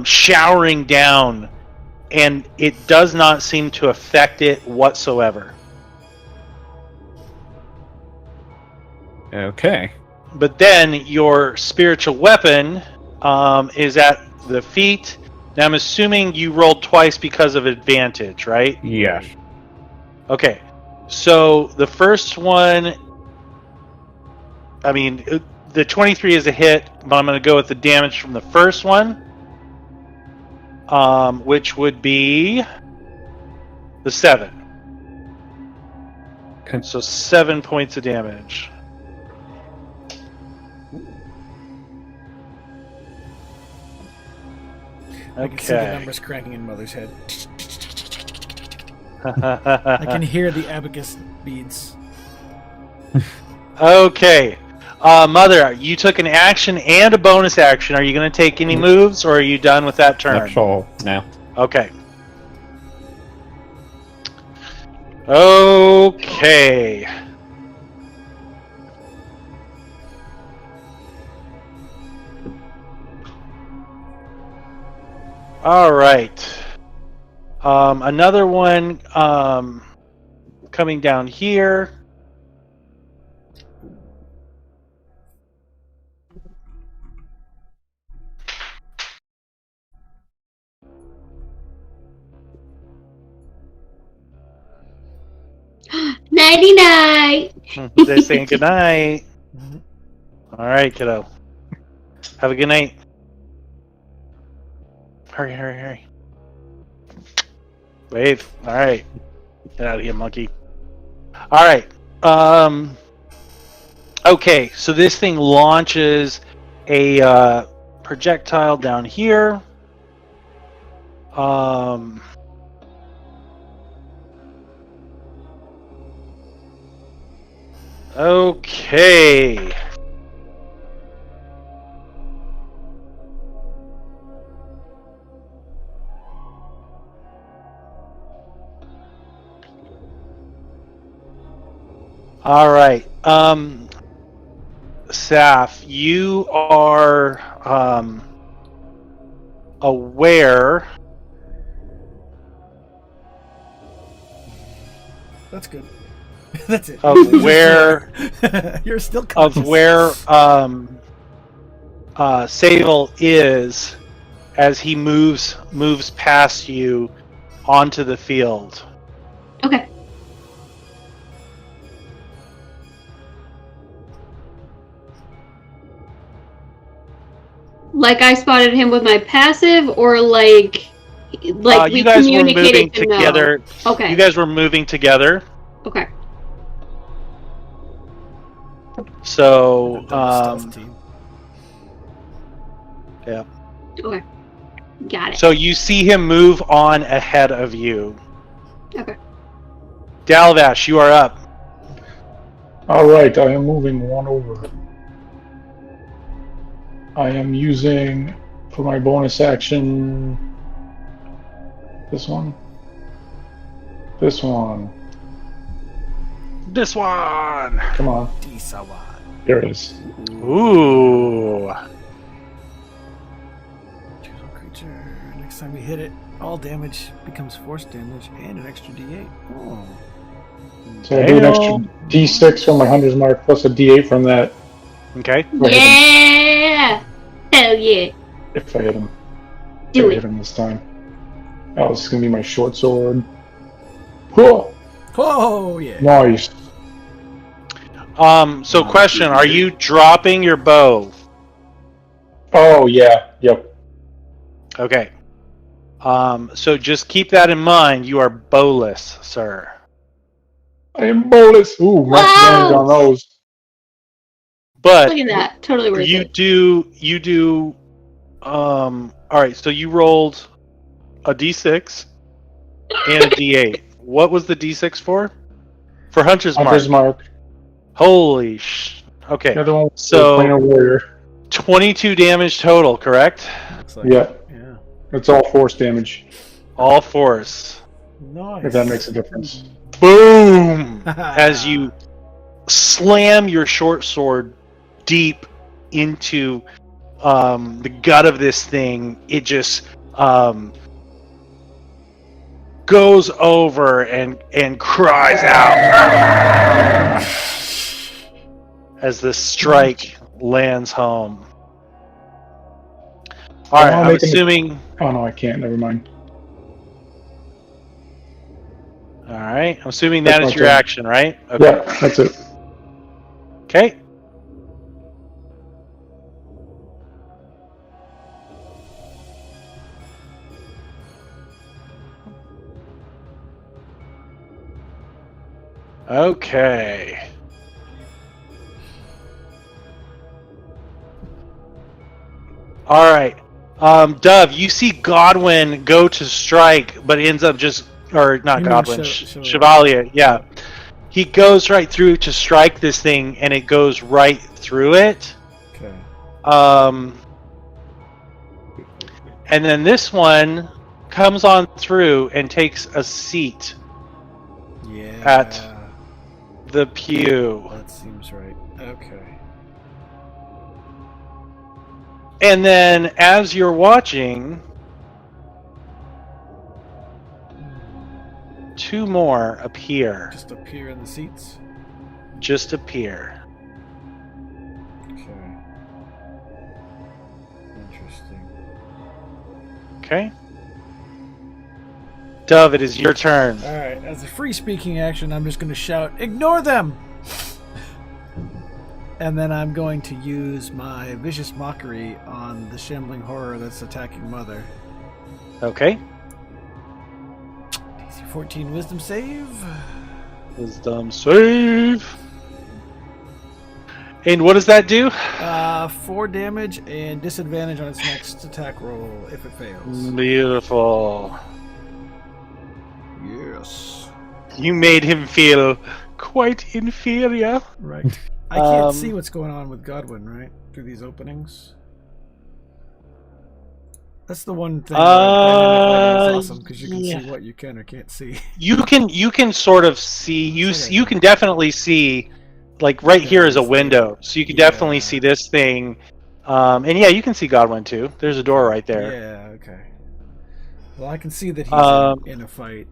showering down, and it does not seem to affect it whatsoever. Okay. But then your spiritual weapon is at the feet. Now I'm assuming you rolled twice because of advantage, right? Yes. Okay. So the first one, I mean, the 23 is a hit, but I'm going to go with the damage from the first one, which would be the 7. Okay. So 7 points of damage. I can see the numbers cranking in Mother's head. I can hear the abacus beads. Okay. Mother, you took an action and a bonus action. Are you going to take any moves, or are you done with that turn? That's all now. Okay. Okay. All right. Another one coming down here. Nighty-night. They're saying goodnight. All right, kiddo. Have a good night. Hurry, hurry, hurry. Wave. All right. Get out of here, monkey. All right. Okay, so this thing launches a projectile down here. Okay. All right. Saf, you are aware That's good. That's it. of where You're still conscious. of where Sable is as he moves past you onto the field. Okay. Like I spotted him with my passive, or like you we guys were moving communicated to know. together. Okay. You guys were moving together. Okay. So Stealth team. yeah. Okay. Got it. So you see him move on ahead of you. Okay. Dalvash, you are up. All right, I am moving one over. I am using for my bonus action this one. This one. Come on, Disawan. there it is. Ooh. Choose one creature. Next time we hit it, all damage becomes force damage and an extra D8. Oh. So I do an extra D6 from my hunter's mark plus a D8 from that Okay. if I hit him. Yeah. Hell yeah. If I hit him. Do If I it. hit him this time. Oh, this is gonna be my short sword. Oh, Oh yeah. nice. So question, are you dropping your bow? Oh yeah, yep. Okay. So just keep that in mind. You are bowless, sir. I am bonus. Ooh, max damage on those. But Look at that. Totally worth you it. do all right, so you rolled a D6 and a D8. What was the D6 for? For Hunter's Mark. Hunter's mark. Holy okay. The other one was So- Planar Warrior. 22 damage total, correct? Looks like Yeah, Yeah. it's all force damage. All force. Nice. If that makes a difference. Boom! As you slam your short sword deep into the gut of this thing, it just goes over and cries out as the strike lands home. All right, I'm I'm making- assuming. Oh no, I can't. Never mind. All right, I'm assuming that That's is my your turn. action, right? Okay. Yeah, that's it. Okay. Okay. All right. Dove, you see Godwin go to strike, but ends up just, or not You mean Godwin, Chevalier. Chevalier, yeah. He goes right through to strike this thing, and it goes right through it. Okay. And then this one comes on through and takes a seat Yeah. At- the pew. That seems right. Okay. And then as you're watching, two more appear. Just appear in the seats. Just appear. Okay. Interesting. Okay? Dove, it is your turn. All right. As a free speaking action, I'm just going to shout, "Ignore them!" And then I'm going to use my vicious mockery on the shambling horror that's attacking Mother. Okay. DC 14 Wisdom save. Wisdom save. And what does that do? 4 damage and disadvantage on its next attack roll if it fails. Beautiful. Yes. You made him feel quite inferior. Right. I can't Um, see what's going on with Godwin, right? Through these openings. That's the one thing about dynamic lighting is Uh, awesome because you can yeah. see what you can or can't see. You can sort of see Okay. you can definitely see, like right here is a This thing. window, so you can Yeah. definitely see this thing. And yeah, you can see Godwin too. There's a door right there. Yeah, okay. Well, I can see that he's in a fight.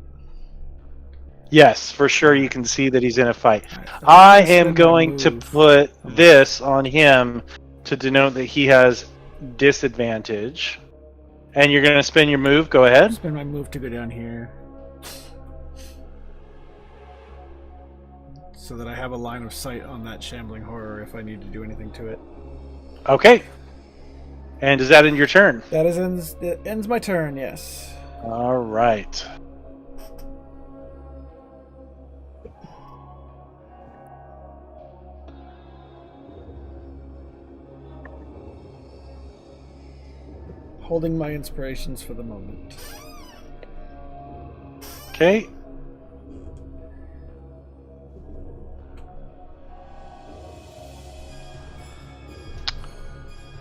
Yes, for sure you can see that he's in a fight. Alright, so I I'm gonna am spend my going to move. put on this on him to denote that he has disadvantage. And you're going to spend your move. Go ahead. Spend my move to go down here. So that I have a line of sight on that shambling horror if I need to do anything to it. Okay. And is that in your turn? That ends my turn, yes. All right. Holding my inspirations for the moment. Okay.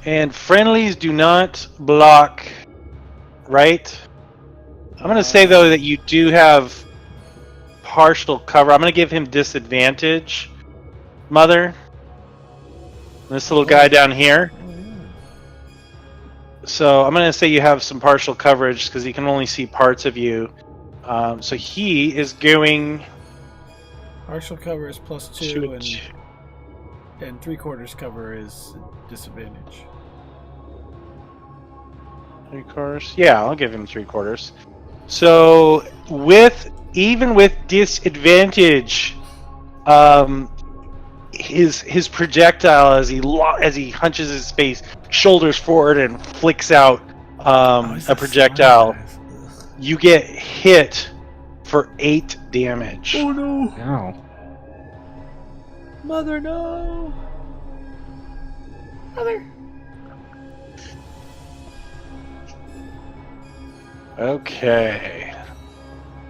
And friendlies do not block, right? I'm going to say, though, that you do have partial cover. I'm going to give him disadvantage, Mother. This little guy down here. So I'm going to say you have some partial coverage because he can only see parts of you. So he is going... Partial cover is +2 Shoot. and 3/4 cover is disadvantage. 3/4? Yeah, I'll give him 3/4. So even with disadvantage, his projectile as he hunches his face, shoulders forward, and flicks out a projectile. You get hit for 8 damage. Oh no! Ow. Mother, no! Mother! Okay.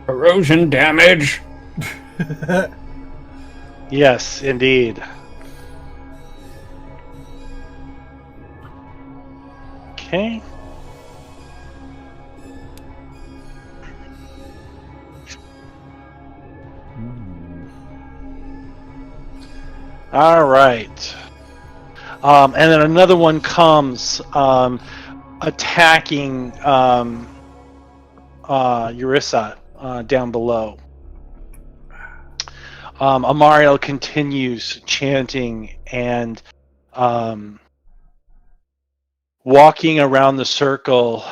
Erosion damage. Yes, indeed. Okay. All right. And then another one comes attacking Eurissa down below. Amariel continues chanting and walking around the circle.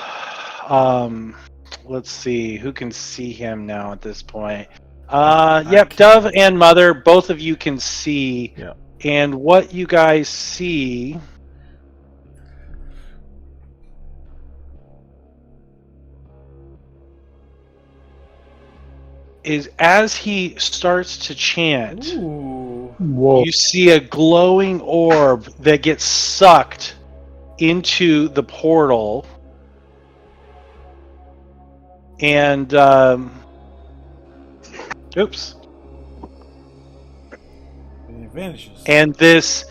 Let's see, who can see him now at this point? Yep, Dove and Mother, both of you can see. Yeah. And what you guys see is as he starts to chant, Ooh. Whoa. you see a glowing orb that gets sucked into the portal. And, oops. It vanishes. And this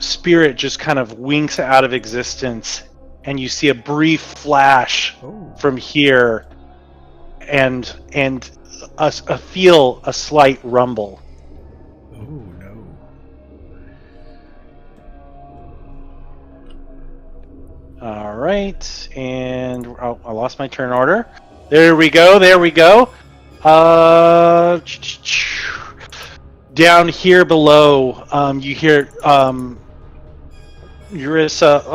spirit just kind of winks out of existence, and you see a brief flash Oh. from here, and feel a slight rumble. Oh no. All right, and I lost my turn order. There we go. Down here below, you hear Eurissa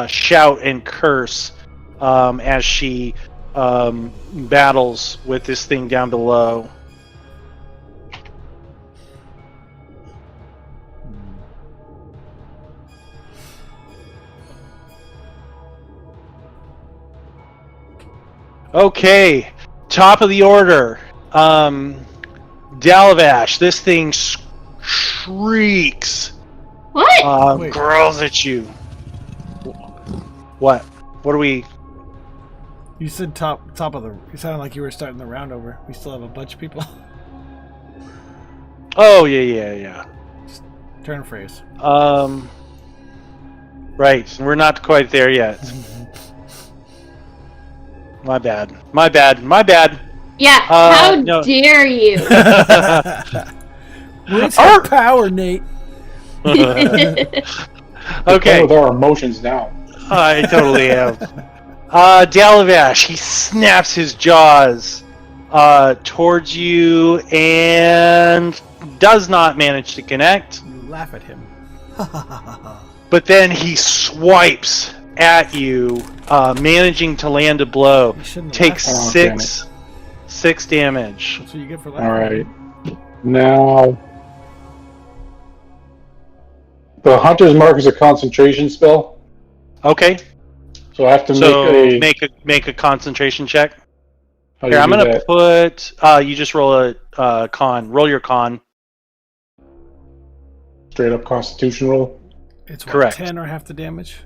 shout and curse as she battles with this thing down below. Okay, top of the order. Dalavash, this thing shrieks, What? Wait. growls at you. What? What are we? You said top of the. You sounded like you were starting the round over. We still have a bunch of people. Oh yeah. Turn phrase. Right, we're not quite there yet. My bad. Yeah, how no. dare you? Where's your power, Nate? Okay, Play with our emotions now. I totally am. Dalavash, he snaps his jaws towards you and does not manage to connect. You laugh at him. But then he swipes at you, managing to land a blow. You shouldn't Takes laugh. six damage. That's what you get for laughing. All right. Now, the Hunter's Mark is a concentration spell, Okay, so I have to so make a. make a concentration check. How do Here, you I'm do gonna that? put. You just roll a con. Roll your con. Straight up Constitution roll. It's what, Correct. 10 or half the damage?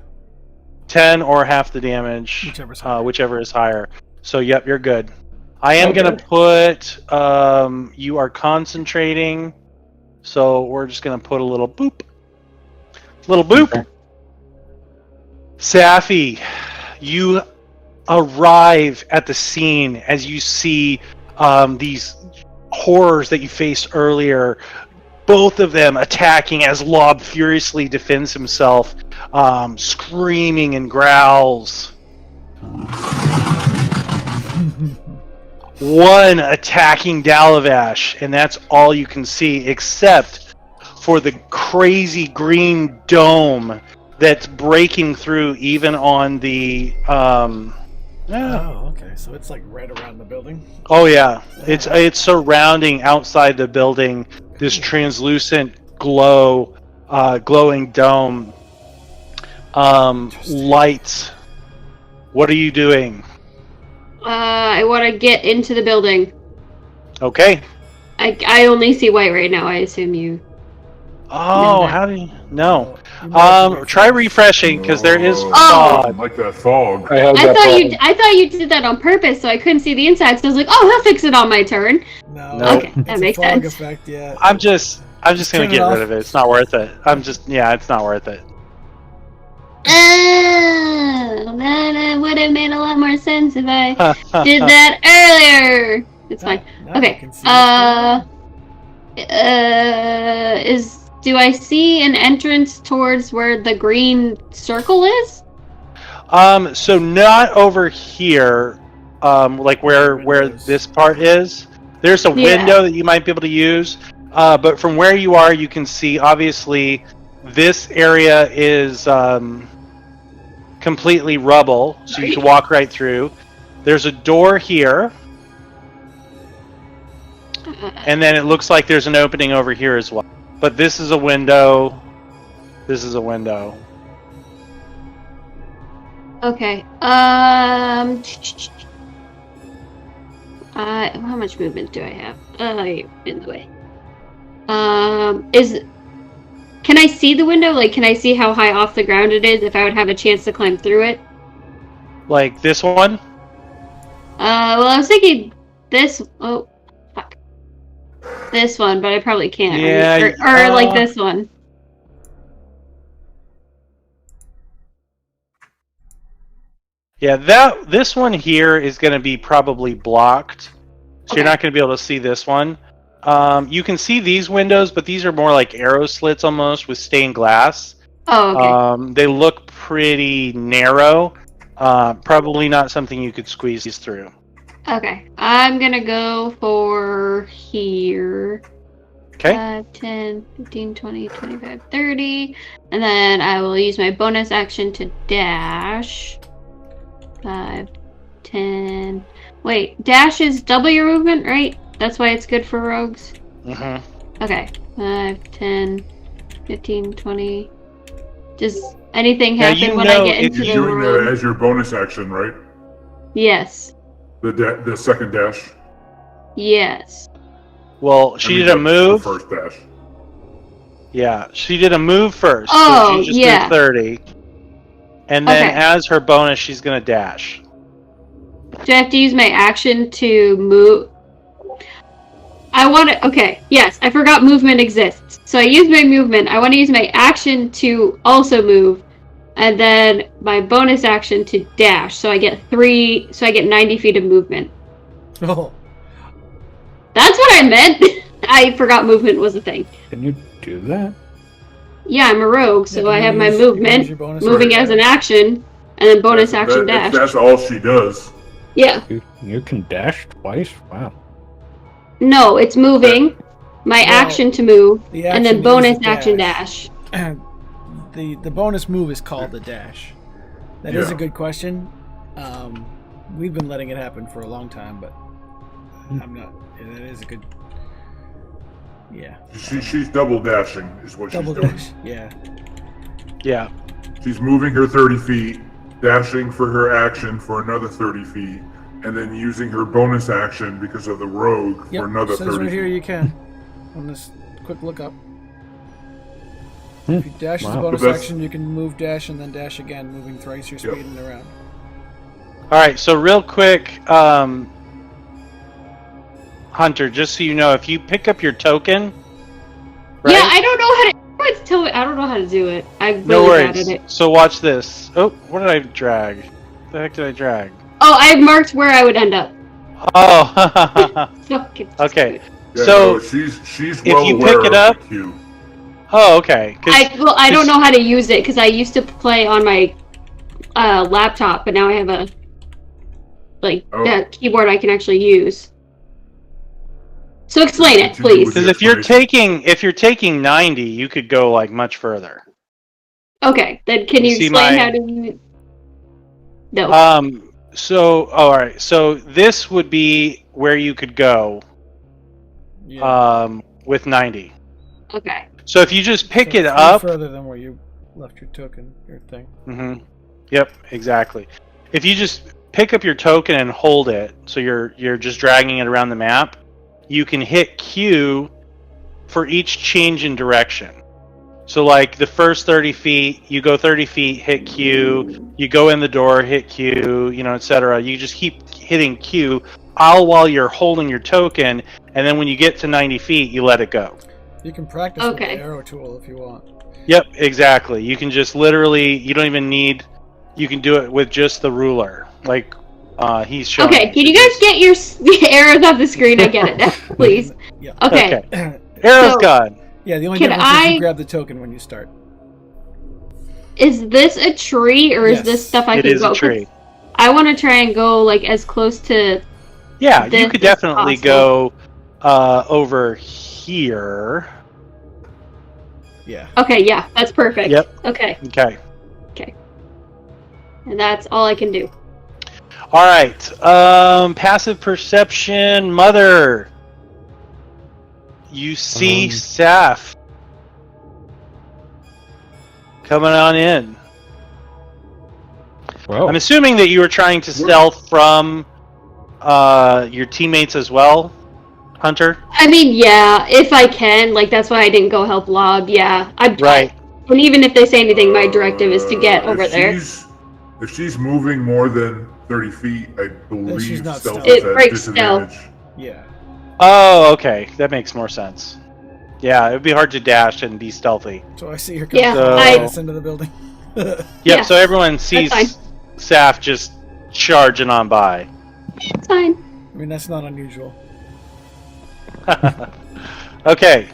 10 or half the damage, Whichever's higher. whichever is higher. So, yep, you're good. I am Okay. going to put, you are concentrating, so we're just going to put a little boop. Little boop. Okay. Safi, you arrive at the scene as you see these horrors that you faced earlier. Both of them attacking as Lob furiously defends himself, screaming and growls. One attacking Dalavash, and that's all you can see, except for the crazy green dome that's breaking through even on the... Oh, okay. So it's like right around the building. Oh yeah, it's surrounding outside the building this translucent glowing dome. Lights. What are you doing? I want to get into the building. Okay. I only see white right now. I assume you. Oh, No. how do you? No. You might have to Try refreshing because there is Oh. fog. Like that fog. I have I that thought problem. I thought you did that on purpose, so I couldn't see the inside. So I was like, "Oh, he'll fix it on my turn." No. No. Okay, that It's makes a fog sense. effect, yeah. I'm just gonna turn it get off. rid of it. It's not worth it. It's not worth it. Oh, that would have made a lot more sense if I did that earlier. It's fine. Now you Okay. can see what's going on. Do I see an entrance towards where the green circle is? So not over here, like where Windows. this part is. There's a Yeah. window that you might be able to use, but from where you are, you can see obviously this area is completely rubble, so you can walk right through. There's a door here, and then it looks like there's an opening over here as well. But this is a window. This is a window. Okay. How much movement do I have? You're in the way. Can I see the window? Like, can I see how high off the ground it is if I would have a chance to climb through it? Like this one? Well, I was thinking this. Oh, fuck. This one, but I probably can't. Yeah, Or like this one. Yeah, this one here is going to be probably blocked, so you're not going to be able to see this one. You can see these windows, but these are more like arrow slits almost with stained glass. Oh, okay. They look pretty narrow. Probably not something you could squeeze through. Okay. I'm gonna go for here. Okay. 5, 10, 15, 20, 25, 30. And then I will use my bonus action to dash. 5, 10. Wait, dash is double your movement, right? That's why it's good for rogues. Mm-hmm. Okay. 5, 10, 15, 20. Does anything Now, happen you when know I get if into the You're doing that room? as your bonus action, right? Yes. The second dash. Yes. Well, she did a The move. first dash. Yeah, she did a move first. Oh, so she just yeah. did 30. And then Okay. as her bonus, she's going to dash. Do I have to use my action to move? I want to. Okay, yes, I forgot movement exists. So I use my movement. I want to use my action to also move. and then my bonus action to dash. So I get 90 feet of movement. Oh, That's what I meant. I forgot movement was a thing. Can you do that? Yeah, I'm a rogue, so Yeah, I you have my use- you use movement, your bonus moving action. as an action, and then bonus action If dash. that's all she does. Yeah. You can dash twice? Wow. No, it's moving, my Well, action to move, the and action then is bonus a action dash. the bonus move is called the dash. That is Yeah. a good question. We've been letting it happen for a long time, but I'm not. It is a good. Yeah. She's double dashing, is what Double she's doing. dash. Yeah. Yeah. She's moving her 30 feet, dashing for her action for another 30 feet, and then using her bonus action because of the rogue Yep. for another Says 30 right here feet. you can. On this quick look up. Hmm. If you dash as a Wow. bonus The best- action, you can move dash and then dash again, moving thrice your speed and around. All right. So real quick, Hunter, just so you know, if you pick up your token, right? Yeah, I don't know how to. I don't know how to do it. I'm No really bad at worries. it. So watch this. Oh, what did I drag? The heck did I drag? Oh, I marked where I would end up. Oh. Fucking Okay. Yeah, So, no, she's if well you aware pick it of up- the queue. Oh, okay. 'Cause- I don't know how to use it because I used to play on my laptop, but now I have a Oh. keyboard I can actually use. So explain it, Continue please. with Because if you're taking 90, you could go like much further. Okay, then can You you see explain my- how to? No. So all right. So this would be where you could go Yeah. with 90. Okay. So if you just pick So it it's up. further than where you left your token, your thing. Mm-hmm. Yep, exactly. If you just pick up your token and hold it, so you're just dragging it around the map, you can hit Q for each change in direction. So like the first 30 feet, you go 30 feet, hit Q, you go in the door, hit Q, etc. You just keep hitting Q all while you're holding your token, and then when you get to 90 feet, you let it go. You can practice Okay. with the arrow tool if you want. Yep, exactly. You can just literally, you don't even need, you can do it with just the ruler. Like, he's showing. Okay. Can you guys get your arrows off the screen? I get it now, please. Yeah. Okay. Arrow's So- gone. Yeah, the only Can difference is I- you grab the token when you start. Is this a tree or is Yes, this stuff I It can is go? a tree. I want to try and go like as close to. Yeah, This you could is definitely go over here. Yeah. Okay. Yeah, that's perfect. Yep. Okay, Okay. and that's all I can do. All right. Passive perception, mother. You see Saf coming on in. Well, I'm assuming that you were trying to stealth from your teammates as well, Hunter. I mean, yeah, if I can, like that's why I didn't go help Lob. Yeah, Right. And even if they say anything, my directive is to get over If there. If she's moving more than 30 feet, I believe she's not stealth stealth. is It at breaks stealth. disadvantage. Yeah. Oh, okay. That makes more sense. Yeah, it would be hard to dash and be stealthy. So I see her coming Yeah, So- into the building. Yep, Yeah, so everyone sees fine. Saf just charging on by. It's fine. I mean, that's not unusual. Okay.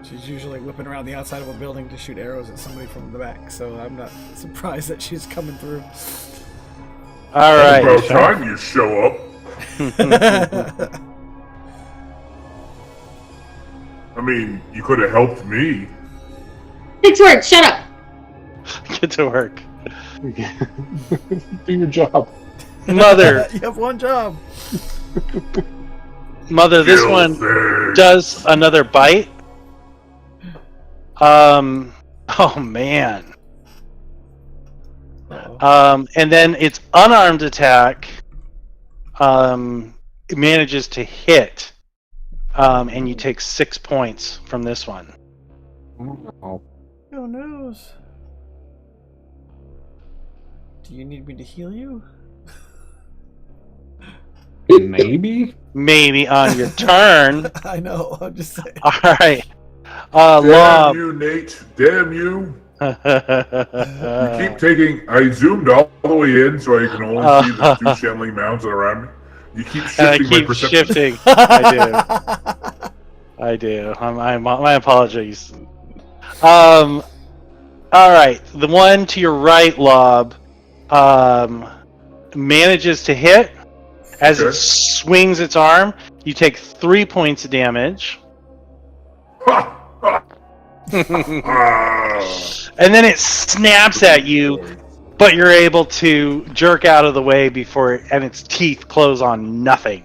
She's usually whipping around the outside of a building to shoot arrows at somebody from the back, so I'm not surprised that she's coming through. All right. About time you show up. I mean, you could have helped me. 6 words. Shut up. Get to work. Do your job. Mother, You have one job. this Kill one thing. does another bite. Oh man. And then its unarmed attack it manages to hit. And you take 6 points from this one. oh, Who knows? Do you need me to heal you? maybe? Maybe on your turn. I know. I'm just saying. All right. Damn Lob. you, Nate. Damn you. You keep taking. I zoomed all the way in so I can only see the 2 shambling mounds around me. You keep And I shifting my keep perception. shifting. I do. My apologies. All right. The one to your right, Lob, manages to hit. As it Okay. swings its arm, you take 3 points of damage. Ha! Ha! And Ah. then it snaps at you, but you're able to jerk out of the way before it, and its teeth close on nothing.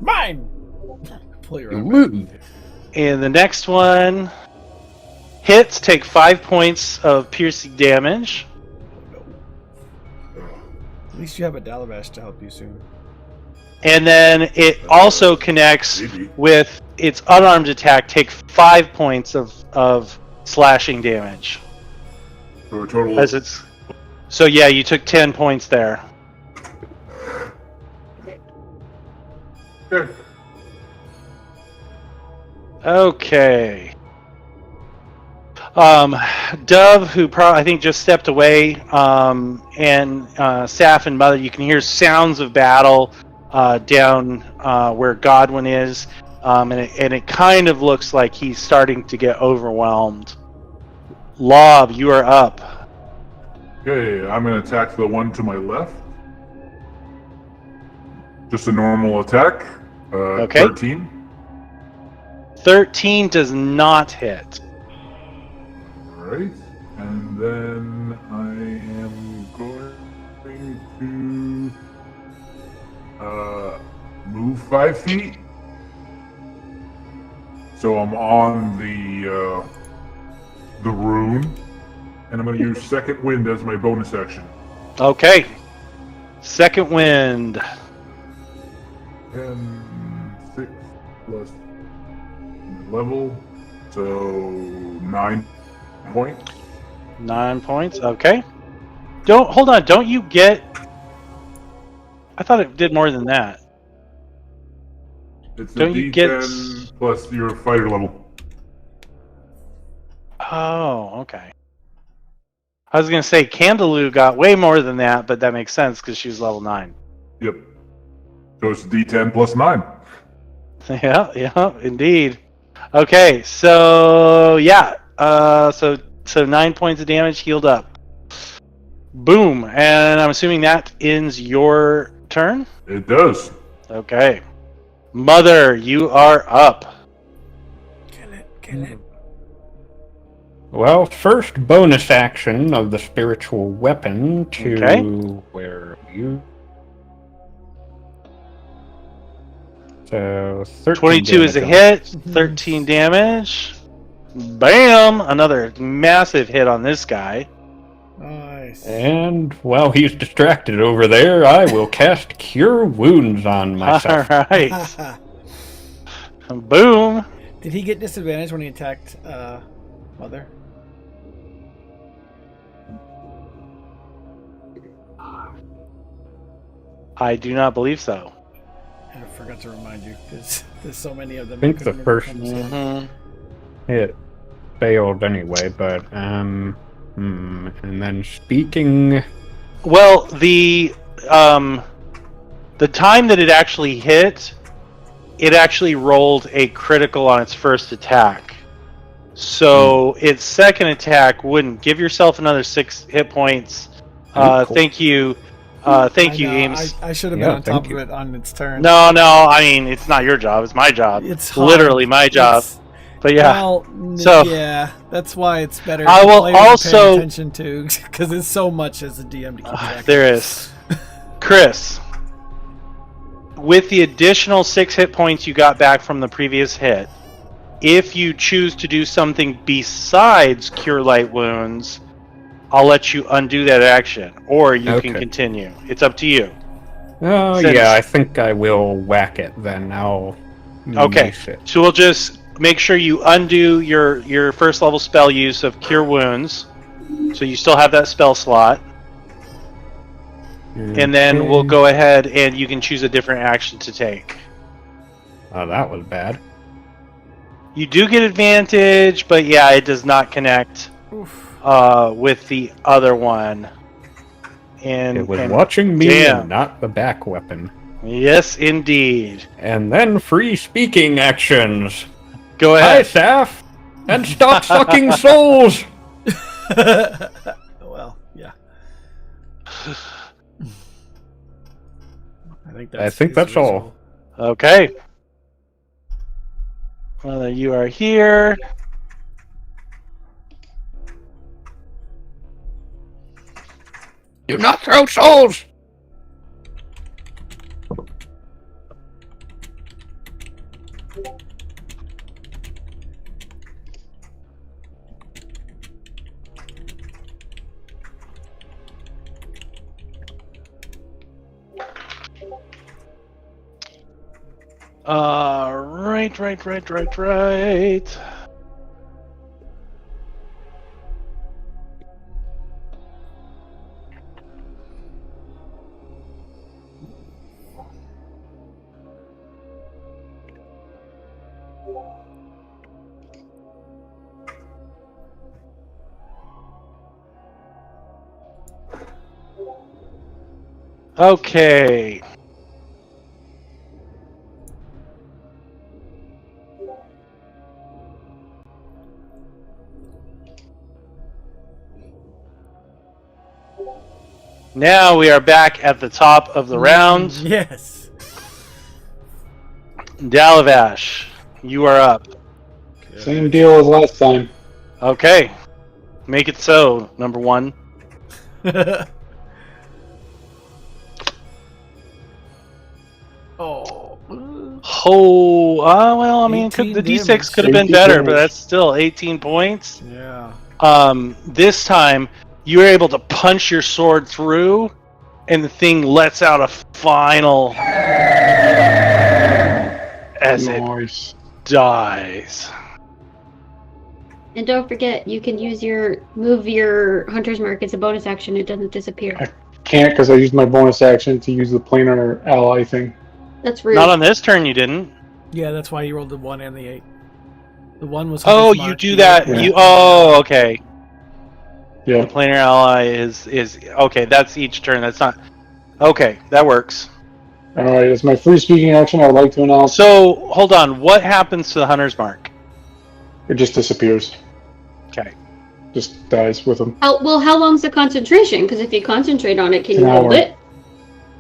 Mine. Pull your arm Woo. back. And the next one hits, take 5 points of piercing damage. At least you have a Dalabash to help you soon. And then it also connects Maybe. with its unarmed attack, take 5 points of slashing damage. So a total As it's so yeah, you took 10 points there. Okay. Okay. Dove, who I think just stepped away, and Saf and Mother, you can hear sounds of battle down where Godwin is, and it kind of looks like he's starting to get overwhelmed. Lob, you are up. Okay, I'm going to attack the one to my left. Just a normal attack. Okay. 13. 13 does not hit. Alright. And then I am going to move 5 feet. So I'm on the rune. And I'm going to use Second Wind as my bonus action. Okay. Second wind. And 6 plus level. So 9 points. 9 points. Okay. Hold on. Don't you get? I thought it did more than that. It's Don't a you D10 get- plus your fighter level. Oh, okay. I was gonna say Candaloo got way more than that, but that makes sense because she was level 9. Yep. So it's D10 plus 9. Yeah, indeed. Okay, so yeah, so 9 points of damage, healed up. Boom, and I'm assuming that ends your turn. It does. Okay, Mother, you are up. Kill it. Kill it. Well, first bonus action of the spiritual weapon to Okay. where are you? So 13 22 is a damage on- hit, 13 damage. Bam! Another massive hit on this guy. Nice. And while he's distracted over there, I will cast Cure Wounds on myself. All right. Boom. Did he get disadvantage when he attacked Mother? I do not believe so. I forgot to remind you. There's so many of them. I think the couldn't first- remember which one. It failed anyway, but and then speaking. Well, the time that it actually hit, it actually rolled a critical on its first attack. So its second attack wouldn't. Give yourself another 6 hit points. Cool. Thank you. Thank you, I know, Ames. I should have been Yeah, on top thank of you. it on its turn. No, I mean, it's not your job. It's my job. It's hard. literally my job. It's- But yeah. Well, So- yeah, that's why it's better. I to will play with also- paying attention to because it's so much as a DM to keep track of. There is. Chris, with the additional 6 hit points you got back from the previous hit, if you choose to do something besides Cure Light Wounds, I'll let you undo that action, or you can Okay. continue. It's up to you. Oh Since- yeah, I think I will whack it then. I'll Okay. mace it. So we'll just make sure you undo your first level spell use of Cure Wounds, so you still have that spell slot, and then we'll go ahead and you can choose a different action to take. Oh, that was bad. You do get advantage, but yeah, it does not connect with the other one. And It was watching me damn. and not the back weapon. Yes, indeed. And then free speaking actions. Go Hi, ahead. Saf! And stop sucking souls! Well, yeah. I think that's all. Okay. Well, you are here. Do not throw souls! Right. Okay. Now we are back at the top of the round. Yes. Dalavash, you are up. Same deal as last time. Okay. Make it so, number one. Oh. Well, I mean, 18 the D6 damage. could have been 18 better, but damage. that's still 18 points. Yeah. This time, you were able to punch your sword through, and the thing lets out a final as it Nice. dies. And don't forget, you can use move your Hunter's Mark as a bonus action. It doesn't disappear. Can't because I used my bonus action to use the planar ally thing. That's rude. Not on this turn, you didn't. Yeah, that's why you rolled the 1 and the 8. The 1 was. Oh, Hunter's you Mark, do the that. 8 You okay? The Yeah. planar ally is okay. That's each turn. That's not okay. That works. All right. As my free speaking action, I would like to announce So hold on. What happens to the Hunter's Mark? it just disappears. Okay. Just dies with them. How long's the concentration? Because if you concentrate on it, can An you hold hour. it?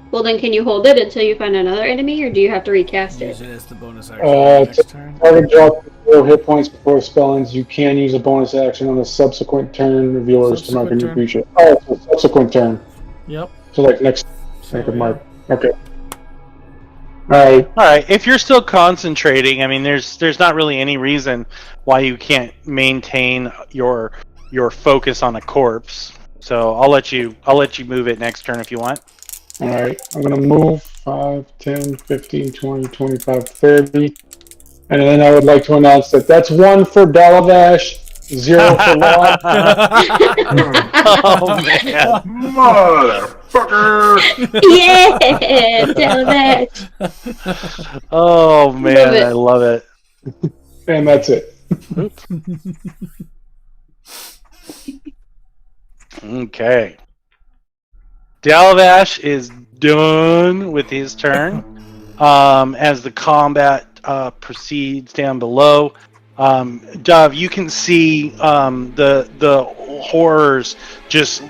Well, then can you hold it until you find another enemy, or do you have to recast Use it? it as the bonus action next turn. Target drop 0 hit points before the spell ends. You can use a bonus action on a subsequent turn of yours to mark a Subsequent new turn? creature. Oh, it's a subsequent turn. Yep. So like next So, I could yeah. mark. Okay. Alright. All right. If you're still concentrating, I mean, there's not really any reason why you can't maintain your focus on a corpse. So I'll let you move it next turn if you want. Alright. I'm gonna move 5, 10, 15, 20, 25, 30. And then I would like to announce that that's 1 for Dalavash, 0 for Lon. Oh man. Motherfucker! Yeah, tell that. Oh Love man, it. I love it. And that's it. Okay. Dalavash is done with his turn. As the combat proceeds down below, Dove, you can see the horrors just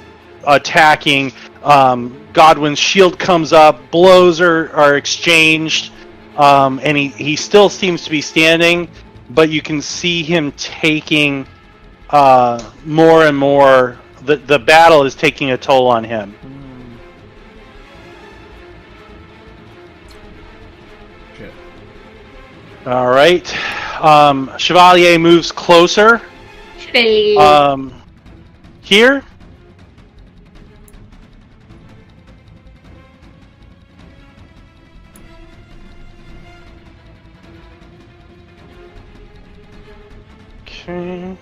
attacking. Godwin's shield comes up, blows are exchanged, and he still seems to be standing, but you can see him taking more and more. The battle is taking a toll on him. Shit. All right. Chevalier moves closer. Hey. Here. Okay.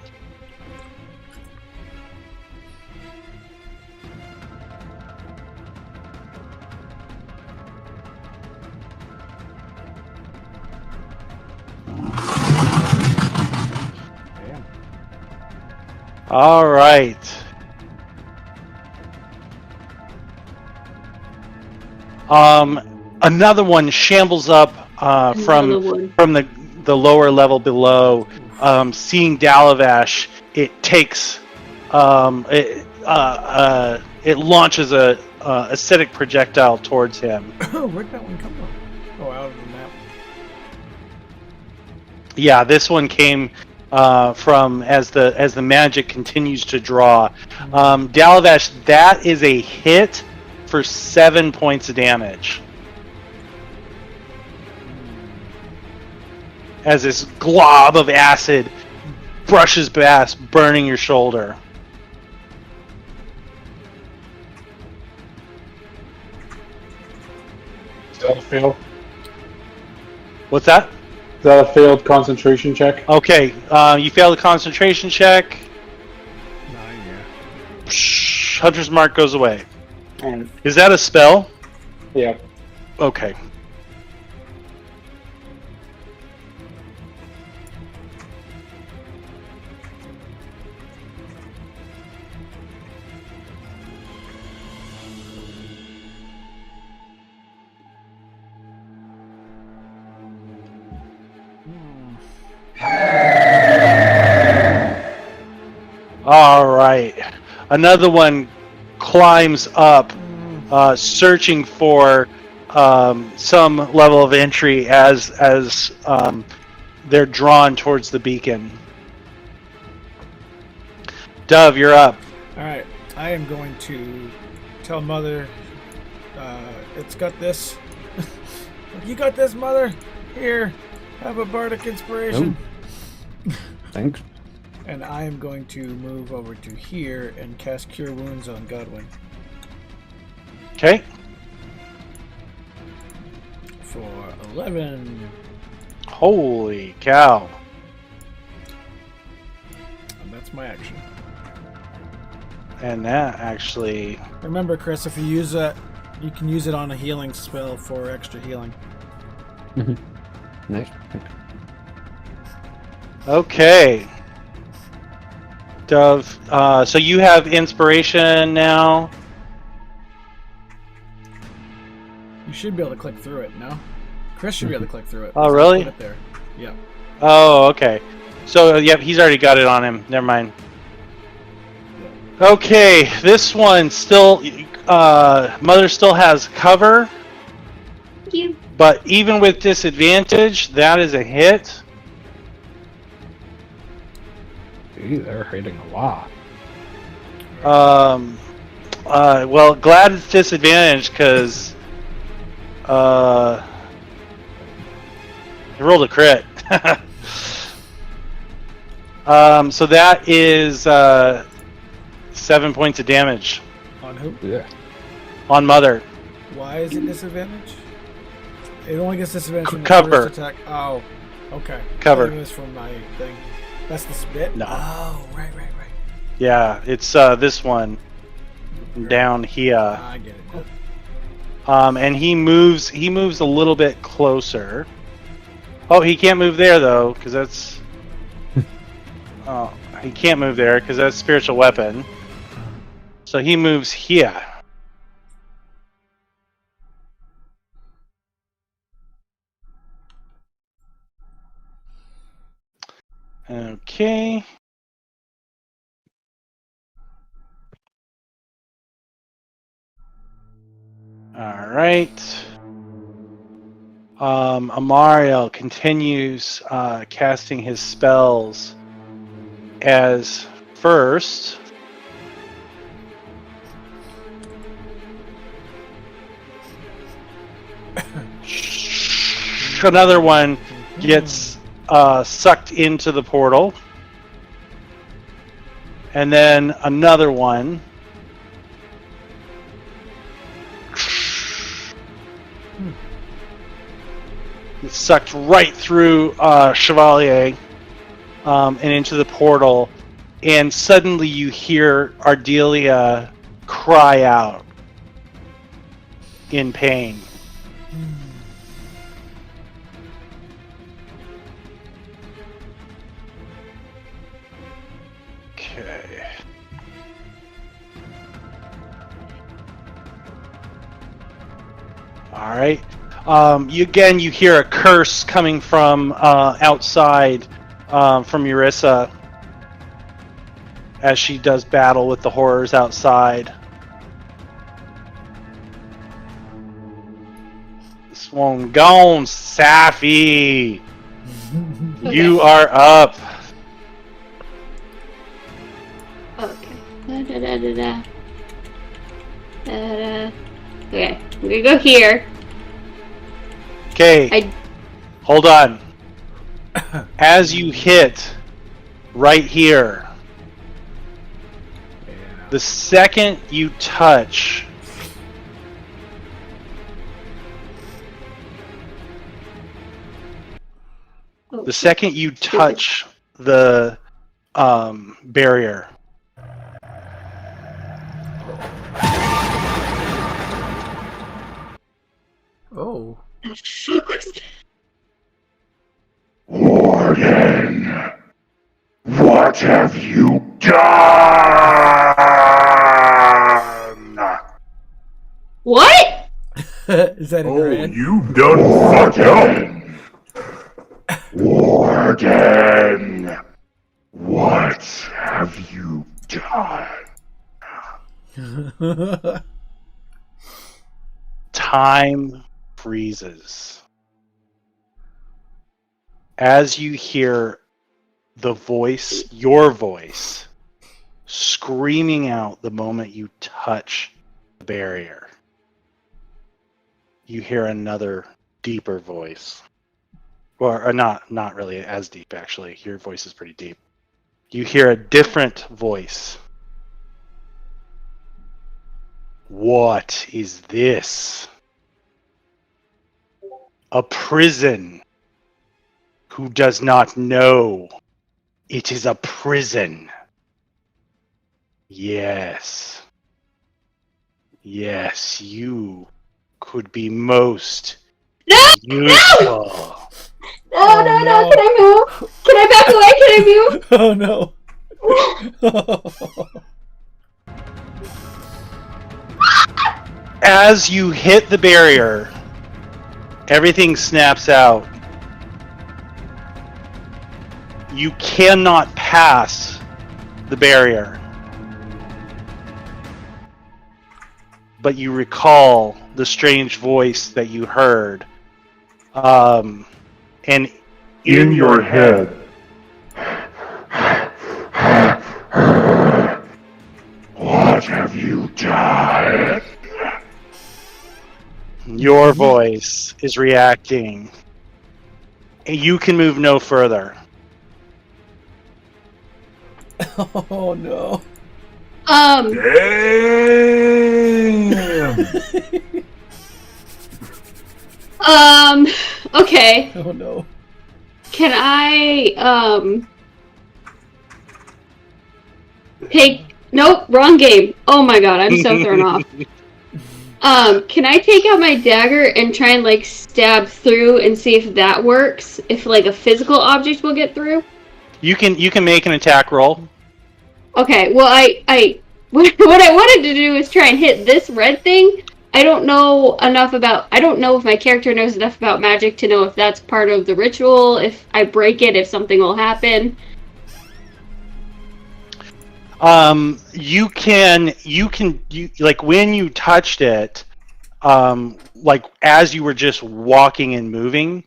All right. Another one shambles up Another one. from the lower level below. Seeing Dalavash, it takes it launches a acidic projectile towards him. Where'd that one come from? Oh, out of the map. Yeah, this one came from as the magic continues to draw. Dalavash, that is a hit for 7 points of damage. As this glob of acid brushes past, burning your shoulder. Is that a fail? What's that? Is that a failed concentration check? Okay, you fail the concentration check. Hunter's Mark goes away. And Is that a spell? yeah. Okay. All right. Another one climbs up, searching for some level of entry as they're drawn towards the beacon. Dove, you're up. Alright, I am going to tell Mother, it's got this. You got this, Mother? Here, have a bardic inspiration. Thanks. And I am going to move over to here and cast Cure Wounds on Godwin Okay. for 11. Holy cow. And that's my action. And that actually... Remember, Chris, if you use that, you can use it on a healing spell for extra healing. Nice. Okay. Dove, so you have inspiration now. You should be able to click through it, no? Chris should be able to click through it. Oh, because I really? put it there. Yeah. Oh, okay. So, yep, he's already got it on him. Never mind. Okay, this one still... Mother still has cover, Thank you. but even with disadvantage, that is a hit. Gee, they're hitting a lot. Well, glad it's disadvantage because he rolled a crit. So that is 7 points of damage On who? Yeah. on Mother. Why is it disadvantage? It only gets disadvantage from the Cover. first attack. Oh, okay. Cover. I think it was from my thing. That's the spit? No. Oh, right. Yeah, it's this one down here. I get it. And he moves a little bit closer. Oh, he can't move there though, because that's. Oh, he can't move there because that's spiritual weapon. So he moves here. Okay. All right. Amariel continues casting his spells as first. Another one gets sucked into the portal. And then another one gets sucked right through Chevalier and into the portal. And suddenly you hear Ardelia cry out in pain. Okay. All right. You hear a curse coming from outside from Eurissa as she does battle with the horrors outside. This one gone, Safi. You are up. Okay. Da-da-da-da-da. Da-da. Okay, I'm gonna go here. Okay. Hold on. As you hit right here, the second you touch the barrier, Oh. Warden, what have you done? What? Is that in your Oh, hand? you've done fucked up. Warden, what have you done? time freezes. As you hear the voice, your voice, screaming out the moment you touch the barrier, you hear another deeper voice. Or not really as deep, actually. Your voice is pretty deep. You hear a different voice. What is this? A prison. Who does not know? It is a prison. Yes. Yes, you could be most useful. No, no, no, can I move? Can I back away? Can I move? Oh no. As you hit the barrier, everything snaps out. You cannot pass the barrier. But you recall the strange voice that you heard. And In your head. What have you done? your voice is reacting. You can move no further. Oh no. Damn! Okay. Oh no. Can I, take, nope, wrong game. Oh my god, I'm so thrown off. Can I take out my dagger and try and, like, stab through and see if that works? If, like, a physical object will get through? You can make an attack roll. Okay, well, what I wanted to do is try and hit this red thing. I don't know if my character knows enough about magic to know if that's part of the ritual, if I break it, if something will happen. You like when you touched it, like as you were just walking and moving,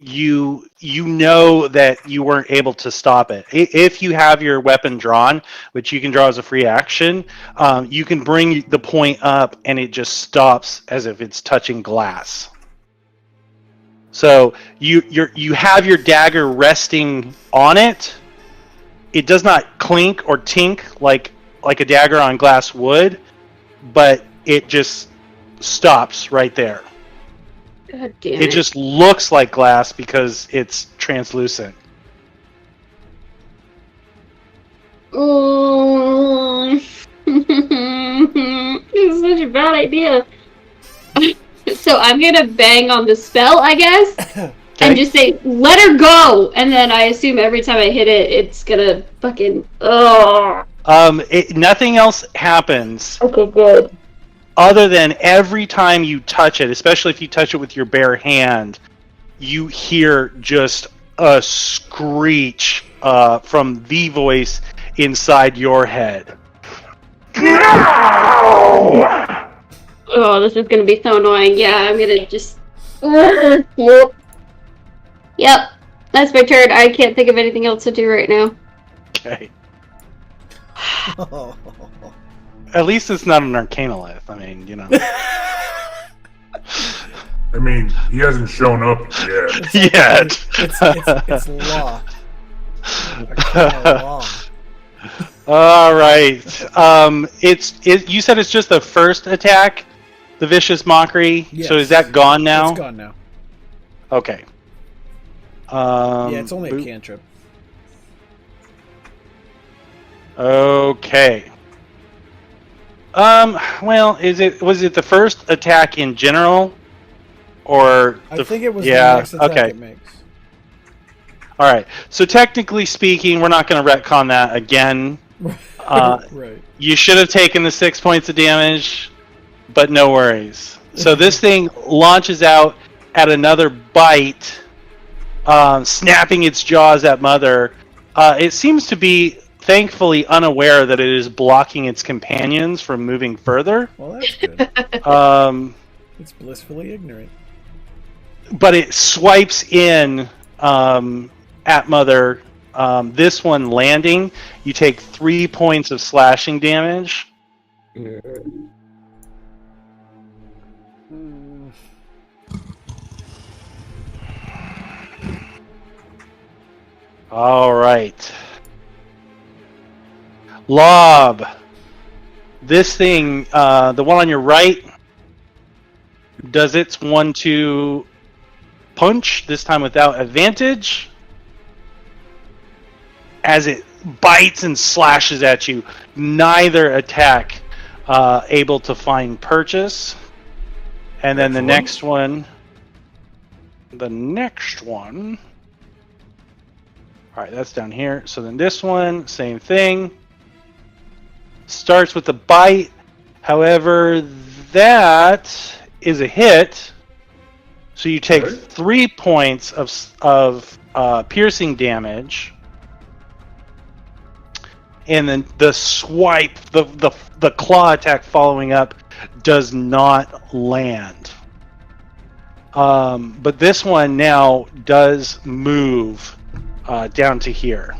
you know that you weren't able to stop it. If you have your weapon drawn, which you can draw as a free action, you can bring the point up and it just stops as if it's touching glass. So you have your dagger resting on it. It does not clink or tink like a dagger on glass would, but it just stops right there. God damn It just looks like glass because it's translucent. Oh, this is such a bad idea. So I'm gonna bang on the spell, I guess, and just say, "Let her go!" And then I assume every time I hit it, it's gonna fucking. Oh. Nothing else happens. Okay, good. other than every time you touch it, especially if you touch it with your bare hand, you hear just a screech from the voice inside your head. Oh, this is gonna be so annoying. Yeah, I'm gonna just. Yep. Yep. That's my turn. I can't think of anything else to do right now. Okay. At least it's not an Arcanolith. I mean, you know. I mean, he hasn't shown up yet. Yet. It's law. Law. All right. You said it's just the first attack, the vicious mockery. Yes. So is that gone now? It's gone now. Okay. Yeah, it's only a cantrip. Okay. Well, was it the first attack in general, or I think it was yeah? the next attack Okay. it makes. All right. So technically speaking, we're not going to retcon that again. Right. You should have taken the 6 points of damage, but no worries. So this thing launches out at another bite, snapping its jaws at Mother. It seems to be thankfully unaware that it is blocking its companions from moving further. Well, that's good. It's blissfully ignorant. But it swipes in at Mother. This one landing, you take 3 points of slashing damage. All right. Lob. This thing, the one on your right, does its 1-2 punch, this time without advantage. As it bites and slashes at you, neither attack able to find purchase. And then the next one. All right, that's down here. So then this one, same thing. Starts with a bite. However, that is a hit. So you take 3 points of piercing damage. And then the swipe, the claw attack following up does not land. But this one now does move down to here.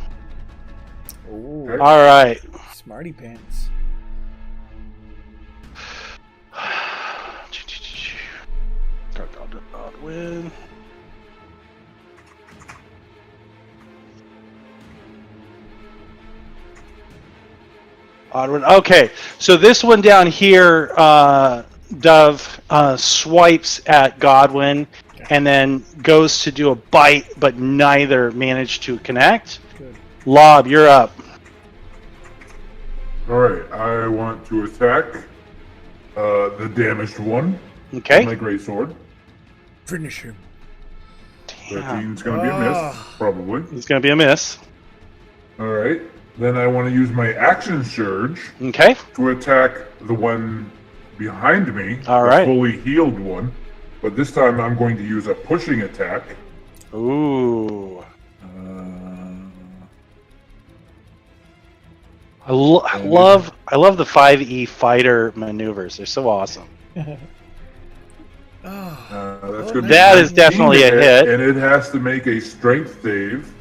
Ooh, All right. smarty pants. Win. Odd one. Okay, so this one down here, Dove swipes at Godwin and then goes to do a bite, but neither managed to connect. Good. Lob, you're up. Alright, I want to attack the damaged one with Okay. my greatsword. Finish him. 13's going to be a miss, probably. It's going to be a miss. Alright, then I want to use my action surge Okay. to attack the one behind me, All the right. fully healed one. But this time I'm going to use a pushing attack. Ooh. I love the 5e fighter maneuvers. They're so awesome. That's good. That is definitely a hit. And it has to make a strength save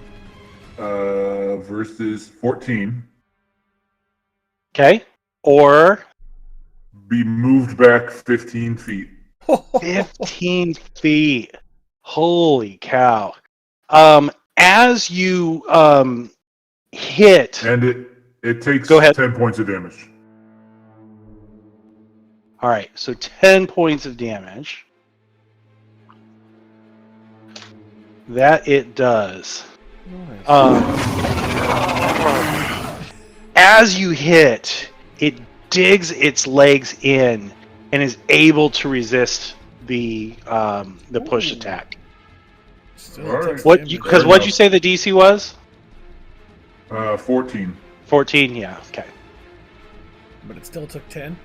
versus 14. Okay. Or Be moved back 15 feet. 15 feet. Holy cow. As you hit. And it takes Go ahead. 10 points of damage. All right, so 10 points of damage. That it does. As you hit, it digs its legs in and is able to resist the push attack. Still All right. takes What? damage. Because what'd you say the DC was? 14. 14. Yeah. Okay. But it still took 10.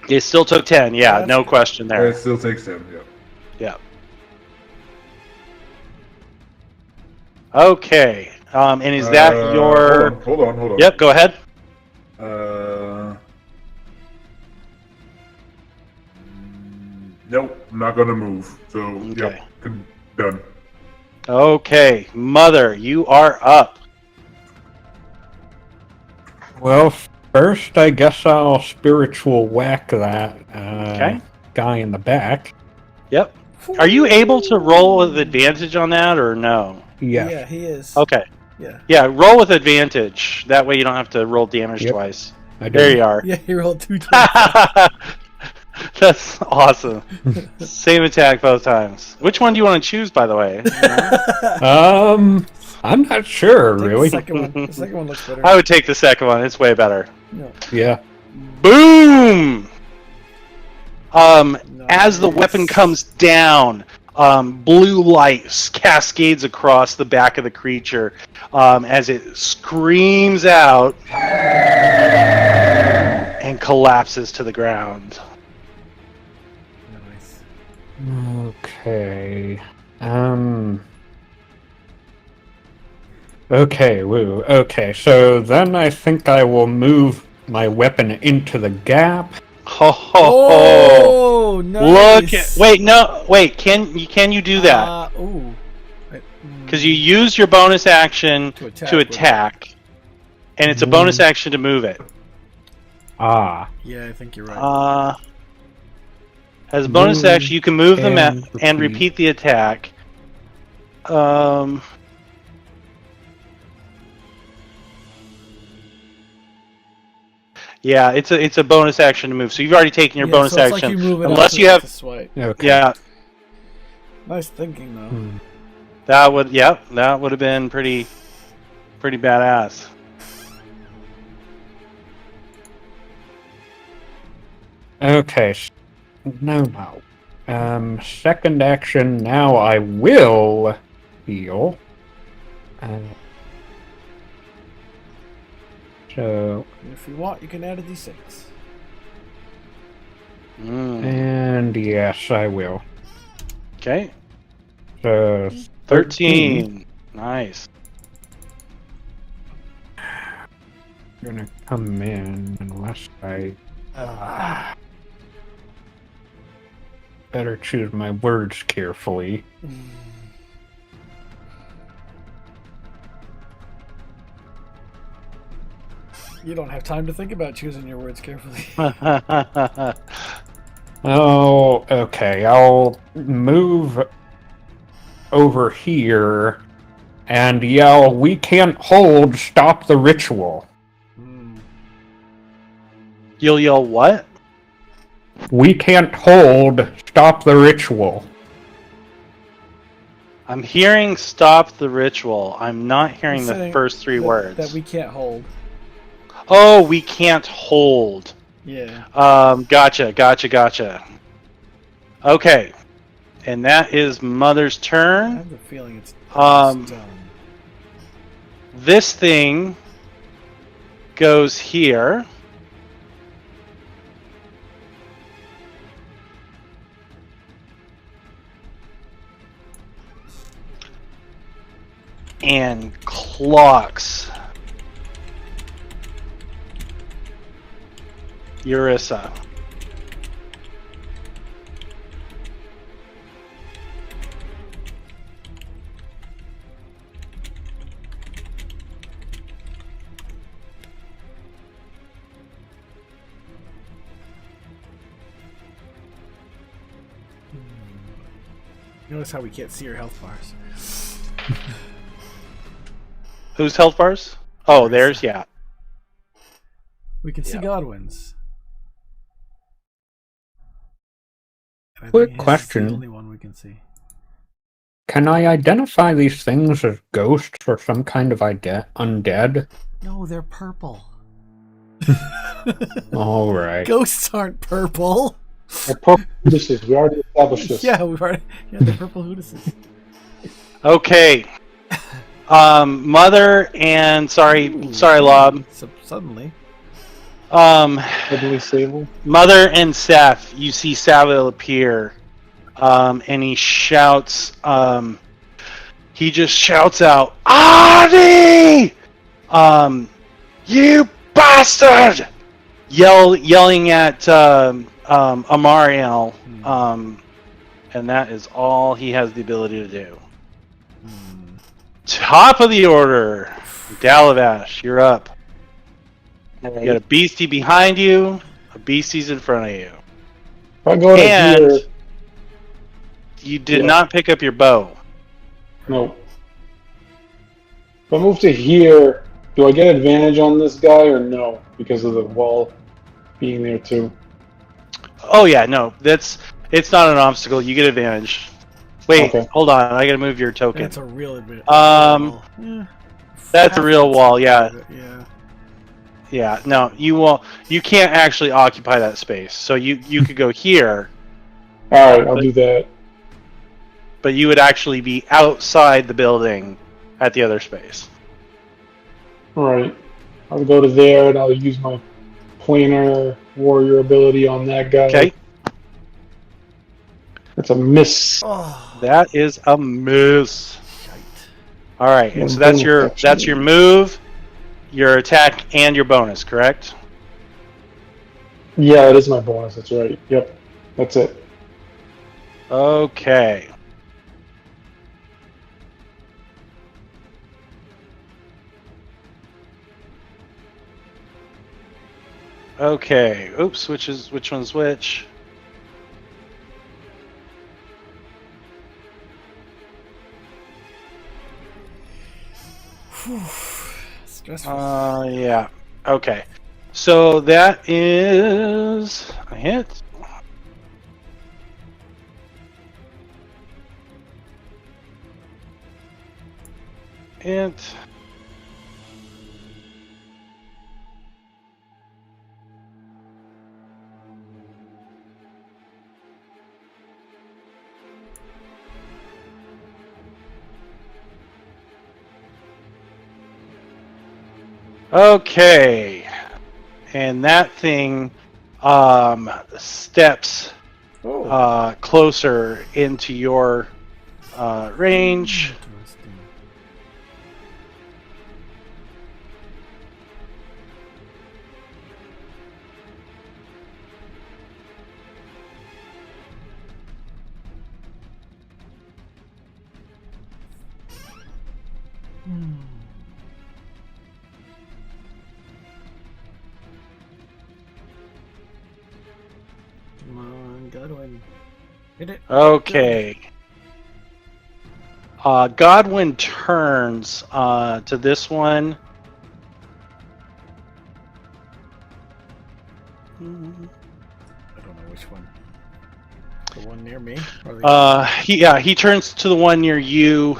It still took 10. Yeah, That's no good. question It there. still takes 10, yeah. Yeah. Okay. And is that your? Hold on. Yep. Go ahead. Nope, I'm not gonna move. So, Okay. yep, done. Okay, Mother, you are up. Well, first, I guess I'll spiritual whack that Okay. guy in the back. Yep. Are you able to roll with advantage on that or no? Yes. Yeah, he is. Okay. Yeah. Yeah, roll with advantage. That way you don't have to roll damage Yep. twice. I There do. you are. Yeah, he rolled 2 That's awesome. Same attack both times. Which one do you want to choose, by the way? I'm not sure, really. The second one. The second one looks better. I would take the second one. It's way better. No. Yeah. Boom! No. As the weapon comes down, blue light cascades across the back of the creature as it screams out and collapses to the ground. Nice. Okay. Okay, woo. Okay, so then I think I will move my weapon into the gap. Ho ho ho! Oh, nice. Look at wait. Can you do that? Ooh. Because you use your bonus action To attack to with it. attack, and it's a bonus action to move it. Ah. Yeah, I think you're right. As a bonus Move action, you can move the map and and repeat. repeat the attack. Yeah, it's a bonus action to move. So you've already taken your Yeah, bonus so it's like action, you move it unless up you to have. swipe. Okay. Yeah, Nice thinking though. Hmm. that would have been pretty badass. Okay. No. Second action, now I will heal. So, And if you want, you can add a d6. and yes, I will. Okay, So, 13. Nice. Gonna come in unless I better choose my words carefully. You don't have time to think about choosing your words carefully. Oh, okay. I'll move over here and yell, "We can't hold, stop the ritual." You'll yell what? We can't hold, stop the ritual. I'm hearing "stop the ritual." I'm not hearing He's the saying first three words. that we can't hold. Oh, we can't hold. Yeah. Gotcha. Okay, and that is Mother's I turn. have the feeling it's Um, done. This thing goes here. And clocks Eurissa. Notice how we can't see your health bars. Whose health bars? Oh, there's, yeah. We can see Yeah. Godwin's. And I Quick think his is question. The only one we can see. Can I identify these things as ghosts or some kind of undead? No, they're purple. Alright. Ghosts aren't purple. The purple Judases, we already established this. Yeah, we've already. Yeah, they're purple Hooduses. Okay. Mother and sorry, Lob. So suddenly. Heavily Sable. Mother and Seth, you see Savile appear, and he shouts, he just shouts out, Adi! You bastard! Yelling at, Amariel, and that is all he has the ability to do. Top of the order, Dalavash, you're up. You got a beastie behind you, a beastie's in front of you. If I go to And here, you did Yeah. not pick up your bow. no. If I move to here, do I get advantage on this guy or no? Because of the wall being there too. Oh yeah, no, it's not an obstacle. You get advantage. Wait, Okay. hold on. I gotta move your token. That's a real advantage. That's a real wall. Yeah, Yeah. yeah. No, you won't. You can't actually occupy that space. So you could go here, All right, I'll do that. but you would actually be outside the building at the other space. All right, I'll go to there and I'll use my planar warrior ability on that guy. Okay, It's a miss. Oh, that is a miss. shite. All right, and One so that's bonus action. your move, your attack, and your bonus. Correct? Yeah, that is my bonus. That's right. Yep, that's it. Okay. Okay. Oops. Which one's which? Stressful. Yeah. Okay. So that is a hit. Hit. Okay. And that thing steps Oh. closer into your range. Interesting. Come on, Godwin. Hit it. Okay. Godwin turns to this one. I don't know which one. The one near me? Or the He turns to the one near you.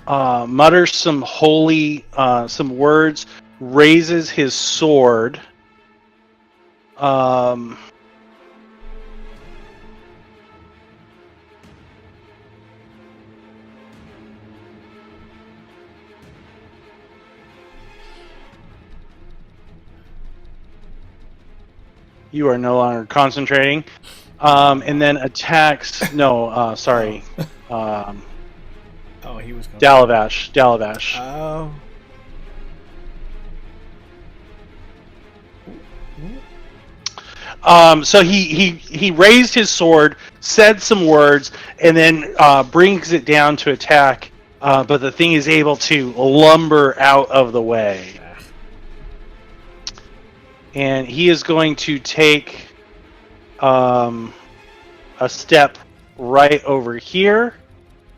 Mutters some holy some words, raises his sword. You are no longer concentrating. And then attacks. No, sorry. oh, he was going. Dalavash. Oh. So he raised his sword, said some words, and then brings it down to attack. But the thing is able to lumber out of the way. And he is going to take a step right over here,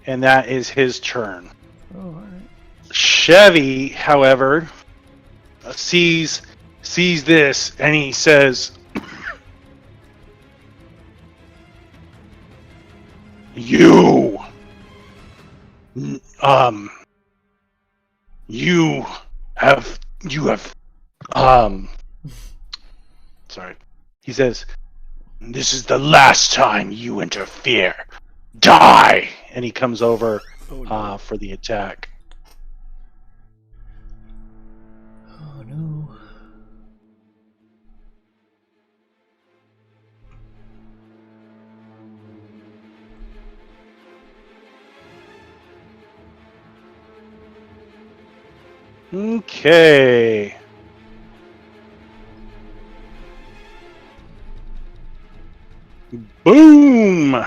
and that is his turn. Oh, all right. Chevy, however, sees this, and he says, You have sorry. He says, this is the last time you interfere. Die! And he comes over Oh, no. for the attack. Oh, no. Okay. Boom! I'm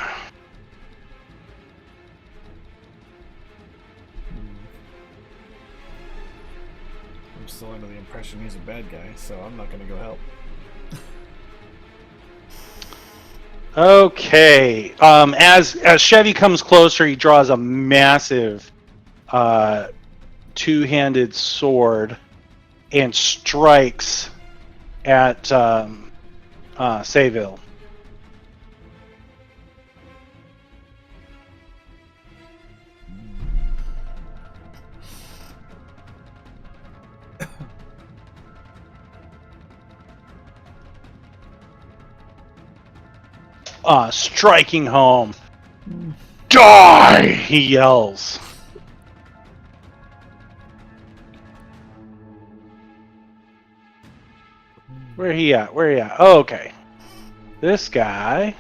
still under the impression he's a bad guy, so I'm not gonna go help. Okay. As Chevy comes closer, he draws a massive two-handed sword and strikes at Sayville. Striking home. Die! He yells. Where he at? Where he at? Oh, okay. This guy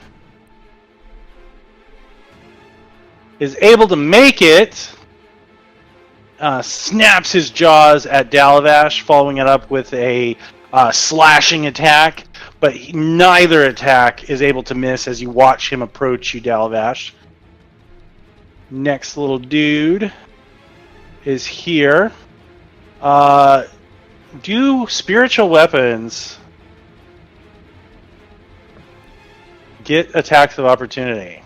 is able to make it. Snaps his jaws at Dalavash, following it up with a slashing attack. But neither attack is able to miss as you watch him approach you, Dalavash. Next little dude is here. Do spiritual weapons get attacks of opportunity?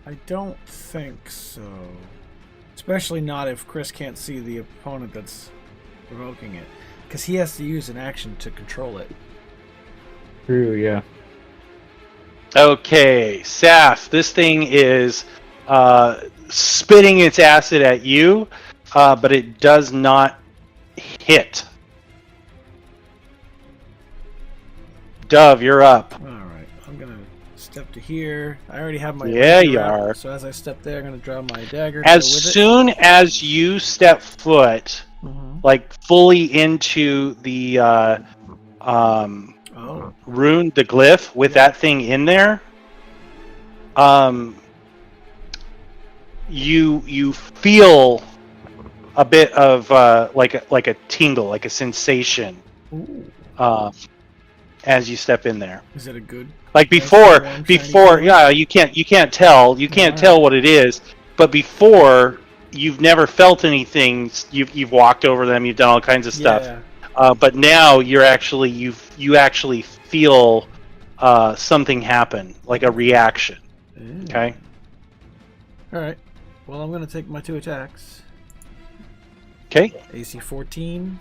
I don't think so. Especially not if Chris can't see the opponent that's provoking it. Because he has to use an action to control it. True, yeah. Okay, Saf, this thing is spitting its acid at you, but it does not hit. Dove, you're up. Alright, I'm gonna step to here. I already have my Yeah, rapier you out, are. So as I step there, I'm gonna draw my dagger. As go with soon as you step foot, it. Mhm. like fully into the Oh. rune, the glyph with that thing in there, you feel a bit of like a tingle, like a sensation, Ooh. as you step in there. Is it a good? Like Nice, before, warm, before, shiny yeah, you can't tell, Alright. tell what it is. But before, you've never felt anything. You've walked over them. You've done all kinds of stuff. Yeah. But now you actually feel something happen, like a reaction. Ooh. Okay. Alright. Well, I'm gonna take my 2 attacks. Okay. AC 14,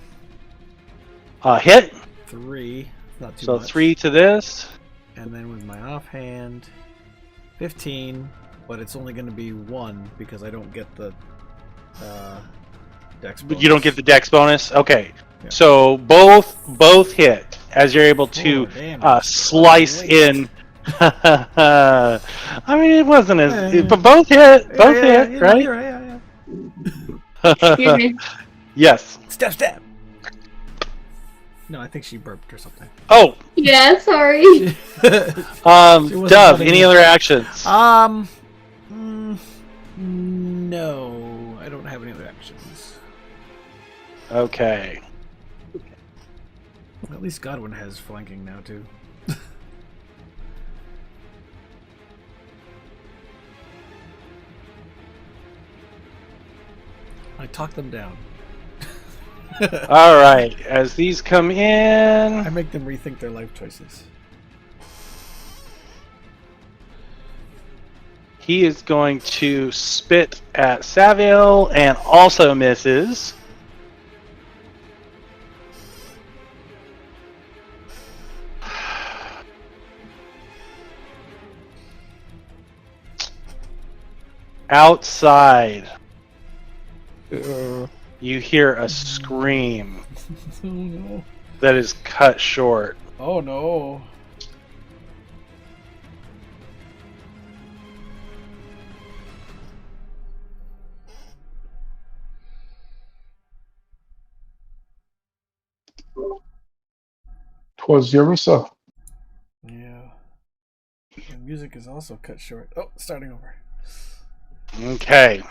Hit. 3. Not too So much. 3 to this. And then with my offhand, 15. But it's only going to be 1 because I don't get the dex bonus. But you don't get the dex bonus. Okay. Yeah. So both hit as you're able to 4 damage. slice Wait. in. I mean, it wasn't as, Yeah. but both hit, Yeah, both yeah, hit, yeah, right? you're right, Excuse me. Yes. Step, step. No, I think she burped or something. Oh, Yeah, sorry. She wasn't Dove. letting Any me- other actions? No, I don't have any other actions. Okay. At least Godwin has flanking now too. I talk them down. All right. As these come I in, make them rethink their life choices. he is going to spit at Saville and also misses. Outside, you hear a scream Oh no. that is cut short. Oh no. Twas Yerissa. Yeah. The music is also cut short. Oh, starting over. Okay.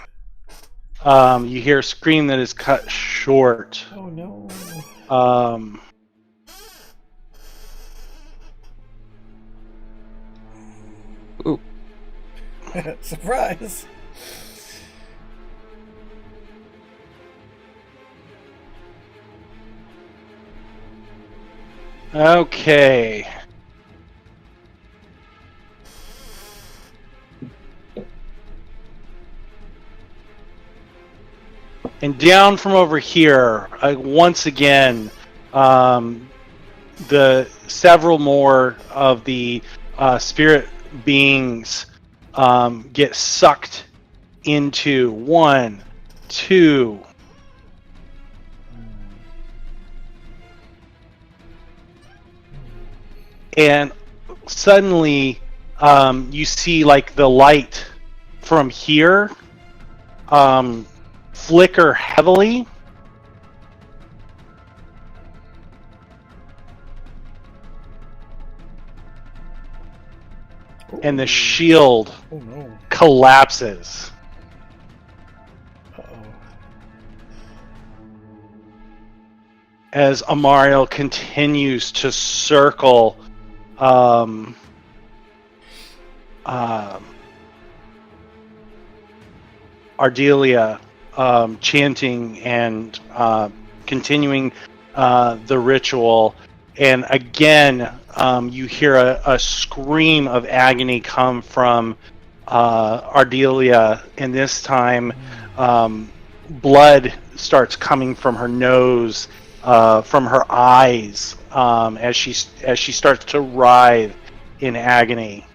You hear a scream that is cut short. Oh no. Ooh. Surprise. Okay. And down from over here, once again, the several more of the spirit beings get sucked into 1, 2. And suddenly, you see like the light from here flicker heavily. And the shield Oh no. collapses. Uh-oh. As Amariel continues to circle Ardelia, chanting and continuing the ritual. And again, you hear a scream of agony come from Ardelia, and this time blood starts coming from her nose, from her eyes, as she starts to writhe in agony.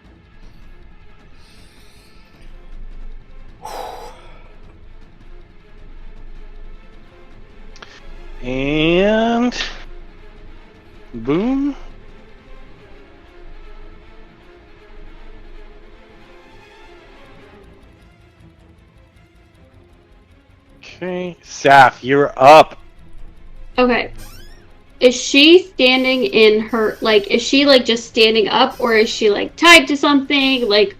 And boom. Okay, Saf, you're up. Okay. Is she standing in her, like, is she, like, just standing up, or is she, like, tied to something? Like,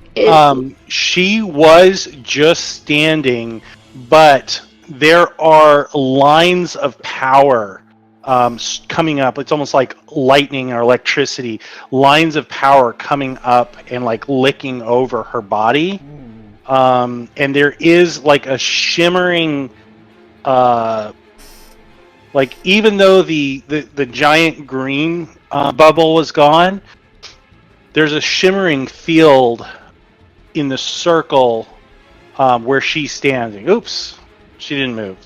She was just standing, but there are lines of power coming up. It's almost like lightning or electricity. Lines of power coming up and like licking over her body. And there is like a shimmering, like even though the giant green bubble was gone, there's a shimmering field in the circle where she's standing. Oops, she didn't move.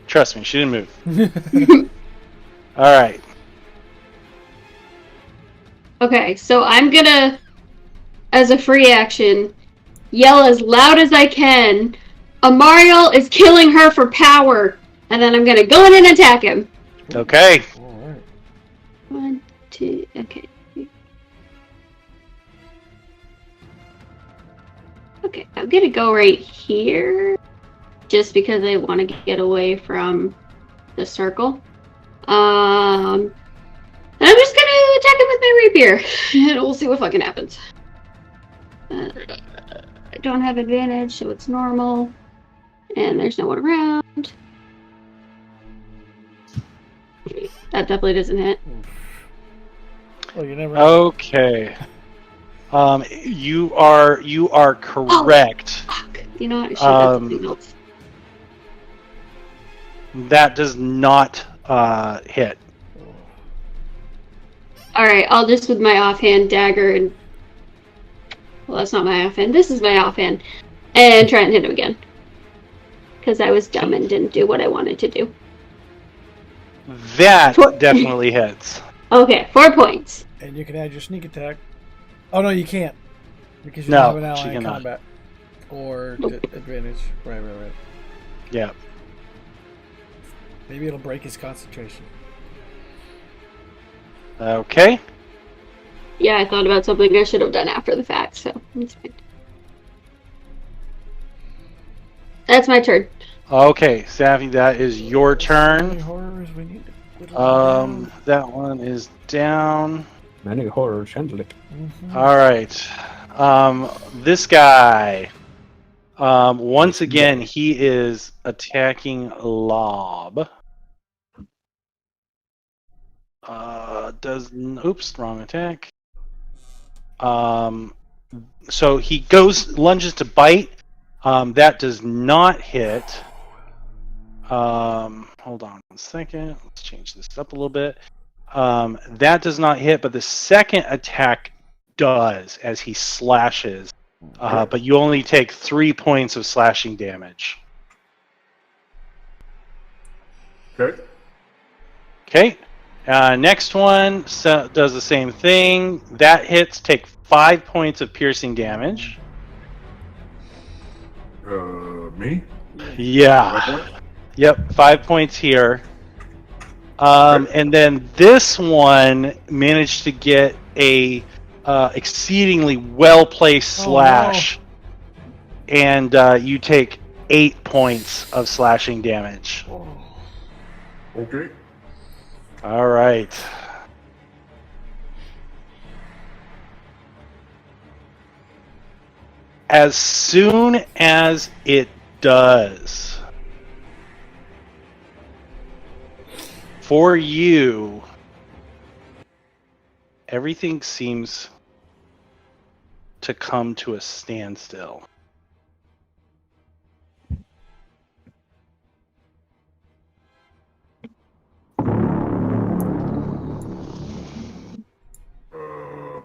Trust me, she didn't move. All right. Okay, so I'm gonna, as a free action, yell as loud as I can, Amariel is killing her for power, and then I'm gonna go in and attack him. Okay. All right. 1, 2, okay. Okay, I'm gonna go right here, just because I want to get away from the circle. And I'm just gonna attack him with my rapier, and we'll see what fucking happens. I don't have advantage, so it's normal, and there's no one around. That definitely doesn't hit. Oh, you never. Okay. You are correct. Fuck. You know what? I should have something else. That does not hit. Alright, I'll just with my offhand dagger and... Well, that's not my offhand. This is my offhand. And try and hit him again. Because I was dumb and didn't do what I wanted to do. That definitely hits. Okay, 4 points. And you can add your sneak attack. Oh no, you can't, because you No, don't have an she ally in cannot. combat or Nope. advantage. Right. Yeah. Maybe it'll break his concentration. Okay. Yeah, I thought about something I should have done after the fact, so it's fine. That's my turn. Okay, Savvy, that is your Any turn. horrors we need to whittle them That one is down. Many horrors handle it. down. Mhm. All right. This guy. Once again, he is attacking Lob. Oops, wrong attack. So he lunges to bite. That does not hit. Hold on 1 second. Let's change this up a little bit. That does not hit, but the second attack does as he slashes. But you only take 3 points of slashing damage. Okay. Okay. Next one does the same thing. That hits. Take 5 points of piercing damage. Me? Yeah. Yep. 5 points here. And then this one managed to get a exceedingly well-placed slash, and you take 8 points of slashing damage. Okay. All right. As soon as it does, for you, everything seems to come to a standstill.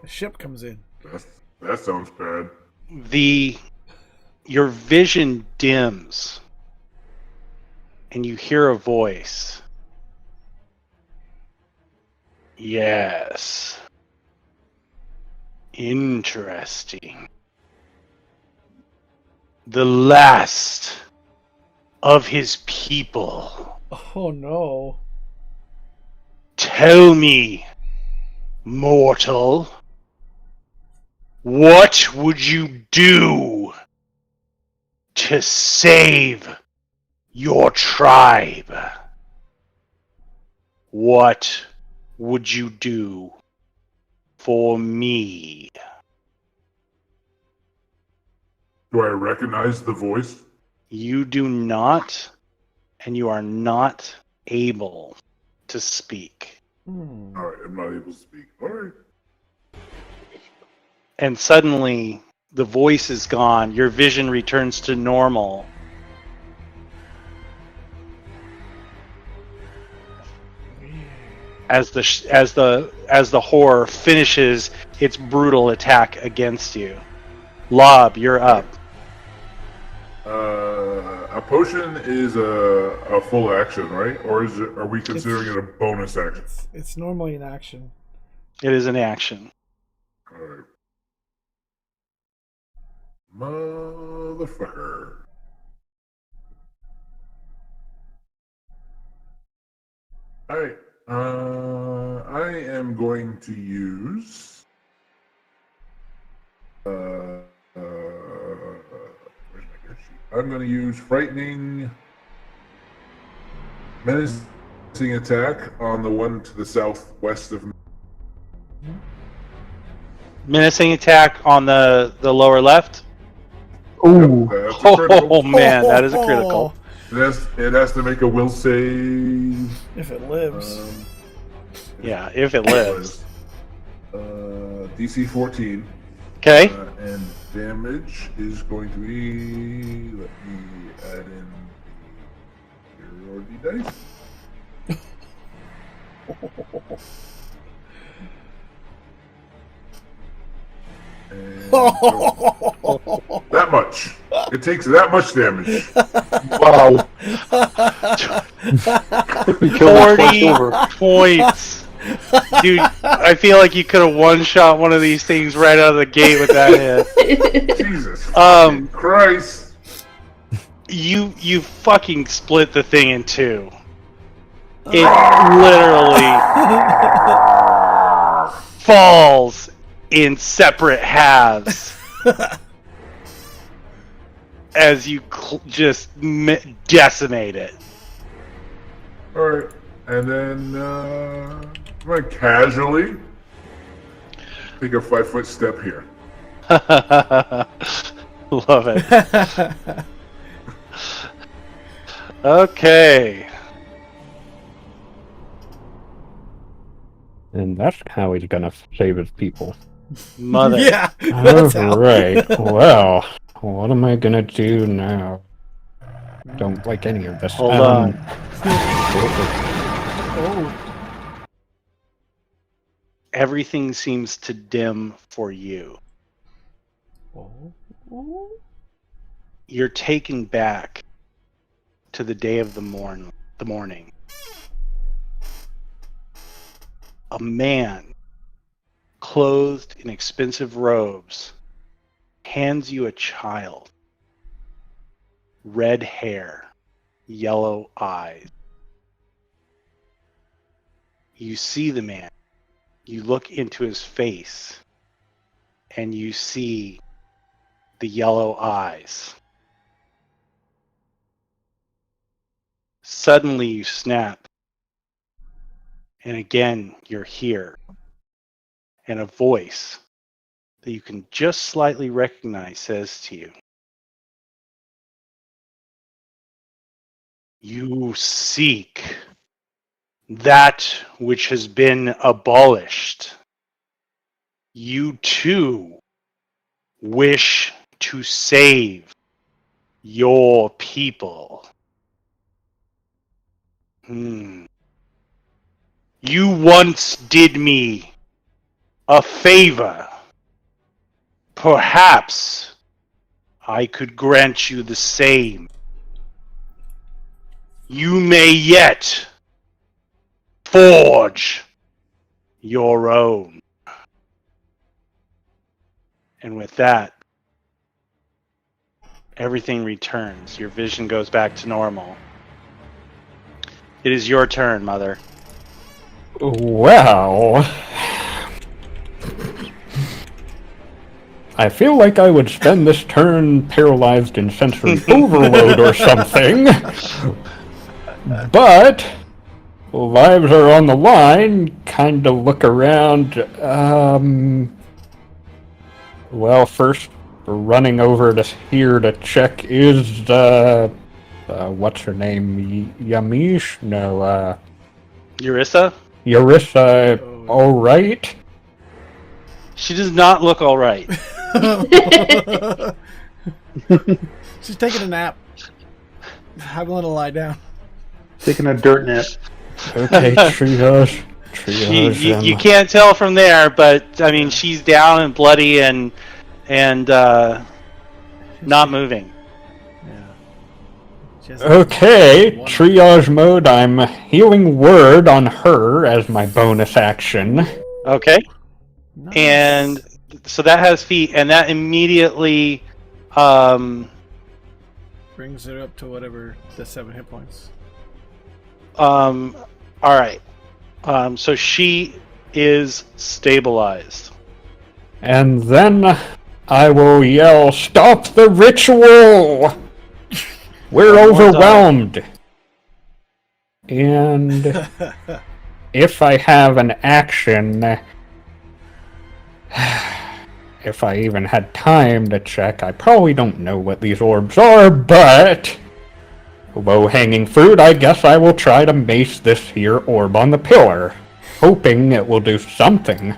The ship comes in. That sounds bad. Your vision dims, and you hear a voice. Yes. Interesting. The last of his people. Oh no. Tell me, mortal, what would you do to save your tribe? What would you do for me? Do I recognize the voice? You do not, and you are not able to speak. Alright, I'm not able to speak. Alright. And suddenly, the voice is gone. Your vision returns to normal. As the horror finishes its brutal attack against you. Lob, you're up. A potion is a full action, right? Or are we considering it a bonus action? It's normally an action. It is an action. Alright. Motherfucker. Alright. I am going to use where's my gear sheet? I'm going to use frightening menacing attack on the one to the southwest of me. Menacing attack on the lower left. Ooh. That's a critical. Oh man, that is a critical. It has to make a will save. If it lives. Yeah, if it lives. DC 14. Okay. And damage is going to be. Let me add in the superiority dice. And that much. It takes that much damage. Wow. 40 points. Dude, I feel like you could have one-shot one of these things right out of the gate with that hit. Jesus Christ. You fucking split the thing in two. It literally falls in separate halves as you just decimate it. Alright, and then I'm going to casually take a 5-foot step here. Love it. Okay. And that's how he's gonna save his people. Mother. Yeah, that's how. Alright, well, what am I gonna do now? Don't like any of this. Hold on. Oh, Everything seems to dim for you. oh. You're taken back to the day of the morning. A man, clothed in expensive robes, hands you a child. Red hair, yellow eyes. You see the man. You look into his face, and you see the yellow eyes. Suddenly you snap, and again you're here, and a voice that you can just slightly recognize says to you, "You seek that which has been abolished. You too wish to save your people. You once did me a favor. Perhaps I could grant you the same. You may yet forge your own." And with that, everything returns. Your vision goes back to normal. It is your turn, Mother. Well, I feel like I would spend this turn paralyzed in sensory overload or something. But lives are on the line. Kind of look around. Well, first running over to here to check is what's her name? Yamish? No, Eurissa? Eurissa. All right. She does not look all right. She's taking a nap. I'm going to lie down. Taking a dirt nap. Okay, triage. You can't tell from there, but I mean, she's down and bloody and not moving. Yeah. She has Okay, one- triage mode. I'm healing word on her as my bonus action. Okay, Nice. and so that has feet, and that immediately, brings her up to whatever the 7 hit points. all right. So she is stabilized. And then I will yell, "Stop the ritual! We're One more time. overwhelmed!" And if I have an action, if I even had time to check, I probably don't know what these orbs are, but low-hanging fruit, I guess I will try to mace this here orb on the pillar, hoping it will do something.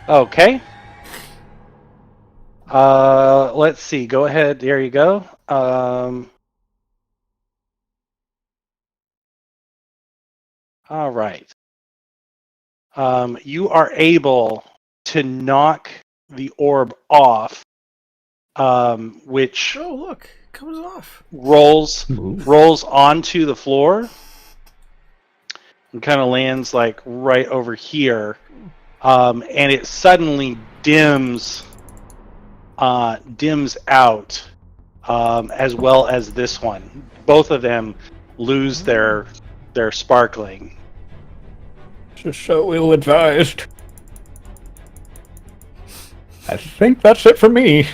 Okay. Let's see. Go ahead. There you go. All right. You are able to knock the orb off, which Oh, look. It comes off. rolls onto the floor and kind of lands like right over here. And it suddenly dims out, as well as this one. Both of them lose their sparkling. Just so ill-advised. I think that's it for me.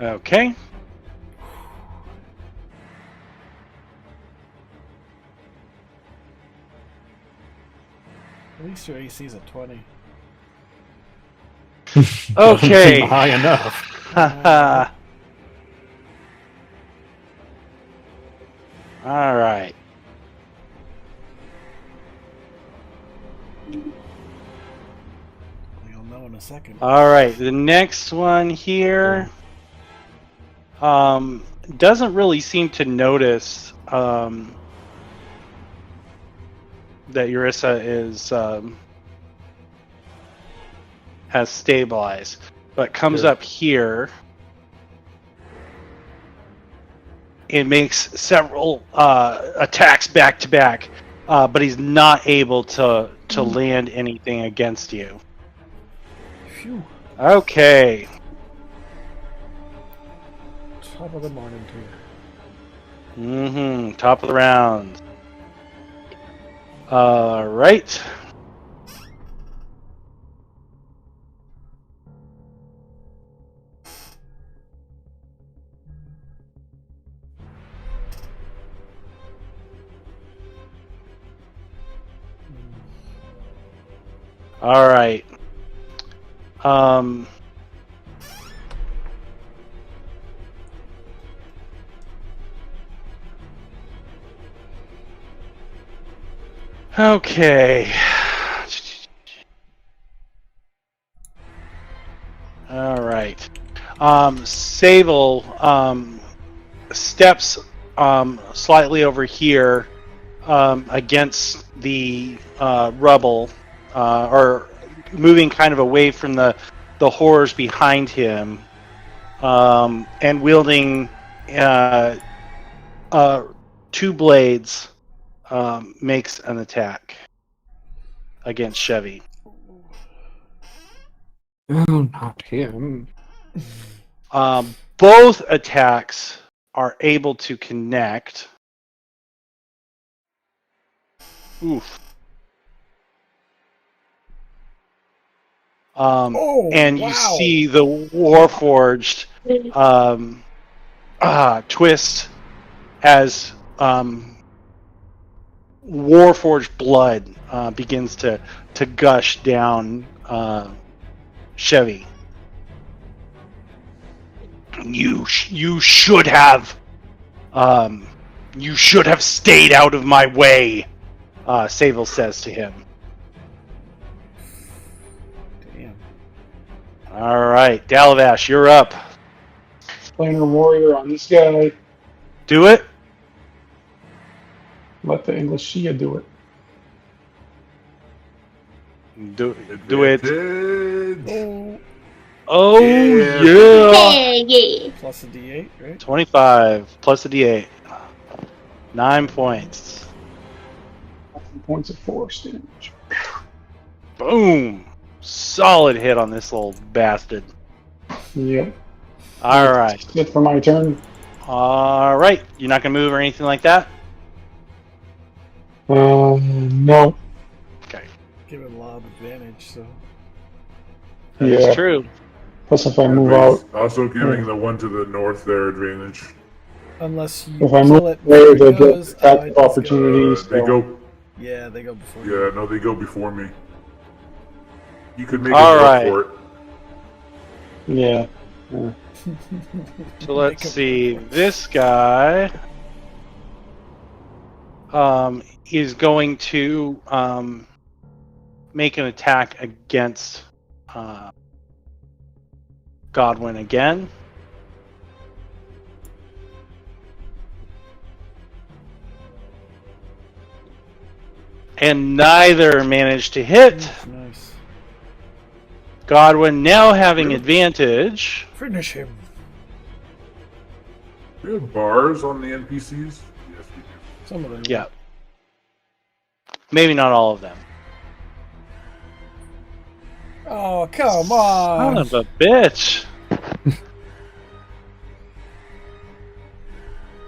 Okay. At least your AC's at 20. Doesn't Okay. seem high enough. Haha. All right. You'll know in a second. All right. The next one here doesn't really seem to notice that Eurissa is has stabilized, but comes Yeah. up here. It makes several attacks back to back, but he's not able to land anything against you. Phew. Okay. Top of the morning to you. Mm-hmm. Top of the round. Right. All right. Okay. All right. Sable steps slightly over here against the rubble, or moving kind of away from the horrors behind him, and wielding two blades, makes an attack against Chevy. Oh, not him. Both attacks are able to connect. Oof. And you wow. see the Warforged twist as Warforged blood begins to gush down Chevy. You should have stayed out of my way, Sable says to him. Damn. All right, Dalavash, you're up. Planar warrior on this guy. Do it. Let the English Shia do it. Do it. Advantage. Oh Yeah. yeah. Yeah. Plus a D8, right? 25 plus a D8. 9 points. Points of force damage. Boom. Solid hit on this little bastard. Yep. All right. That's it for my turn. All right. You're not going to move or anything like that? No. Okay. Give him lob advantage, so. That's Yeah. true. Plus, if I move out, Also giving the one to the north their advantage. Unless you if I kill move it away, before they it get goes, attack I of just go. opportunities. They go. Yeah, they go before Yeah, you. no, they go before me. You could make All a right. vote for it. Yeah. So let's see. This guy is going to make an attack against Godwin again. And neither managed to hit. Nice. Godwin now having advantage. Finish him. We have bars on the NPCs. Yes, we do. Some of them. Yeah. Maybe not all of them. Oh, come Son on. of a bitch.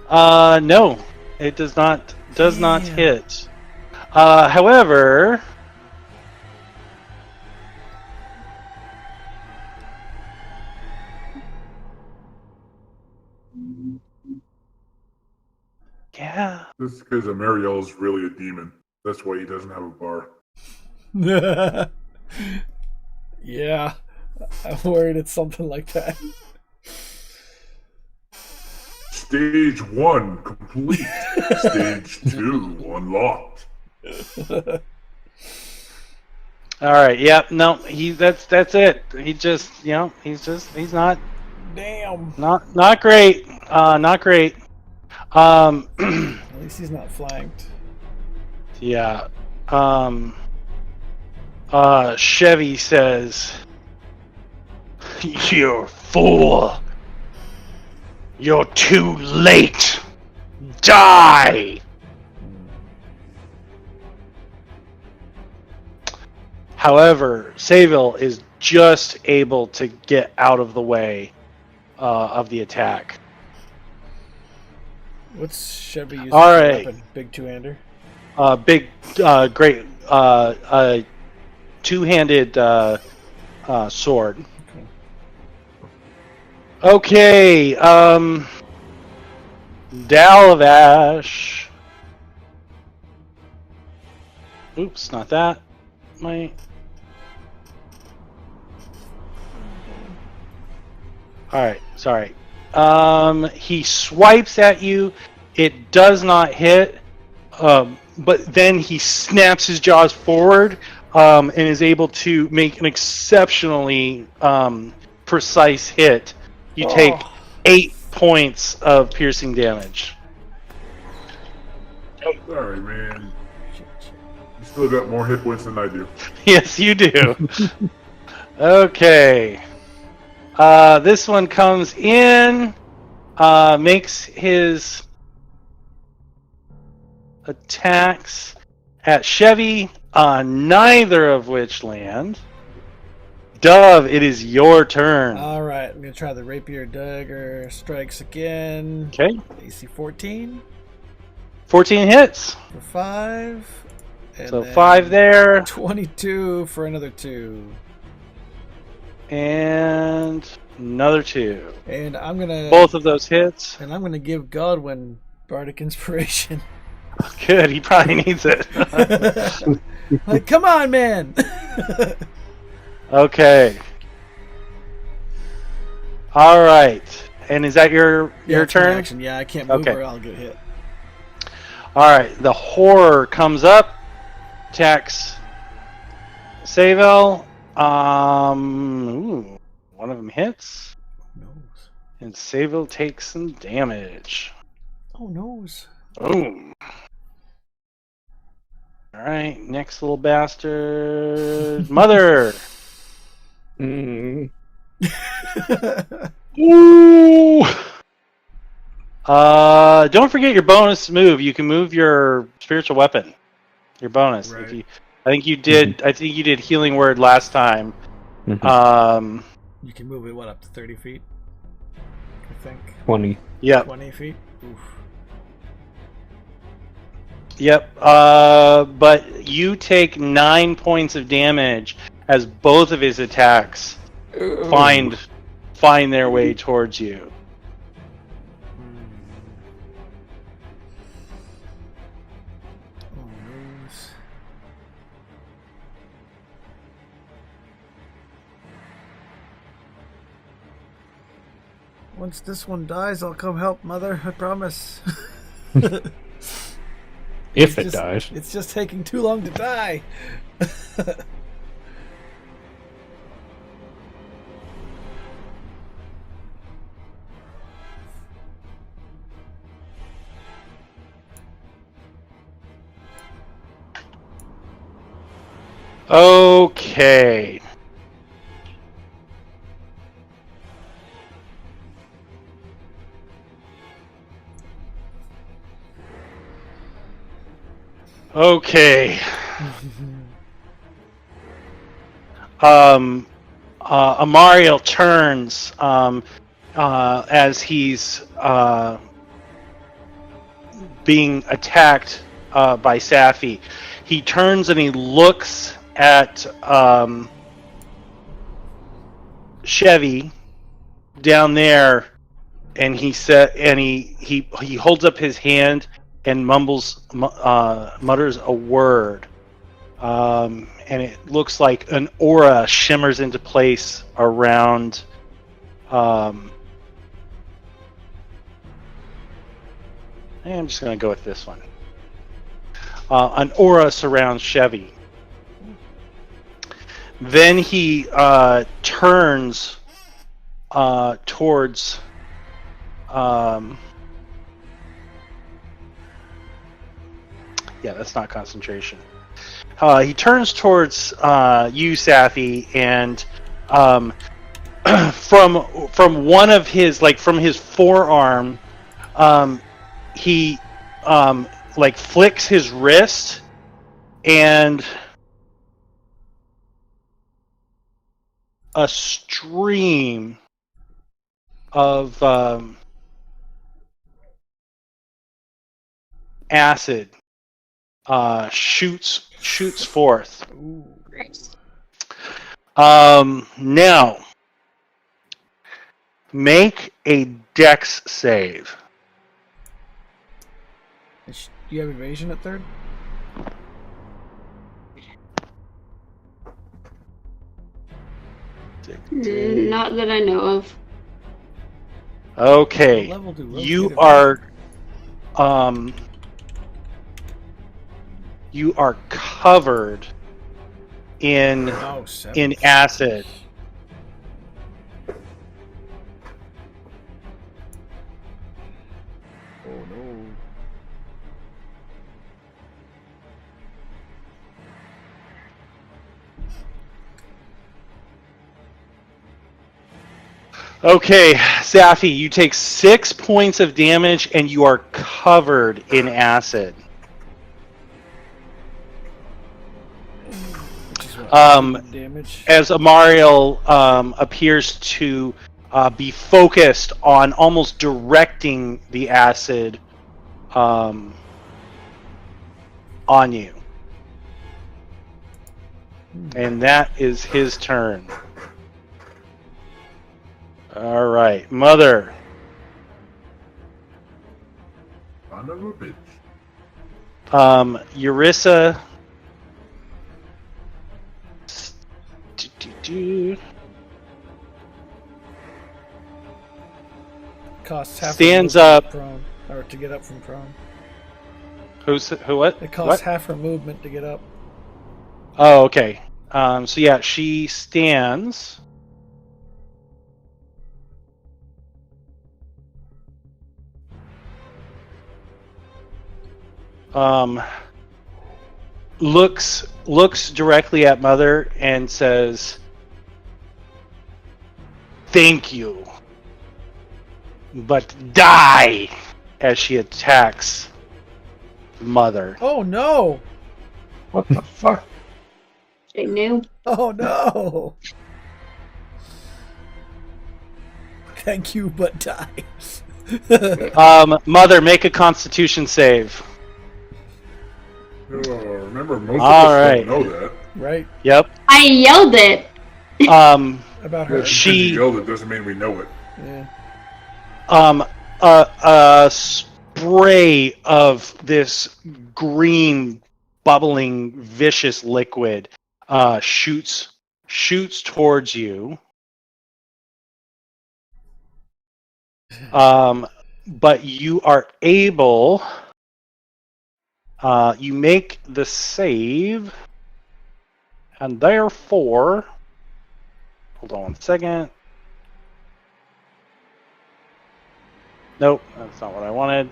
No, it does not Damn. hit. However, yeah. This is because Amariel is really a demon. That's why he doesn't have a bar. Yeah, I'm worried it's something like that. Stage 1 complete. Stage 2 unlocked. All right. Yep. No. That's it. He just he's not Damn. not great. Not great. At least he's not flanked. Yeah. Chevy says, "You fool! You're too late. Die!" However, Sayville is just able to get out of the way of the attack. What's Chevy using All for right. weapon? Big two-hander? Big, great, two-handed sword. Okay, Dalavash. Oops, not that. Alright, sorry. He swipes at you. It does not hit. But then he snaps his jaws forward and is able to make an exceptionally precise hit. You take 8 points of piercing damage. Sorry, man. You still got more hit points than I do. Yes, you do. Okay. This one comes in, makes his attacks at Chevy, neither of which land. Dove, it is your turn. Alright, I'm going to try the Rapier Dagger Strikes again. Okay. AC 14 14 hits. for 5. And So then 5 there. 22 for another 2. And another 2. And I'm going to... Both of those hits. And I'm going to give Godwin Bardic Inspiration. Good, he probably needs it. Like, come on, man! Okay. All right. And is that your It's my turn? action. Yeah, I can't move Okay. or I'll get hit. All right. The horror comes up, attacks Sayville. One of them hits, Oh, nose. and Sayville takes some damage. Oh, nose. Boom. All right. Next little bastard, Mother. Mm. Ooh. Don't forget your bonus move. You can move your spiritual weapon. Your bonus. Right. If you, I think you did. I think you did healing word last time. Mhm. You can move it, what, up to 30 feet? I think. 20. Yep. 20 feet? Oof. Yep. But you take 9 points of damage as both of his attacks find their way towards you. Oh, nose. Once this one dies, I'll come help, Mother. I promise. If it Just- dies. It's just taking too long to die. Okay. Okay. Amariel turns as he's being attacked by Safi. He turns and he looks at Chevy down there, and he holds up his hand and mutters a word. And it looks like an aura shimmers into place around. I'm just going to go with this one. An aura surrounds Chevy. Then he turns towards. Yeah, that's not concentration. He turns towards you, Safi, and from one of his, like from his forearm, he like flicks his wrist, and a stream of acid shoots forth. Now make a dex save. Do you have evasion at third? Not that I know of. Okay, What level do you rotated are you are covered in Oh, 7. in acid. Oh no. Okay, Safi, you take 6 points of damage and you are covered in acid. Which is what, damage. As Amariel appears to be focused on almost directing the acid on you. And that is his turn. All right, Mother. Son of a bitch. Eurissa. Costs half Stands her movement up. to prone, or to get up from prone. Who? What? It costs What? half her movement to get up. Oh, okay. So yeah, she stands. Looks directly at Mother and says, "Thank you, but die," as she attacks Mother. Oh no! What the fuck? I knew. Oh no! Thank you, but die. Mother, make a Constitution save. Remember, most All of us right. don't know that. Right? Yep. I yelled it. About her. Just She- because you yelled it doesn't mean we know it. Yeah. A spray of this green, bubbling, vicious liquid shoots towards you. But you are able. You make the save, and therefore, hold on 1 second. Nope, that's not what I wanted.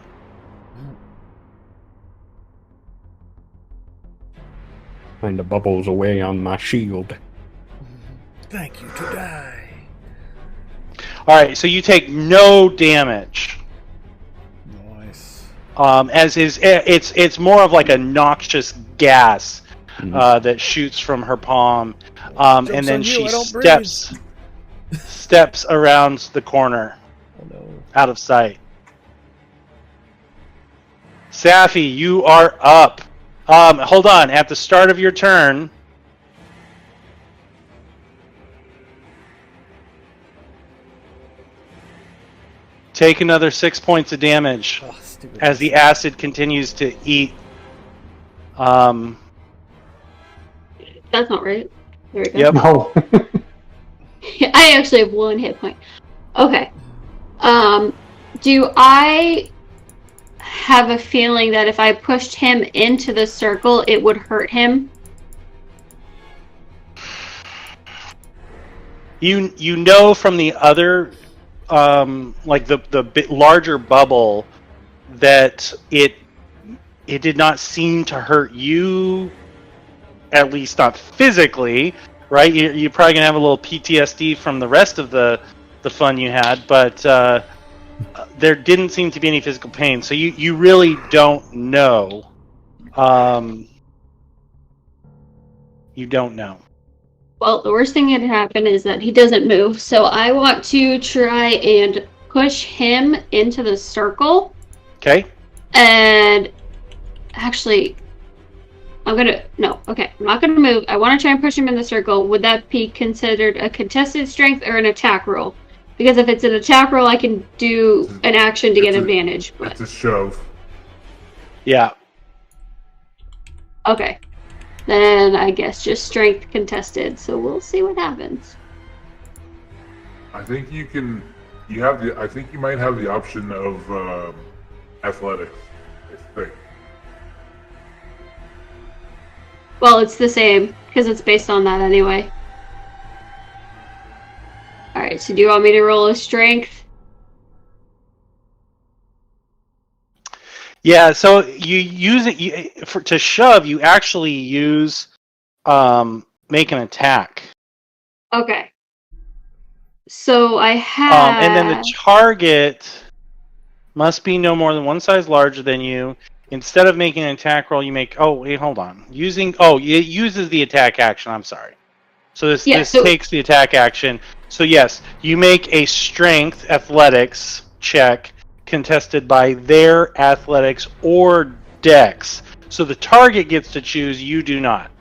Kind of bubbles away on my shield. Thank you to die. All right, so you take no damage. Nice. As is, it's more of like a noxious gas that shoots from her palm, Joke's and then on you, she I don't breathe. steps around the corner, Oh no. out of sight. Safi, you are up. Hold on. At the start of your turn, take another 6 points of damage Oh, stupid. as the acid continues to eat That's not right. There we go. Yep. No. I actually have 1 hit point. Okay. Do I have a feeling that if I pushed him into the circle, it would hurt him? You know from the other, like the bit larger bubble, that it did not seem to hurt you, at least not physically, right? You're probably gonna have a little PTSD from the rest of the fun you had, but there didn't seem to be any physical pain, so you really don't know. You don't know. Well, the worst thing that could happen is that he doesn't move, so I want to try and push him into the circle. Okay. And actually, I'm not gonna move. I want to try and push him in the circle. Would that be considered a contested strength or an attack roll? Because if it's an attack roll, I can do an action to get advantage. But It's a shove. Yeah. okay, then I guess just strength contested. So we'll see what happens. I think you can. I think you might have the option of athletics. I think. Well, it's the same because it's based on that anyway. All right. So do you want me to roll a strength? Yeah, so you use it to shove. You actually use make an attack, Okay. So I have. and then the target must be no more than one size larger than you. Instead of making an attack roll, you make. Oh wait, hold on. It uses the attack action. I'm sorry. So this takes the attack action. So yes, you make a strength athletics check contested by their athletics or dex. So the target gets to choose, you do not.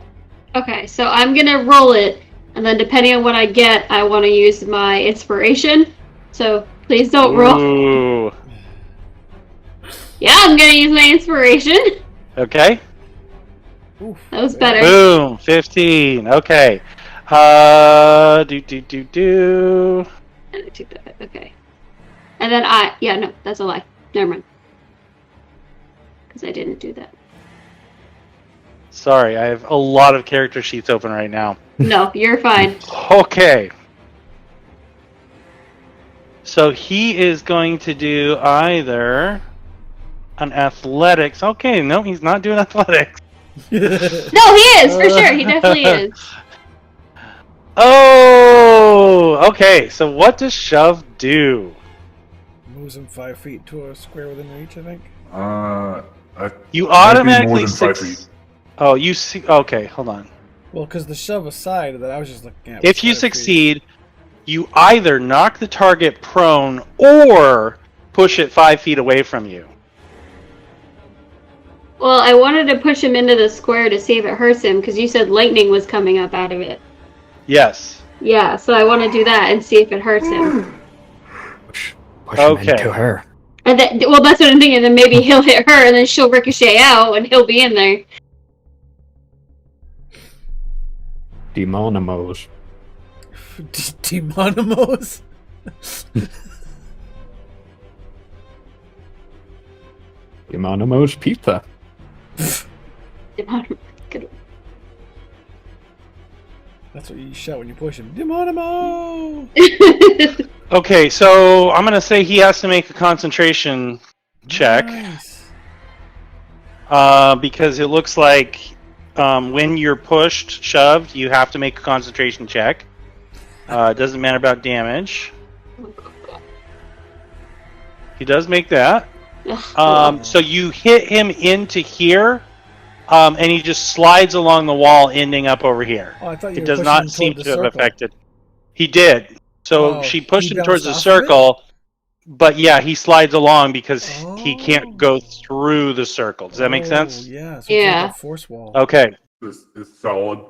Okay, so I'm gonna roll it, and then depending on what I get, I want to use my inspiration. So please don't roll. Ooh. Yeah, I'm gonna use my inspiration. Okay. Oof. That was better. Boom. 15. Okay. Do. And I took that. Okay. And then no, that's a lie. Never mind. Because I didn't do that. Sorry, I have a lot of character sheets open right now. No, you're fine. Okay. So he is going to do either an athletics. Okay, no, he's not doing athletics. No, he is for sure. He definitely is. Oh, okay. So what does shove do? Moves him 5 feet to a square within reach, I think. You Might be automatically more than 5 feet. Oh, you see. Okay, hold on. Well, because the shove aside that I was just looking at. If was you 5 feet. succeed, you either knock the target prone or push it 5 feet away from you. Well, I wanted to push him into the square to see if it hurts him, because you said lightning was coming up out of it. Yes. Yeah, so I want to do that and see if it hurts him. Push him Okay. into her. And then, well, that's what I'm thinking. Then maybe he'll hit her, and then she'll ricochet out, and he'll be in there. Demonimos. Demonimos? Demonimos pizza. Good. That's what you shout when you push him. Demonimo! Okay, so I'm gonna say he has to make a concentration check. Nice. Because it looks like when you're pushed, shoved, you have to make a concentration check. It doesn't matter about damage. He does make that. So you hit him into here, and he just slides along the wall, ending up over here. Oh, I thought you It were does pushing not him seem toward to the have circle. affected. He did. So Oh, she pushed he him towards the bounced off of it? circle, but yeah, he slides along because he Oh. can't go through the circle. Does that make sense? Yeah, so it's Yeah. like a force wall. Okay, This is solid.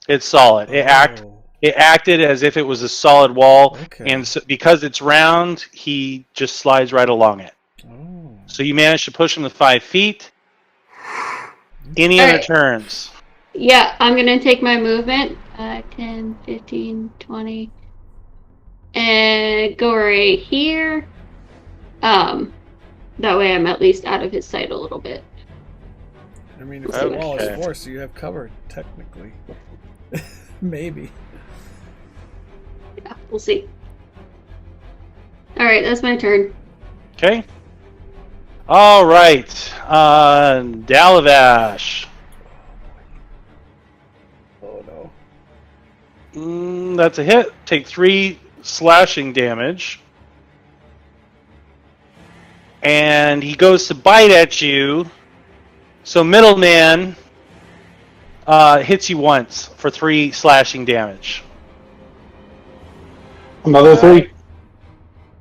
it's solid. It acted as if it was a solid wall, Okay. and so, because it's round, he just slides right along it. Oh. So you managed to push him to 5 feet. Any other Alright. turns? Yeah, I'm gonna take my movement. 10, 15, 20. And go right here. That way I'm at least out of his sight a little bit. I mean, if Okay. the wall is forced, you have cover, technically. Maybe. Yeah, we'll see. Alright, that's my turn. Okay. All right. Dalavash. Oh no. That's a hit. Take 3 slashing damage. And he goes to bite at you. So Middleman hits you once for 3 slashing damage. Another 3?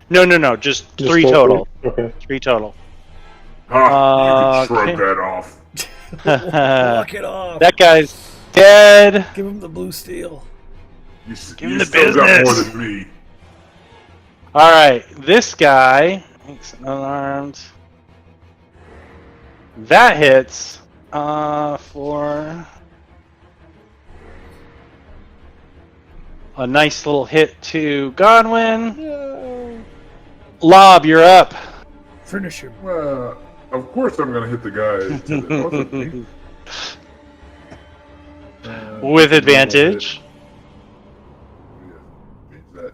No. Just 3 4 total. 3? Okay. 3 total. You can shrug okay. that off. Walk it off. That guy's dead. Give him the blue steel. Give him You the still got more business. than me. All right, this guy. He's unarmed. That hits for a nice little hit to Godwin. No. Lob, you're up. Finish him. Well, of course I'm gonna hit the guy to the north of me. With advantage.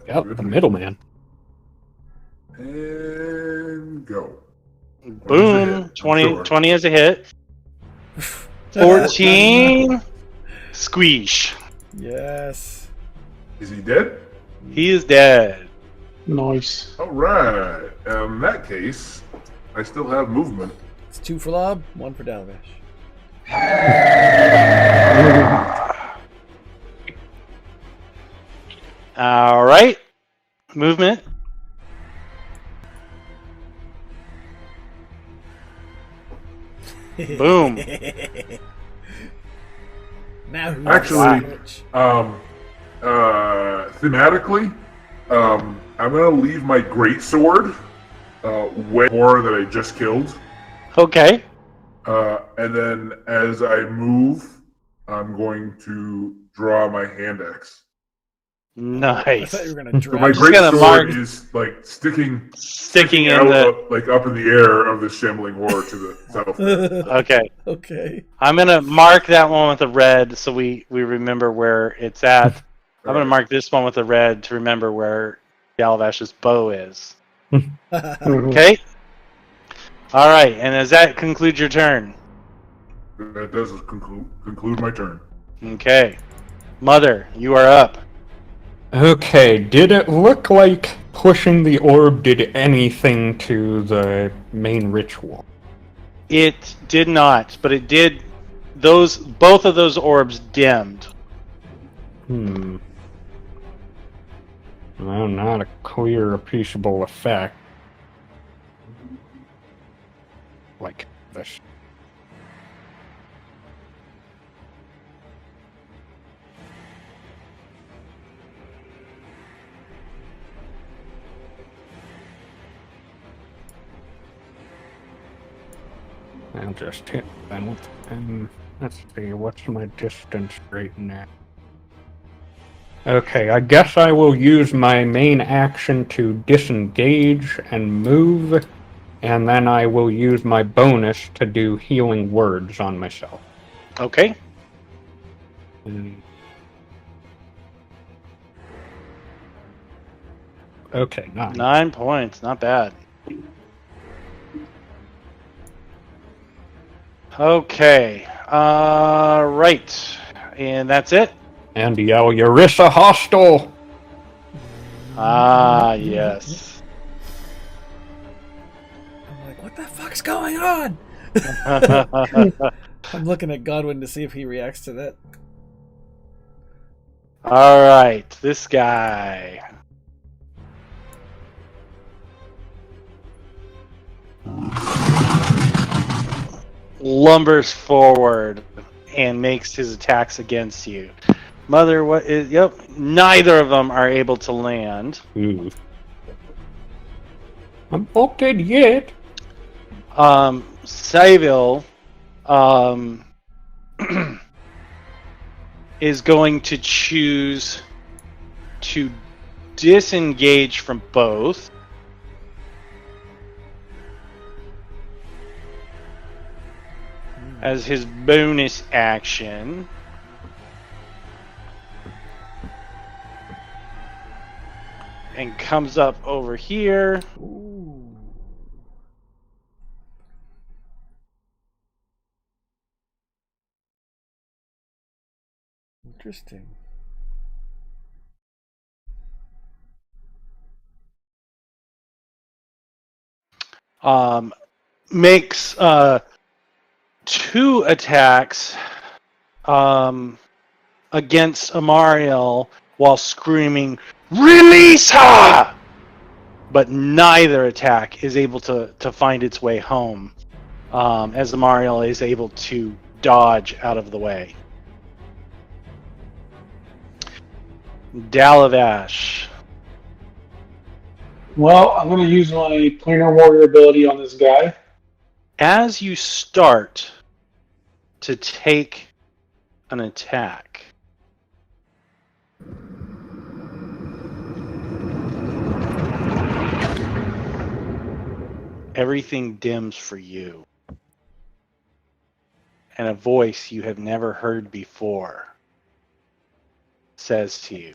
Yep, the middleman. And go. Boom. 20 is a hit. 14. Squeeze. Yes. Is he dead? He is dead. Nice. Alright. In that case, I still have movement. It's 2 for Lob, 1 for Dalvash. All right. Movement. Boom. Now who's Actually, the switch? Thematically, I'm gonna leave my greatsword way more that I just killed. Okay. And then as I move, I'm going to draw my hand axe. I Nice. thought you were gonna So drag my just gonna mark- greatsword is like sticking Sticking in out, the. like up in the air of the shambling horde to the south. Okay. Okay. I'm gonna mark that one with a red so we remember where it's at. I'm gonna mark this one with a red to remember where Dalvash's bow is. Mhm. Okay? Alright, and does that conclude your turn? That does conclude my turn. Okay. Mother, you are up. Okay, did it look like pushing the orb did anything to the main ritual? It did not, but it did both of those orbs dimmed. Well, not a clear, appreciable effect. Like this. I'll just hit them with, let's see, what's my distance right now? Okay, I guess I will use my main action to disengage and move, and then I will use my bonus to do healing words on myself. Okay. Okay, 9. 9 points, not bad. Okay. Right. And that's it. And yell, Eurissa hostile! Ah, yes. I'm like, what the fuck's going on? I'm looking at Godwin to see if he reacts to that. All right, this guy. Lumbers forward and makes his attacks against you. Mother, what is? Yep, neither of them are able to land. Ooh. I'm not dead yet. Saville, is going to choose to disengage from both. As his bonus action. And comes up over here. Ooh. Interesting. Makes 2 attacks against Amariel while screaming, "Release her!" But neither attack is able to find its way home, as Amariel is able to dodge out of the way. Dalavash. Well, I'm going to use my planar warrior ability on this guy. As you start to take an attack, everything dims for you, and a voice you have never heard before says to you,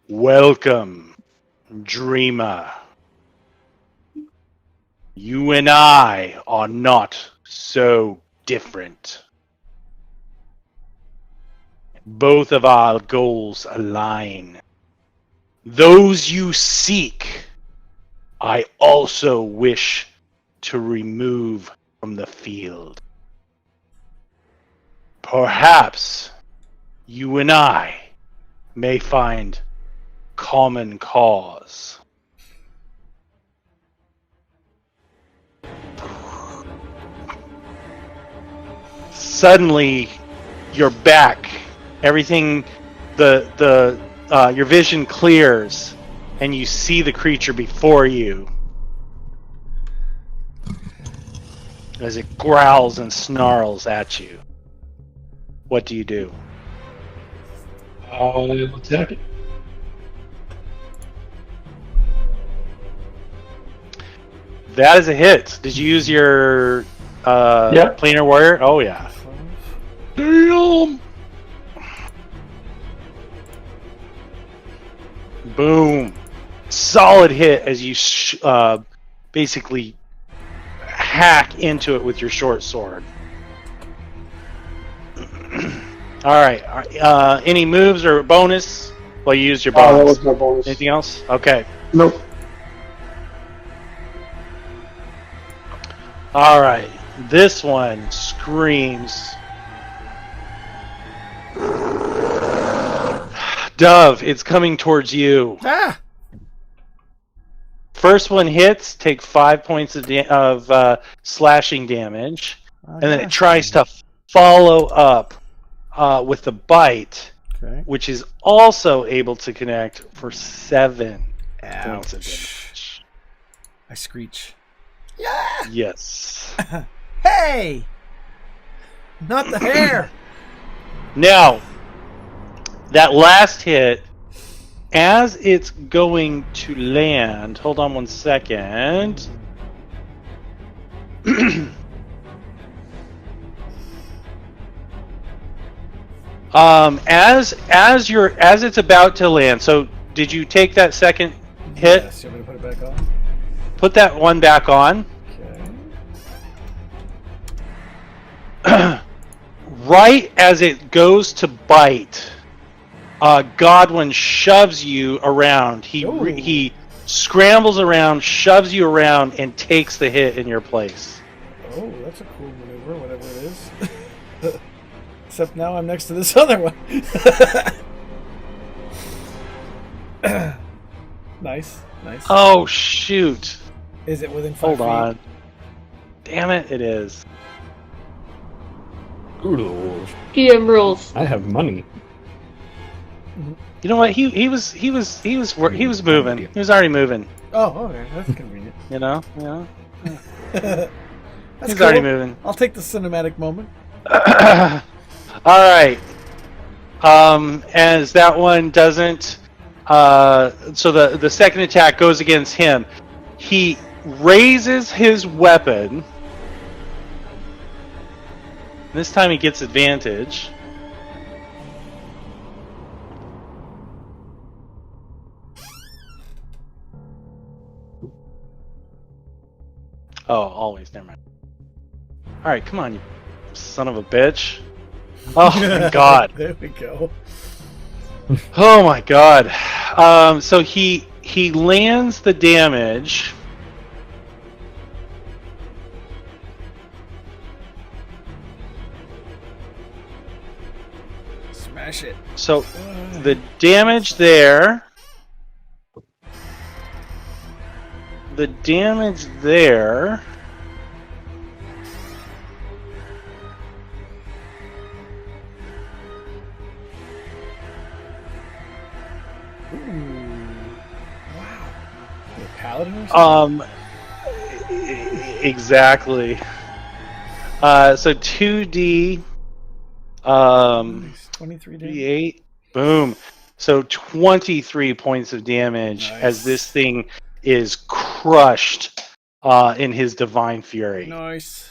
"Welcome, Dreamer. You and I are not so different. Both of our goals align. Those you seek, I also wish to remove from the field. Perhaps you and I may find common cause." Suddenly, you're back. Everything, your vision clears, and you see the creature before you as it growls and snarls at you. What do you do? I'll attack it. That is a hit. Did you use your planar warrior? Oh yeah. Damn! Boom! Solid hit as you basically hack into it with your short sword. All right. Any moves or bonus? Well, you used your bonus. That was my bonus. Anything else? Okay. Nope. All right. This one screams. Dove, it's coming towards you. Ah! First one hits, take 5 points of slashing damage, and then it tries to follow up with the bite, Okay. which is also able to connect for 7 points of Ouch. damage. I screech. Yes. Hey! Not the hair! Now, that last hit, as it's going to land, hold on one second. As it's about to land. So, did you take that second hit? Yes, you want me to put it back on? Put that one back on. Okay. Right as it goes to bite, Godwin shoves you around. He scrambles around, shoves you around, and takes the hit in your place. Oh, that's a cool maneuver, whatever it is. Except now I'm next to this other one. Nice. Oh, shoot. Is it within 5 Hold feet? on. Damn it, it is. Ooh, GM rules. I have money. You know what? He was moving. He was already moving. Oh, okay. That's convenient. You know. That's He's cool. already moving. I'll take the cinematic moment. All right. As that one doesn't, so the second attack goes against him. He raises his weapon. This time he gets advantage. Oh, always. Never mind. All right, come on, you son of a bitch. Oh my god. There we go. Oh my god. So he lands the damage. Smash it. So the damage there. The damage there. Wow. You a paladin or something? Exactly. So 2d. Nice. 23 damage. 8. Boom. So 23 points of damage as Nice. this thing is crushed in his divine fury. Nice.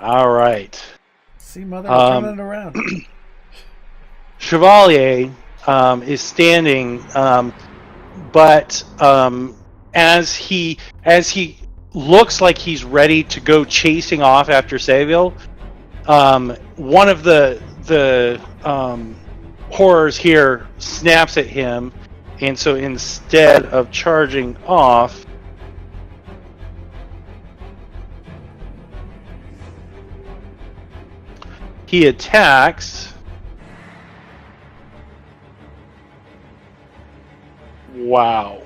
All right. See, mother, I'm turning it around. Chevalier is standing, but as he looks like he's ready to go chasing off after Seville, one of the horrors here snaps at him, and so instead of charging off, he attacks. Wow.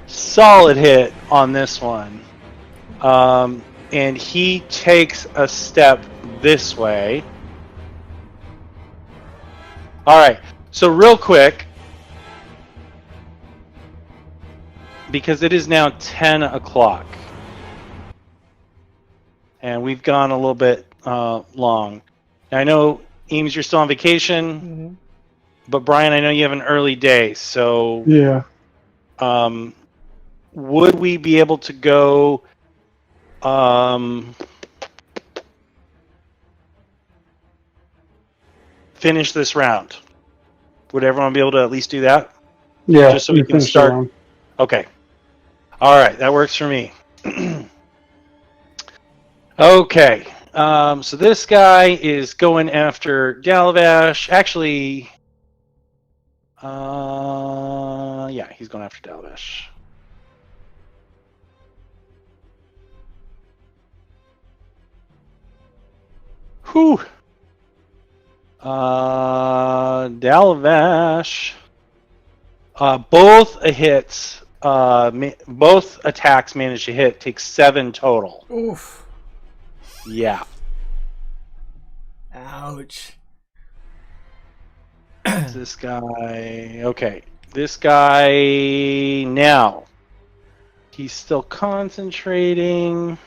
Solid hit on this one. And he takes a step this way. Alright, so real quick, because it is now 10 o'clock. And we've gone a little bit long. Now, I know, Eames, you're still on vacation, but Brian, I know you have an early day, so Yeah. would we be able to go finish this round? Would everyone be able to at least do that? Yeah. Just so we you can finish the start. round. Okay. All right, that works for me. Okay. So this guy is going after Dalavash. Actually, yeah, he's going after Dalavash. Whew. Dalavash. Both hits. Both attacks manage to hit. Takes 7 total. Oof. Yeah. Ouch. This guy. Okay. This guy now. He's still concentrating.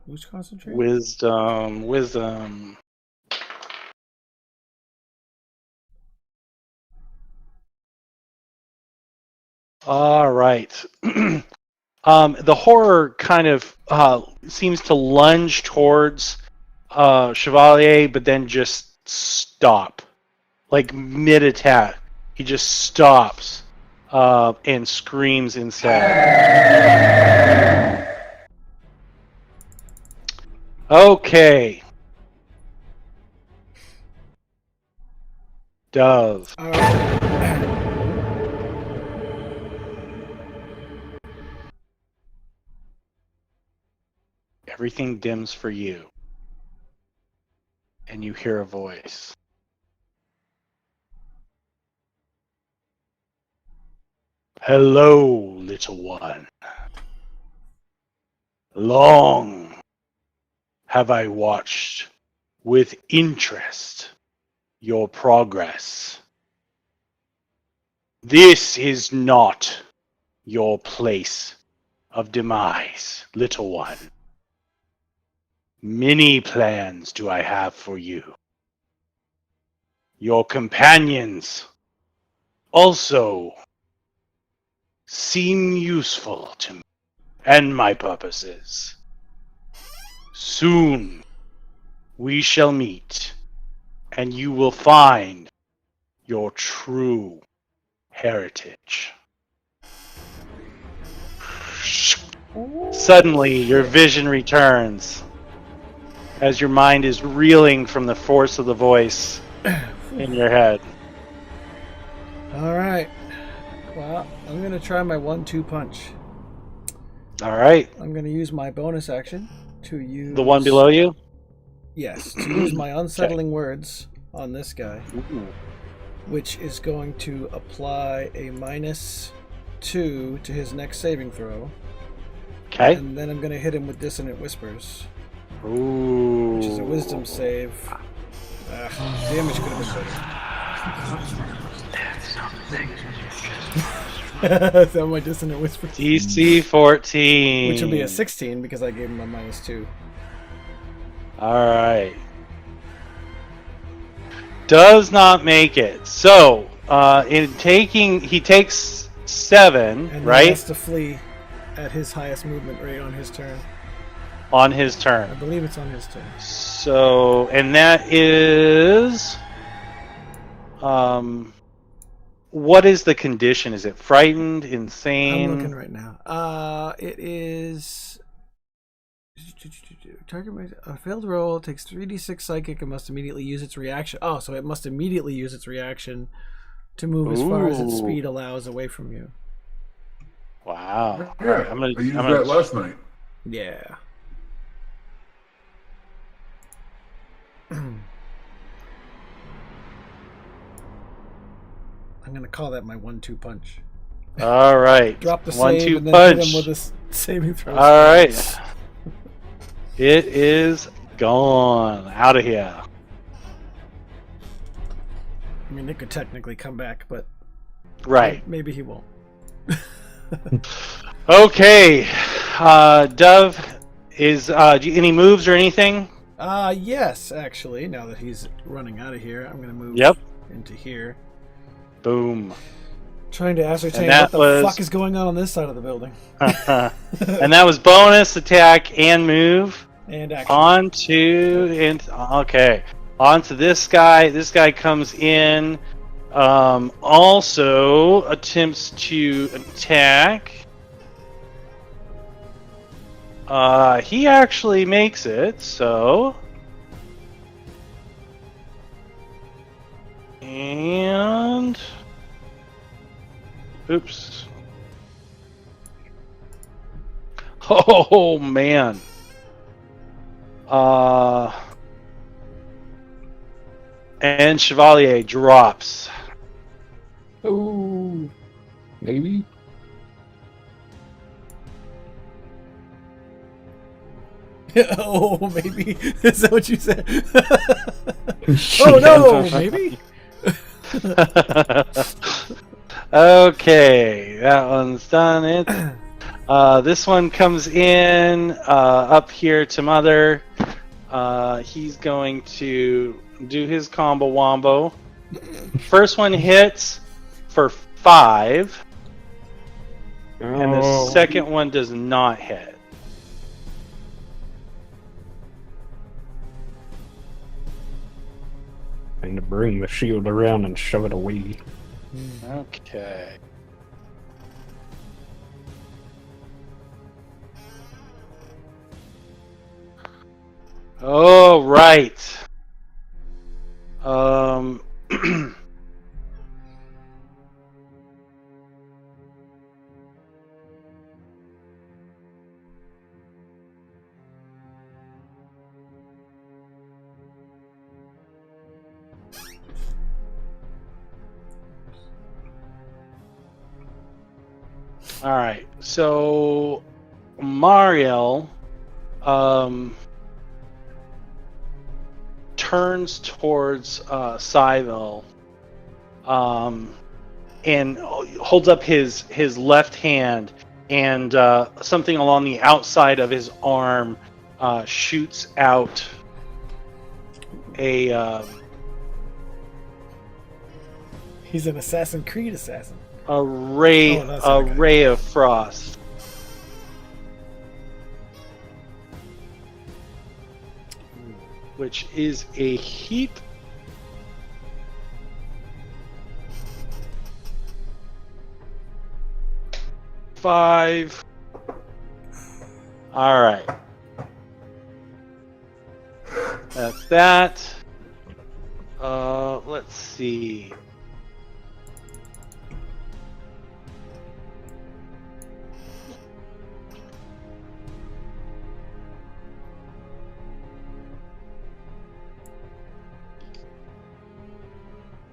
Who's concentrating? Wisdom. All right. The horror kind of seems to lunge towards Chevalier, but then just stop, like mid-attack. He just stops and screams instead. Okay. Dove. everything dims for you. And you hear a voice. Hello, little one. Long have I watched with interest your progress. This is not your place of demise, little one. Many plans do I have for you. Your companions also seem useful to me and my purposes. Soon we shall meet, and you will find your true heritage. Suddenly, your vision returns as your mind is reeling from the force of the voice in your head. All right. Well, I'm gonna try my 1-2 punch. All right. I'm gonna use my bonus action to use The one below you? Yes, to use my unsettling words on this guy, which is going to apply a -2 to his next saving throw. Okay. And then I'm gonna hit him with Dissonant Whispers, Ooh. which is a Wisdom save. Damage could have been better. Is that my Dissonant Whispers? DC 14. Which will be a 16 because I gave him a -2. All right. Does not make it. So, he takes 7, And right? he has to flee at his highest movement rate on his turn. On his I turn. believe it's on his turn. So, and that is, what is the condition? Is it frightened, insane? I'm looking right now. It is. Target a failed roll takes 3d6 psychic and must immediately use its reaction. Oh, so it must immediately use its reaction to move as far as its Ooh. speed allows away from you. Wow. Yeah, Alright, I used that last night. Yeah. I'm gonna call that my 1-2 punch. All right. Drop the 1-2 save and then punch. hit him with a saving throw. All right. It is gone. Out of here. I mean, it could technically come back, but Right. maybe he won't. Okay. Dove, is any moves or anything? Yes, actually. Now that he's running out of here, I'm gonna move Yep. into here. Boom. Trying to ascertain And that what the was- fuck is going on this side of the building. And that was bonus attack and move. And action. On to this guy. This guy comes in. Also attempts to attack. He actually makes it. So, and oops. Oh man. And Chevalier drops. Oh, maybe. Oh, maybe. Is that what you said? Oh no, maybe. Okay, that one's done. This one comes in up here to Mother. He's going to do his combo wombo. First one hits for 5, and the Oh. second one does not hit. Trying to bring the shield around and shove it away. Okay. All right. All right. So Mariel turns towards Cyvel and holds up his left hand, and something along the outside of his arm shoots out a He's an Assassin's Creed assassin. ray Oh, that's okay. ray of frost. Which is a heat. Five. All right. That's that. Let's see.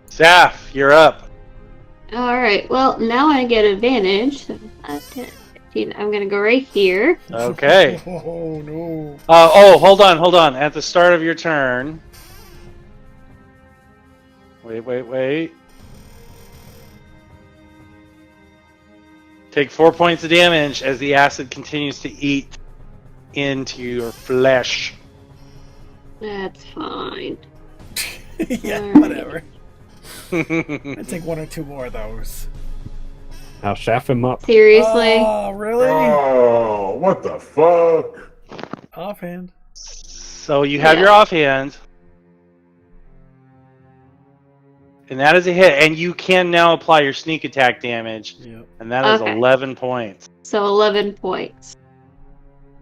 Saf, you're up. All right. Well, now I get advantage. So 5, 10, 15. I'm gonna go right here. Okay. Oh no. Hold on. At the start of your turn. Wait. Take 4 points of damage as the acid continues to eat into your flesh. That's fine. Yeah, Alright. whatever. I take 1 or 2 more of those. Now saf him up. Seriously? Oh, really? Oh, what the fuck? Offhand. So you have Yeah. your offhand. And that is a hit. And you can now apply your sneak attack damage. Yep. And that is Okay. 11 points. So 11 points.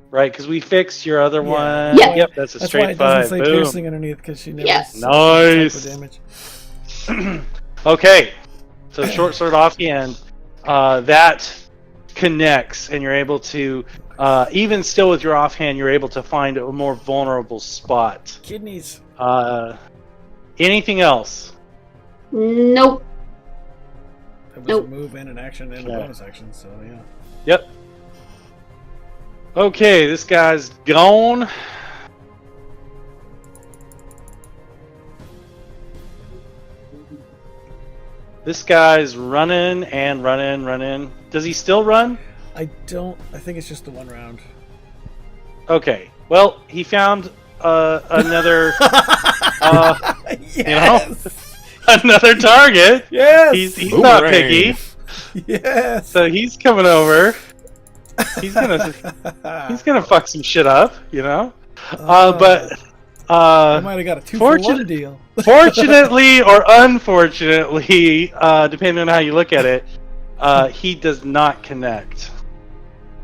Right, because we fixed your other Yeah. one. Yeah. Yep, that's a That's why straight it doesn't 5. say Boom. piercing underneath, because she never Yeah. said the type Nice. of damage. Okay, so short sword offhand, that connects, and you're able to, even still with your offhand, you're able to find a more vulnerable spot. Kidneys. Anything else? Nope. It was Nope. a move and an action and a Okay. bonus action, so yeah. Yep. Okay, this guy's gone. This guy's running and running. Does he still run? I think it's just the 1 round. Okay. Well, he found another Yes! another target. Yes! He's not Boomerang. picky, Yes! so he's coming over. He's gonna fuck some shit up, you know. But I might have got a 2 for 1 fortunate- deal. fortunately or unfortunately, depending on how you look at it, he does not connect.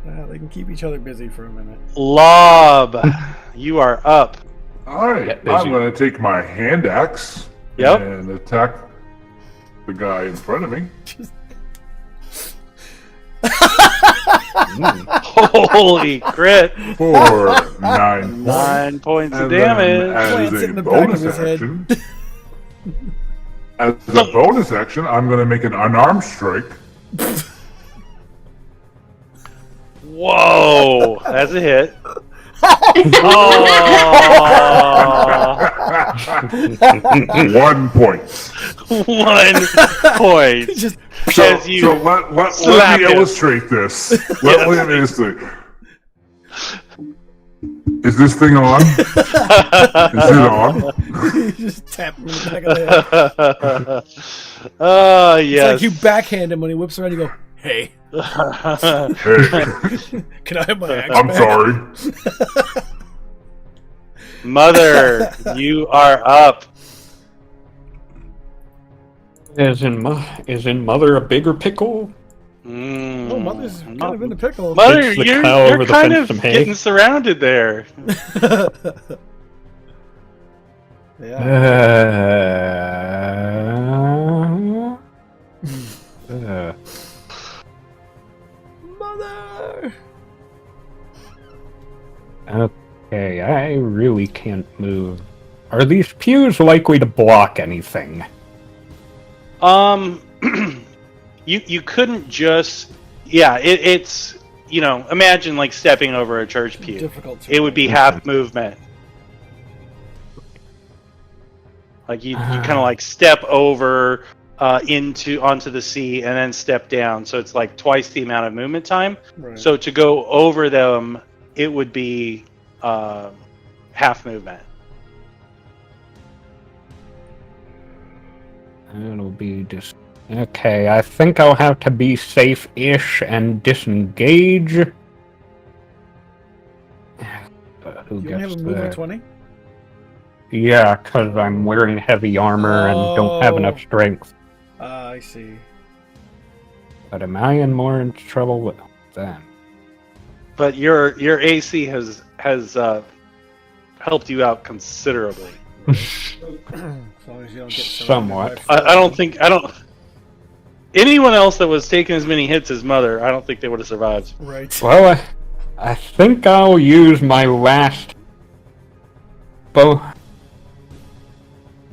They can keep each other busy for a minute. Lob, you are up. Alright, Get busy. I'm gonna take my hand axe Yep. and attack the guy in front of me. Holy crit! For 9 points. 9 points of And then damage. Plants as it a in the back of bonus his head. action, as a bonus action, I'm gonna make an unarmed strike. Whoa, that's a hit. Oh, 1 point. 1 point. Just As you So let slap me him. illustrate this. Let me illustrate. Is this thing on? Is it on? you just tap him in the back of the head. Oh, It's yes. like you backhand him when he whips around. You go, "Hey, Hey, can I have my axe I'm back?" sorry. Mother, you are up. Is in mother a bigger pickle? Mm. Oh, mother's kind of in the pickle. Mother, Takes the you're cow over the kind fence of some hay. getting surrounded there. Yeah. Mother. Okay, I really can't move. Are these pews likely to block anything? You couldn't just yeah, it's imagine like stepping over a church pew. Difficult to It would be half movement. Like you kind of like step over onto the sea and then step down, so it's like twice the amount of movement time. Right. So to go over them, it would be half movement. It'll be just okay. I think I'll have to be safe-ish and disengage. Who You only gets have a movement the? of 20? Yeah, because I'm wearing heavy armor and don't have enough Oh. strength. I see. But am I in more trouble with them? But your AC has helped you out considerably. As long as you don't get surrounded Somewhat. by I don't. Anyone else that was taking as many hits as Mother, I don't think they would have survived. Right. Well, I think I'll use my last bow.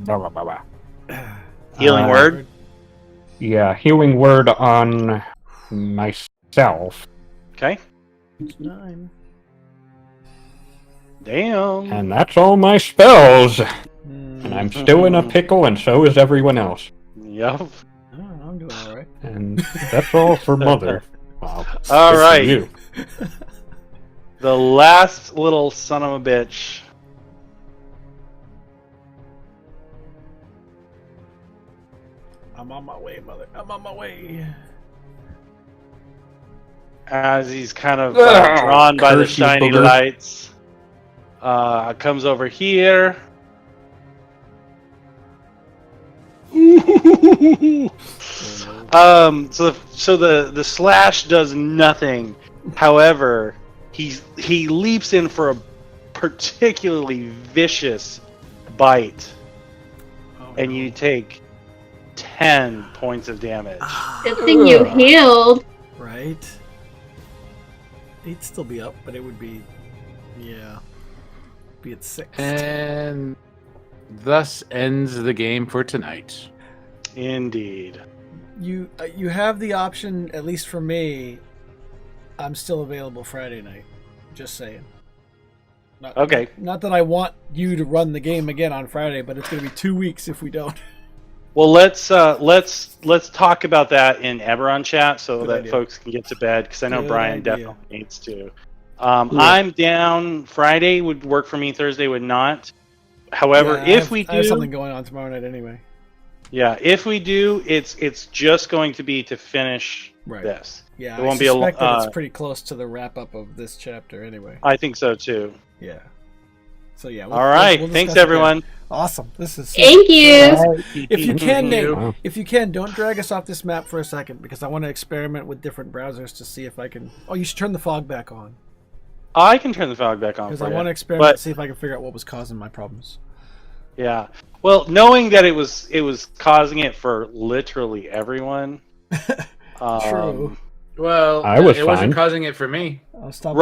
Blah, blah, blah, blah. Healing word. Yeah, healing word on myself. Okay. 9. Damn. And that's all my spells. Hmm. And I'm still in a pickle, and so is everyone else. Yep. Oh, I'm doing all right. And that's all for Mother. Wow. All Good for right. you. The last little son of a bitch. I'm on my way, mother. I'm on my way. As he's kind of Ugh, drawn by the curse you, shiny booger. lights, comes over here. So the slash does nothing. However, he leaps in for a particularly vicious bite, Oh, and you take 10 points of damage. Good thing you healed. Right. It'd still be up, but it would be, yeah, be at 6. And thus ends the game for tonight. Indeed. You have the option, at least for me. I'm still available Friday night. Just saying. Okay. Not that I want you to run the game again on Friday, but it's going to be 2 weeks if we don't. Well, let's talk about that in Eberron chat so Good that idea. folks can get to bed, because I know Good Brian idea. definitely needs to. I'm down. Friday would work for me. Thursday would not. However, Yeah, if we I have do, something going on tomorrow night anyway. if we do, it's just going to be to finish Right. this. Yeah, It won't be I a suspect that uh, it's pretty close to the wrap up of this chapter anyway. I think so too. Yeah. So yeah. All right. we'll Thanks, discuss it everyone. then. Awesome. This is. Thank you. If you can, Nate, Wow. if you can, don't drag us off this map for a second because I want to experiment with different browsers to see if I can. Oh, you should turn the fog back on I can turn the fog back on because for I you. want to experiment But- and see if I can figure out what was causing my problems. Yeah. Well, knowing that it was causing it for literally everyone. True. Well, I was it wasn't fine. causing it for me. I'll stop. Right.